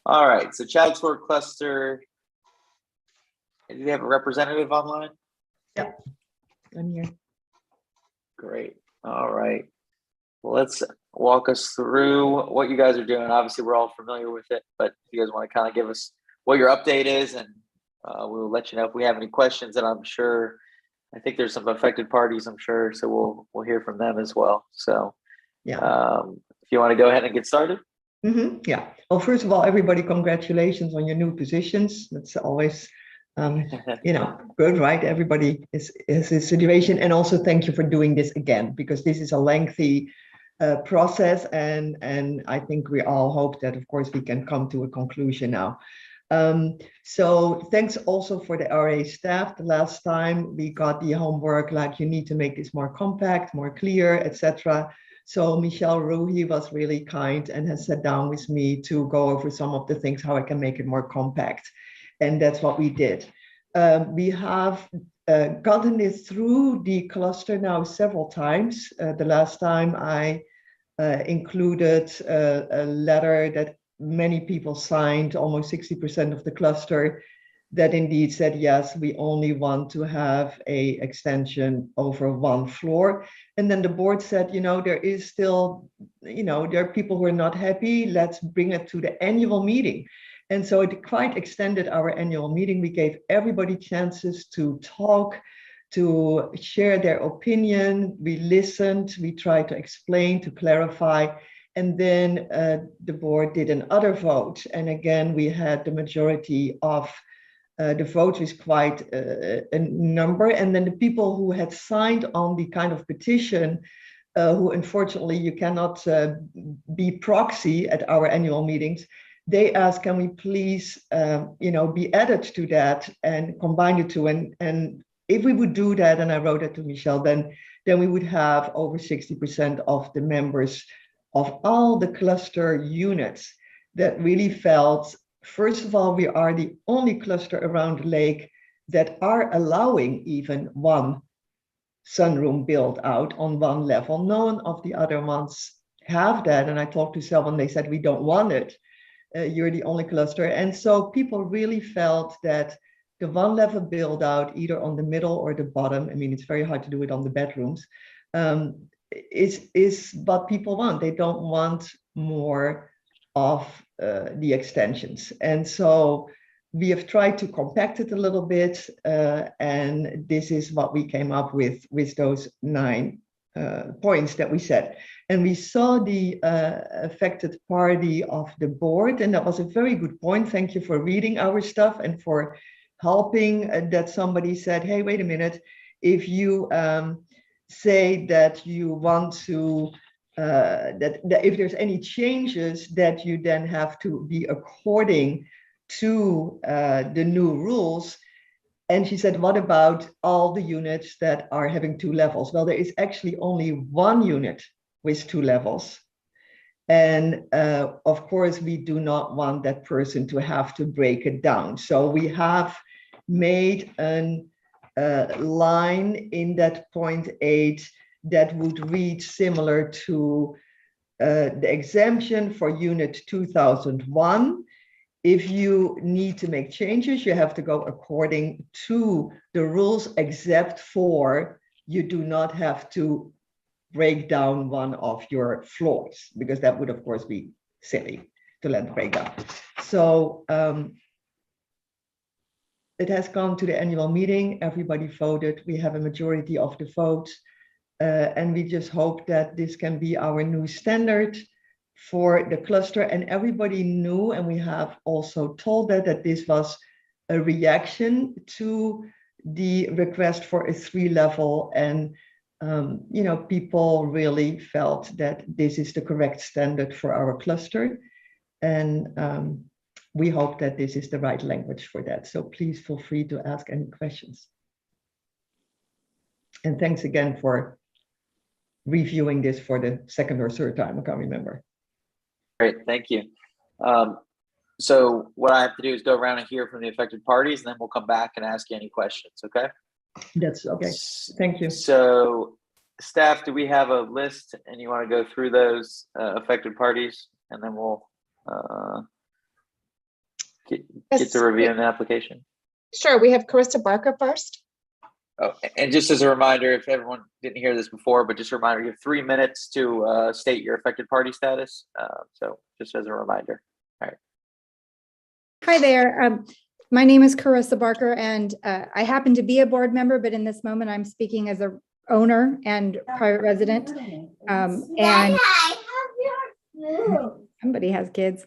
All right, so Chatsworth cluster. Do you have a representative online? Yeah, I'm here. Great. All right. Well, let's walk us through what you guys are doing. Obviously, we're all familiar with it, but if you guys want to kind of give us what your update is, and we'll let you know if we have any questions. And I'm sure, I think there's some affected parties, I'm sure, so we'll hear from them as well. So, yeah, if you want to go ahead and get started. Yeah. Well, first of all, everybody, congratulations on your new positions. That's always, good, right? Everybody is a situation, and also thank you for doing this again, because this is a lengthy process, and I think we all hope that, of course, we can come to a conclusion now. So thanks also for the RA staff. The last time we got the homework, like you need to make this more compact, more clear, etc. So Michelle Ruhi was really kind and has sat down with me to go over some of the things, how I can make it more compact. And that's what we did. We have gotten this through the cluster now several times. The last time I included a letter that many people signed, almost 60% of the cluster, that indeed said, yes, we only want to have a extension over one floor. And then the board said, there is still, there are people who are not happy. Let's bring it to the annual meeting. And so it quite extended our annual meeting. We gave everybody chances to talk, to share their opinion. We listened, we tried to explain, to clarify. And then the board did another vote. And again, we had the majority of the vote was quite a number. And then the people who had signed on the kind of petition, who unfortunately you cannot be proxy at our annual meetings, they asked, can we please, be added to that and combine the two? And if we would do that, and I wrote it to Michelle, then we would have over 60% of the members of all the cluster units that really felt, first of all, we are the only cluster around the lake that are allowing even one sunroom build out on one level. None of the other ones have that. And I talked to someone, they said, we don't want it. You're the only cluster. And so people really felt that the one level build out, either on the middle or the bottom, I mean, it's very hard to do it on the bedrooms, is what people want. They don't want more of the extensions. And so we have tried to compact it a little bit, and this is what we came up with those 9 points that we set. And we saw the affected party of the board, and that was a very good point. Thank you for reading our stuff and for helping that somebody said, hey, wait a minute, if you say that you want to, that if there's any changes, that you then have to be according to the new rules. And she said, what about all the units that are having 2 levels? Well, there is actually only 1 unit with 2 levels. And of course, we do not want that person to have to break it down. So we have made a line in that 0.8 that would read similar to the exemption for unit 2001. If you need to make changes, you have to go according to the rules, except for you do not have to break down one of your floors, because that would, of course, be silly to let it break down. So it has gone to the annual meeting. Everybody voted. We have a majority of the votes. And we just hope that this can be our new standard for the cluster. And everybody knew, and we have also told that this was a reaction to the request for a 3-level. And people really felt that this is the correct standard for our cluster. And we hope that this is the right language for that. So please feel free to ask any questions. And thanks again for reviewing this for the second or third time. I can't remember. Great, thank you. So what I have to do is go around and hear from the affected parties, and then we'll come back and ask you any questions, okay? That's okay. Thank you. So staff, do we have a list and you want to go through those affected parties, and then we'll get Yes, to reviewing the application? Sure, we have Carissa Barker first. Oh, and just as a reminder, if everyone didn't hear this before, but just a reminder, you have 3 minutes to state your affected party status. So just as a reminder. All right. Hi there. My name is Carissa Barker, and I happen to be a board member, but in this moment, I'm speaking as a owner and private resident. And somebody has kids.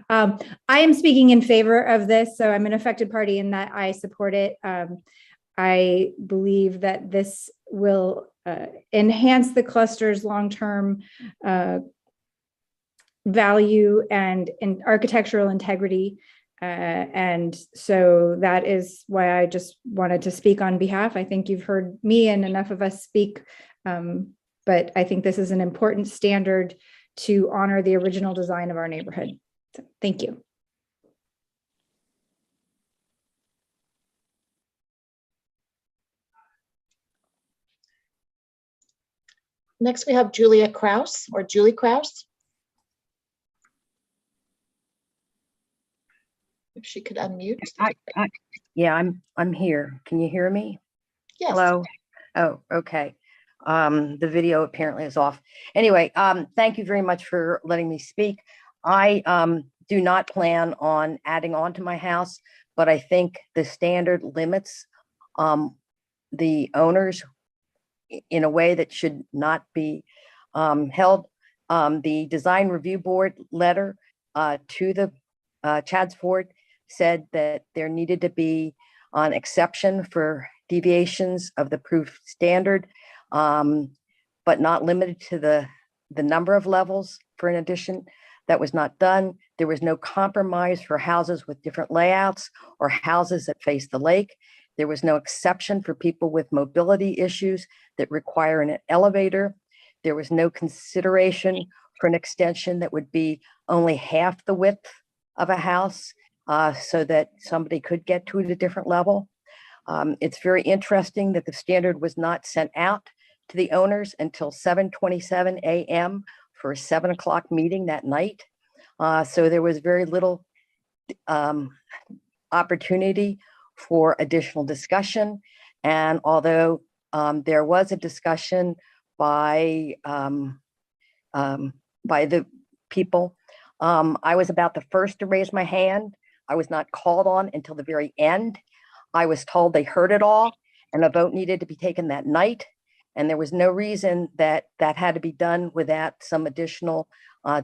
I am speaking in favor of this, so I'm an affected party in that I support it. I believe that this will enhance the cluster's long-term value and architectural integrity. And so that is why I just wanted to speak on behalf. I think you've heard me and enough of us speak, but I think this is an important standard to honor the original design of our neighborhood. So, thank you. Next, we have Julia Krauss, or Julie Krauss. If she could unmute. Yeah, I'm here. Can you hear me? Yes. Hello? Oh, okay. The video apparently is off. Anyway, thank you very much for letting me speak. I do not plan on adding on to my house, but I think the standard limits the owners in a way that should not be held. The design review board letter to the Chad's Ford said that there needed to be an exception for deviations of the proof standard, but not limited to the number of levels for an addition. That was not done. There was no compromise for houses with different layouts or houses that face the lake. There was no exception for people with mobility issues that require an elevator. There was no consideration for an extension that would be only half the width of a house so that somebody could get to a different level. It's very interesting that the standard was not sent out to the owners until 7:27 a.m. for a 7 o'clock meeting that night. So there was very little opportunity for additional discussion. And although there was a discussion by the people, I was about the first to raise my hand. I was not called on until the very end. I was told they heard it all and a vote needed to be taken that night. And there was no reason that had to be done without some additional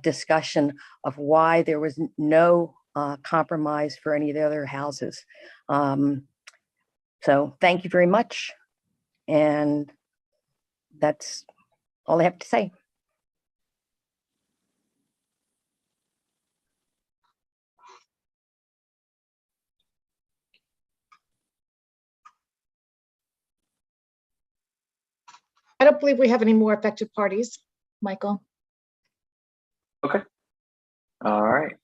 discussion of why there was no compromise for any of the other houses. So thank you very much. And that's all I have to say. I don't believe we have any more affected parties, Michael. Okay. All right.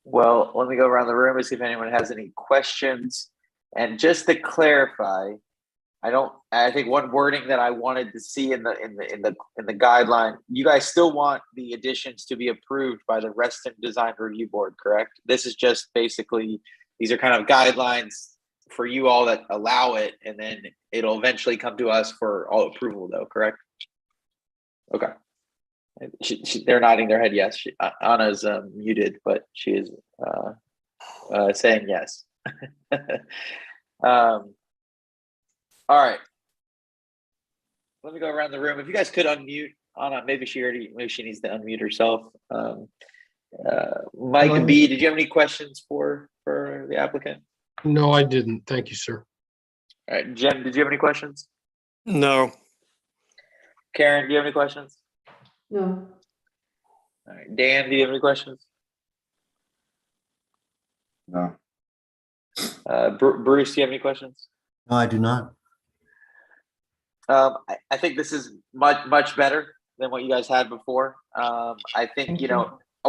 Well, let me go around the room and see if anyone has any questions. And just to clarify, I think one wording that I wanted to see in the guideline, you guys still want the additions to be approved by the Reston Design Review Board, correct? This is just basically, these are kind of guidelines for you all that allow it, and then it'll eventually come to us for all approval though, correct? Okay. They're nodding their head yes. Anna's muted, but she is saying yes. All right. Let me go around the room. If you guys could unmute Anna, maybe she needs to unmute herself. Mike B, did you have any questions for the applicant? No, I didn't. Thank you, sir. All right, Jen, did you have any questions? No. Karen, do you have any questions? No. All right, Dan, do you have any questions? No. Bruce, do you have any questions? No, I do not. I think this is much better than what you guys had before. I think,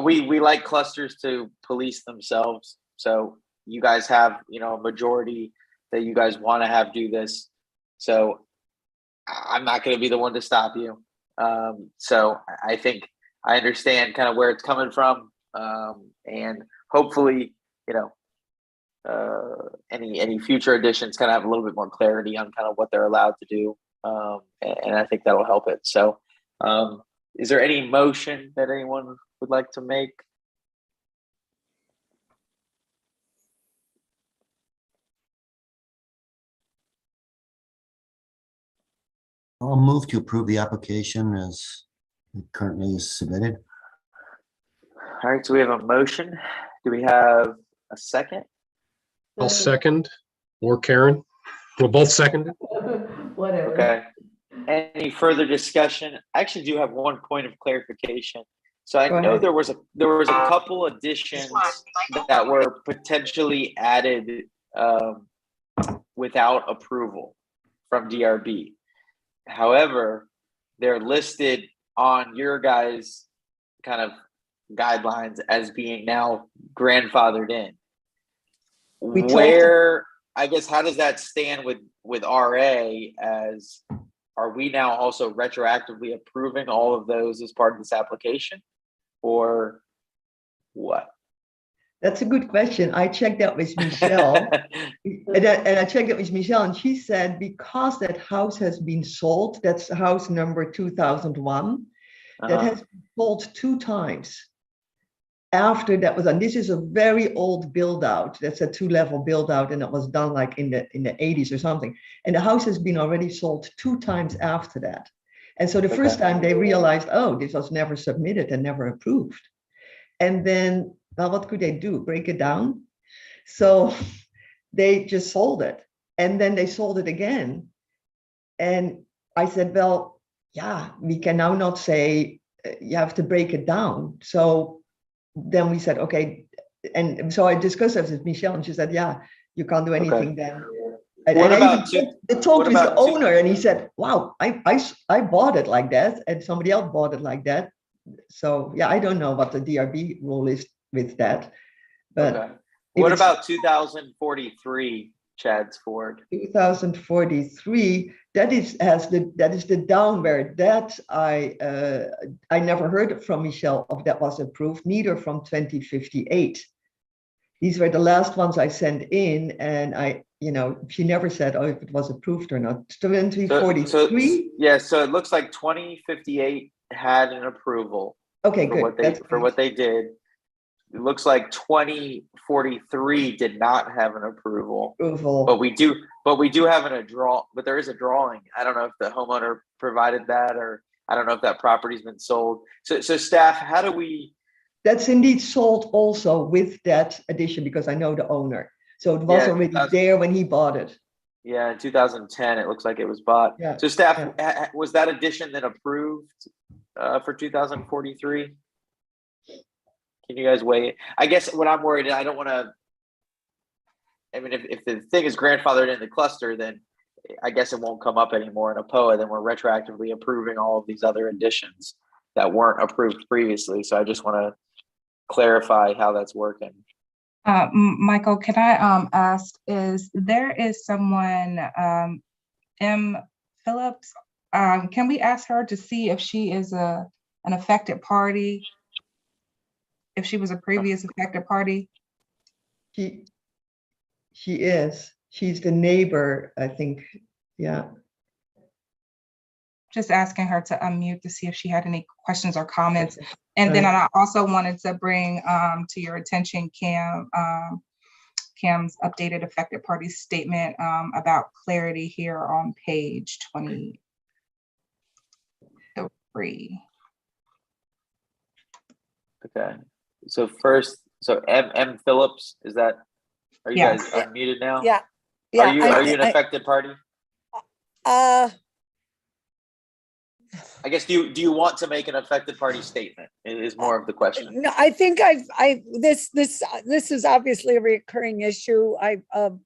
we like clusters to police themselves. So you guys have, a majority that you guys want to have do this. So I'm not going to be the one to stop you. So I think I understand kind of where it's coming from. And hopefully, any future additions kind of have a little bit more clarity on kind of what they're allowed to do. And I think that'll help it. So is there any motion that anyone would like to make? I'll move to approve the application as it currently is submitted. All right, so we have a motion. Do we have a second? I'll second, or Karen. We'll both second it. Whatever. Okay. Any further discussion? I actually do have one point of clarification. So I know there was a couple additions that were potentially added without approval from DRB. However, they're listed on your guys' kind of guidelines as being now grandfathered in. Where, I guess, how does that stand with RA? As are we now also retroactively approving all of those as part of this application, or what? That's a good question. I checked that with Michelle, and I checked it with Michelle, and she said because that house has been sold, that's house number 2001, that has been sold 2 times. After that was done, this is a very old build out. That's a 2-level build out, and it was done like in the 80s or something. And the house has been already sold 2 times after that. And so the first time they realized, oh, this was never submitted and never approved. And then, well, what could they do? Break it down? So they just sold it. And then they sold it again. And I said, well, yeah, we can now not say you have to break it down. So then we said, okay. And so I discussed it with Michelle, and she said, yeah, you can't do anything then. And I talked with the owner, and he said, wow, I bought it like that, and somebody else bought it like that. So yeah, I don't know what the DRB rule is with that. But what about 2043 Chad's Ford? 2043, that is the downward. That I never heard from Michelle if that was approved, neither from 2058. These were the last ones I sent in, and she never said, oh, if it was approved or not. 2043. So it looks like 2058 had an approval. Okay, good. For what they did. It looks like 2043 did not have an approval. But we do have but there is a drawing. I don't know if the homeowner provided that, or I don't know if that property's been sold. So staff, how do we? That's indeed sold also with that addition, because I know the owner. So it was already there when he bought it. Yeah, in 2010, it looks like it was bought. Yeah. So staff, was that addition then approved for 2043? Can you guys weigh it? I guess what I'm worried, I don't want to. I mean, if the thing is grandfathered in the cluster, then I guess it won't come up anymore in a POA. Then we're retroactively approving all of these other additions that weren't approved previously. So I just want to clarify how that's working. Michael, can I ask? There is someone, M. Phillips? Can we ask her to see if she is an affected party? If she was a previous affected party? She is. She's the neighbor, I think. Yeah. Just asking her to unmute to see if she had any questions or comments. And then I also wanted to bring to your attention Cam's updated affected party statement about clarity here on page 23. Okay. So first, M. Phillips, are you guys unmuted now? Yeah. Are you an affected party? I guess, do you want to make an affected party statement? Is more of the question. No, I think this is obviously a recurring issue.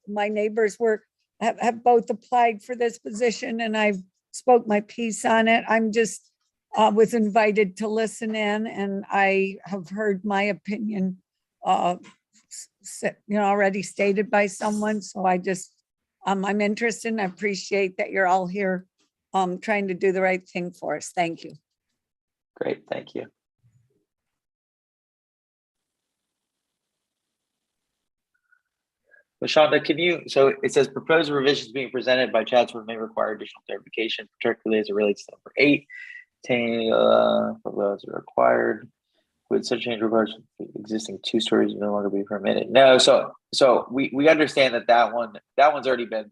My neighbors have both applied for this position, and I've spoke my piece on it. I'm just was invited to listen in, and I have heard my opinion already stated by someone. So I just I'm interested and I appreciate that you're all here trying to do the right thing for us. Thank you. Great, thank you. LaShonda, can you, so it says proposed revisions being presented by Chatsworth may require additional clarification, particularly as it relates to number 8. Those are required. Would such change requires existing 2 stories no longer be permitted? No, so we understand that one's already been.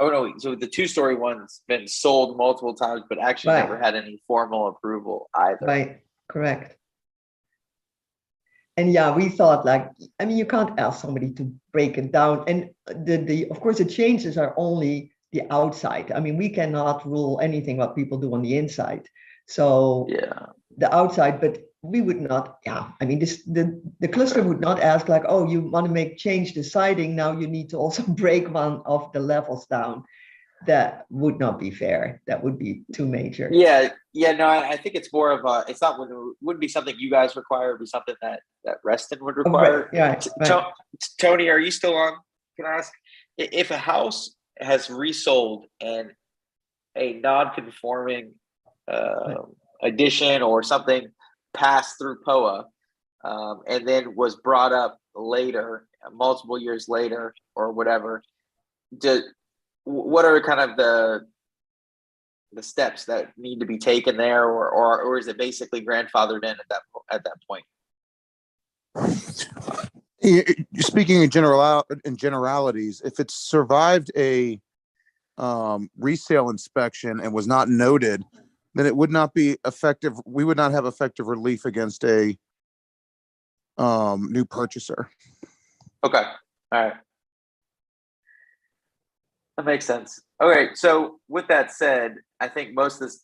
Oh no, so the 2-story one's been sold multiple times, but actually never had any formal approval either. Right, correct. And yeah, we thought I mean, you can't ask somebody to break it down. And of course, the changes are only the outside. I mean, we cannot rule anything what people do on the inside. So yeah, the outside, but we would not, I mean, the cluster would not ask oh, you want to change the siding, now you need to also break one of the levels down. That would not be fair. That would be too major. Yeah, no, I think it's more of a, it's not, wouldn't be something you guys require, it would be something that Reston would require. Right. Tony, are you still on? Can I ask, if a house has resold and a non-conforming addition or something passed through POA and then was brought up later, multiple years later or whatever, what are kind of the steps that need to be taken there, or is it basically grandfathered in at that point? Speaking in generalities, if it's survived a resale inspection and was not noted, then it would not be effective. We would not have effective relief against a new purchaser. Okay, all right. That makes sense. All right. So with that said, I think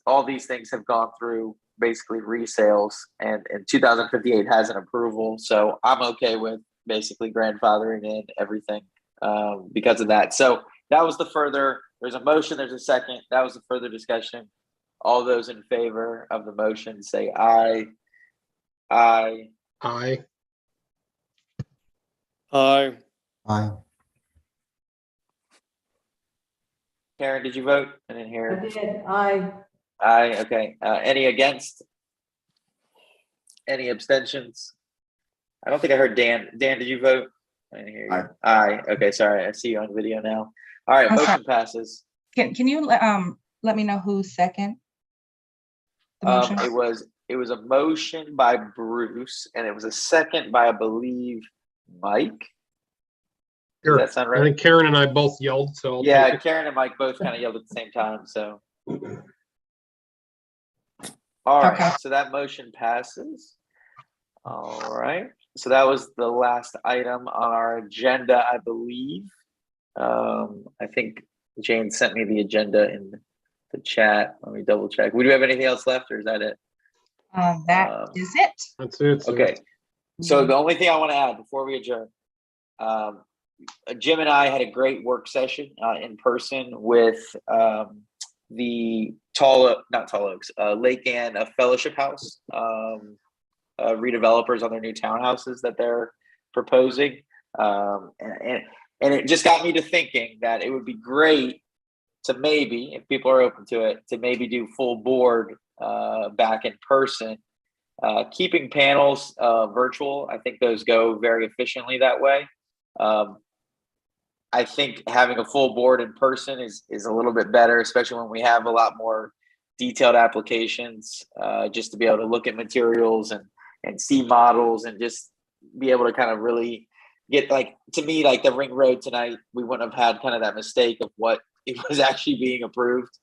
all these things have gone through basically resales, and 2058 has an approval. So I'm okay with basically grandfathering in everything because of that. So that was there's a motion, there's a second. That was the further discussion. All those in favor of the motion say aye. Aye. Aye. Aye. Aye. Karen, did you vote? I didn't hear. I did. Aye. Aye. Okay. Any against? Any abstentions? I don't think I heard Dan. Dan, did you vote? I didn't hear you. Aye. Okay. Sorry. I see you on video now. All right. Motion passes. Can you let me know who's second? The motion? It was a motion by Bruce, and it was a second by, I believe, Mike. Does that sound right? I think Karen and I both yelled. So yeah, Karen and Mike both kind of yelled at the same time. So, all right. Okay. So that motion passes. All right. So that was the last item on our agenda, I believe. I think Jane sent me the agenda in the chat. Let me double check. We do have anything else left, or is that it? That is it. That's it. Okay. So the only thing I want to add before we adjourn, Jim and I had a great work session in person with the Lake Ann Fellowship House redevelopers on their new townhouses that they're proposing. And it just got me to thinking that it would be great to maybe, if people are open to it, to maybe do full board back in person. Keeping panels virtual, I think those go very efficiently that way. I think having a full board in person is a little bit better, especially when we have a lot more detailed applications, just to be able to look at materials and see models and just be able to kind of really get, like, to me, like the ring road tonight, we wouldn't have had kind of that mistake of what it was actually being approved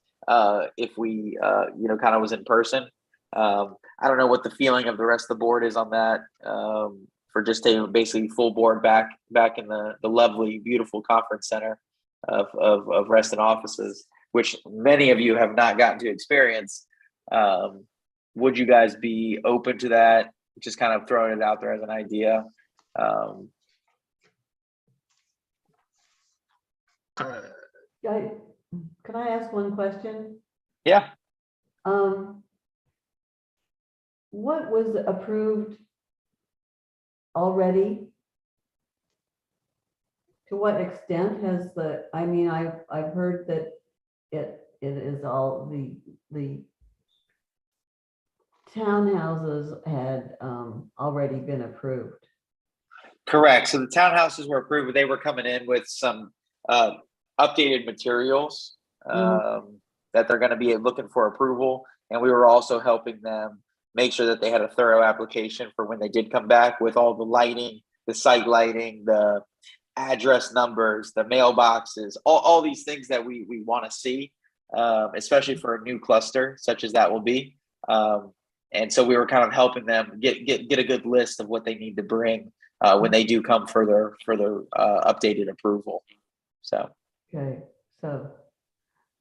if we, kind of was in person. I don't know what the feeling of the rest of the board is on that. For just taking basically full board back in the lovely, beautiful conference center of Reston offices, which many of you have not gotten to experience. Would you guys be open to that? Just kind of throwing it out there as an idea. Can I ask one question? Yeah. What was approved already? To what extent has I mean, I've heard that it is all the townhouses had already been approved. Correct. So the townhouses were approved, but they were coming in with some updated materials that they're going to be looking for approval. And we were also helping them make sure that they had a thorough application for when they did come back with all the lighting, the site lighting, the address numbers, the mailboxes, all these things that we want to see, especially for a new cluster such as that will be. And so we were kind of helping them get a good list of what they need to bring when they do come for their updated approval. So okay, so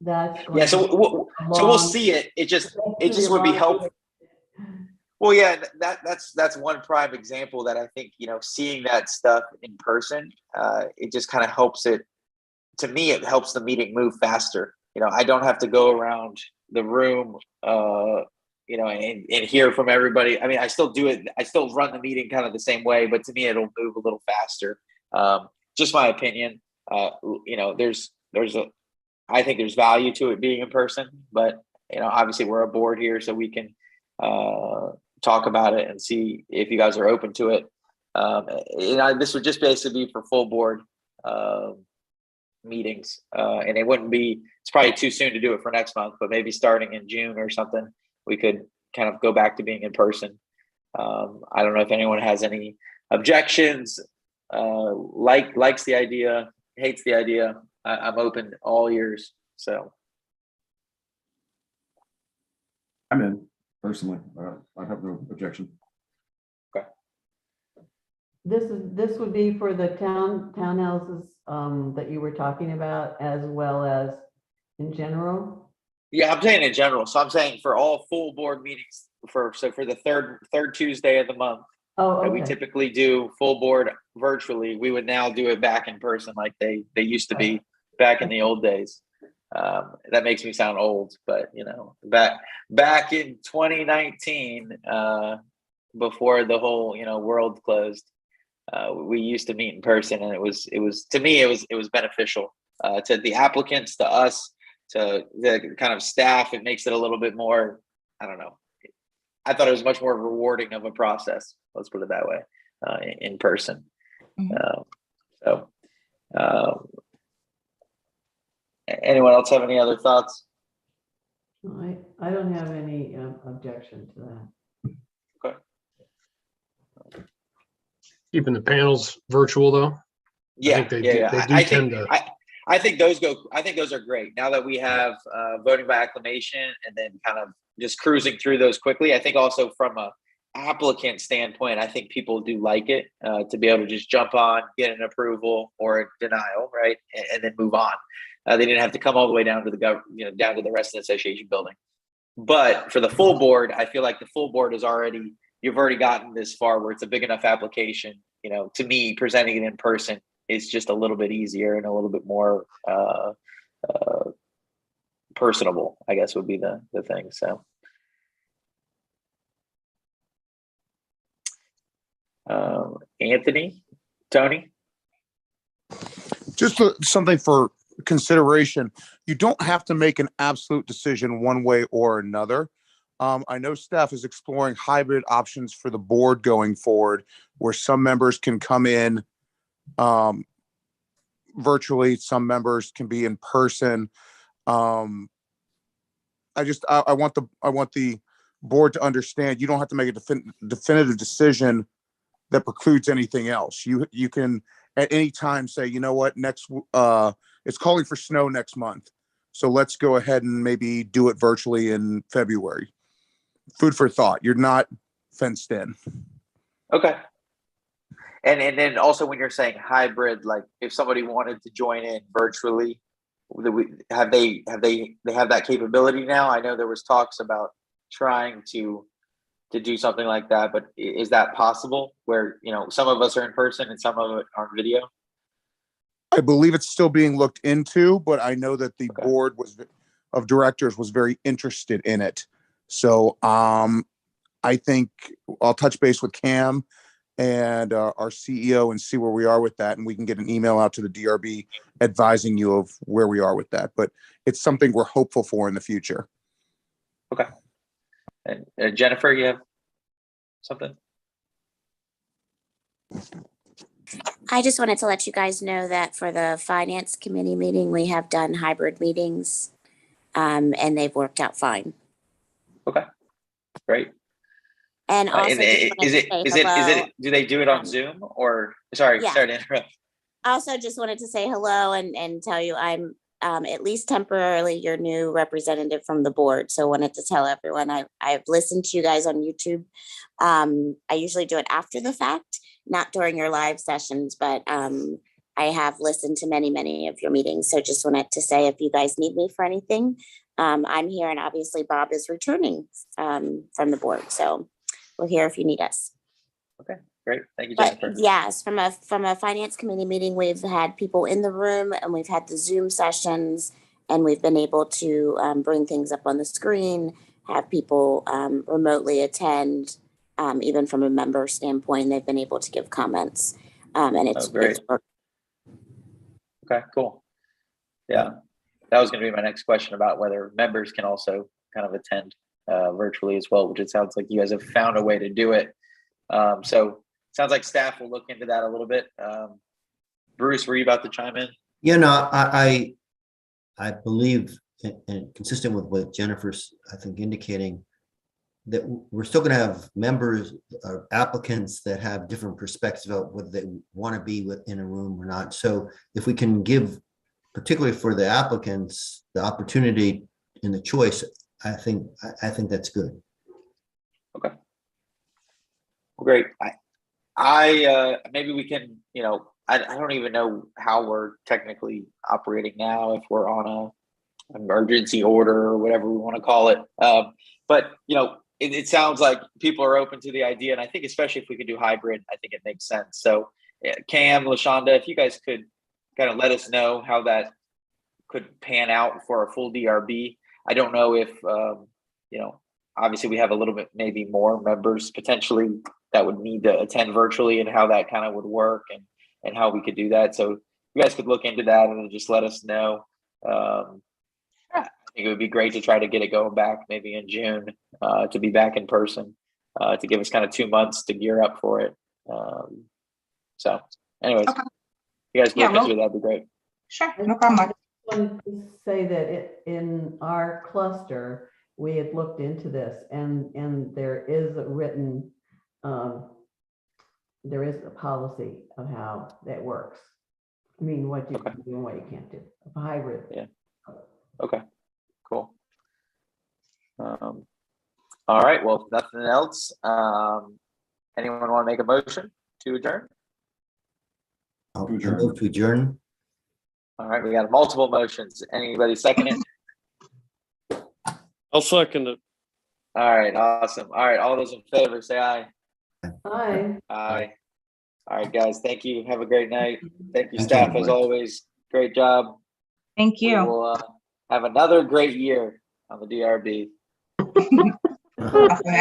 that's yeah, so we'll see it. It just would be helpful. Well, yeah, that's one prime example that I think, seeing that stuff in person, it just kind of helps it. To me, it helps the meeting move faster. I don't have to go around the room, and hear from everybody. I mean, I still do it. I still run the meeting kind of the same way, but to me, it'll move a little faster. Just my opinion. I think there's value to it being in person, but obviously we're a board here, so we can talk about it and see if you guys are open to it. This would just basically be for full board meetings, and it wouldn't be. It's probably too soon to do it for next month, but maybe starting in June or something, we could kind of go back to being in person. I don't know if anyone has any objections, likes the idea, hates the idea. I'm open all ears. So I'm in personally. I have no objection. Okay. This would be for the townhouses that you were talking about, as well as in general. Yeah, I'm saying in general. So I'm saying for all full board meetings for the third Tuesday of the month. Oh, okay. We typically do full board virtually. We would now do it back in person like they used to be back in the old days. That makes me sound old, but back in 2019, before the whole world closed, we used to meet in person, and it was to me it was beneficial to the applicants, to us, to the kind of staff. It makes it a little bit more, I don't know. I thought it was much more rewarding of a process. Let's put it that way, in person. Anyone else have any other thoughts? I don't have any objection to that. Okay. Keeping the panels virtual though. Yeah, I think those are great. Now that we have voting by acclamation and then kind of just cruising through those quickly. I think also from a applicant standpoint, I think people do like it to be able to just jump on, get an approval or a denial, right, and then move on. They didn't have to come all the way down to the down to the resident association building. But for the full board, I feel like the full board is you've already gotten this far where it's a big enough application. To me, presenting it in person is just a little bit easier and a little bit more personable, I guess would be the thing. So Anthony, Tony, just something for consideration. You don't have to make an absolute decision one way or another. I know staff is exploring hybrid options for the board going forward, where some members can come in virtually, some members can be in person. I want the board to understand you don't have to make a definitive decision that precludes anything else. You can at any time say, you know what, it's calling for snow next month, so let's go ahead and maybe do it virtually in February. Food for thought. You're not fenced in. Okay. And then also when you're saying hybrid, like if somebody wanted to join in virtually, have they have that capability now? I know there was talks about trying to do something like that, but is that possible where some of us are in person and some of it are video? I believe it's still being looked into, but I know that the board of directors was very interested in it. So I think I'll touch base with Cam and our CEO and see where we are with that. And we can get an email out to the DRB advising you of where we are with that. But it's something we're hopeful for in the future. Okay. And Jennifer, you have something? I just wanted to let you guys know that for the finance committee meeting, we have done hybrid meetings, and they've worked out fine. Okay, great. And also, Is it, do they do it on Zoom or, sorry to interrupt. I also just wanted to say hello and tell you I'm at least temporarily your new representative from the board. So wanted to tell everyone I've listened to you guys on YouTube. I usually do it after the fact, not during your live sessions, but I have listened to many of your meetings. So just wanted to say if you guys need me for anything, I'm here, and obviously Bob is returning from the board. So we're here if you need us. Okay, great. Thank you, Jennifer. But yes, from a finance committee meeting, we've had people in the room and we've had the Zoom sessions, and we've been able to bring things up on the screen, have people remotely attend, even from a member standpoint, they've been able to give comments. And it's great. Okay, cool. Yeah, that was going to be my next question about whether members can also kind of attend virtually as well, which it sounds like you guys have found a way to do it. So it sounds like staff will look into that a little bit. Bruce, were you about to chime in? Yeah, no, I believe, and consistent with what Jennifer's, I think, indicating, that we're still going to have members or applicants that have different perspectives about whether they want to be within a room or not. So if we can give, particularly for the applicants, the opportunity in the choice, I think that's good. Okay. Well, great. I maybe we can, I don't even know how we're technically operating now, if we're on an emergency order or whatever we want to call it. But it sounds like people are open to the idea, and I think especially if we could do hybrid, I think it makes sense. So Cam, LaShonda, if you guys could kind of let us know how that could pan out for a full DRB. I don't know if, obviously we have a little bit, maybe more members potentially that would need to attend virtually, and how that kind of would work and how we could do that. So you guys could look into that and just let us know. I think it would be great to try to get it going back maybe in June, to be back in person, to give us kind of 2 months to gear up for it. So anyways, you guys look into it, that'd be great. Sure, no problem. I want to say that in our cluster, we had looked into this, and there is a written, there is a policy of how that works. I mean, what you can do and what you can't do. A hybrid. Yeah. Okay. Cool. All right. Well, if nothing else, anyone want to make a motion to adjourn? I'll move to adjourn. All right. We got multiple motions. Anybody second it? I'll second it. All right. Awesome. All right. All those in favor, say aye. Aye. Aye. All right, guys. Thank you. Have a great night. Thank you, Thank staff, you. as always. Great job. Thank you. We will have another great year on the DRB. Awesome.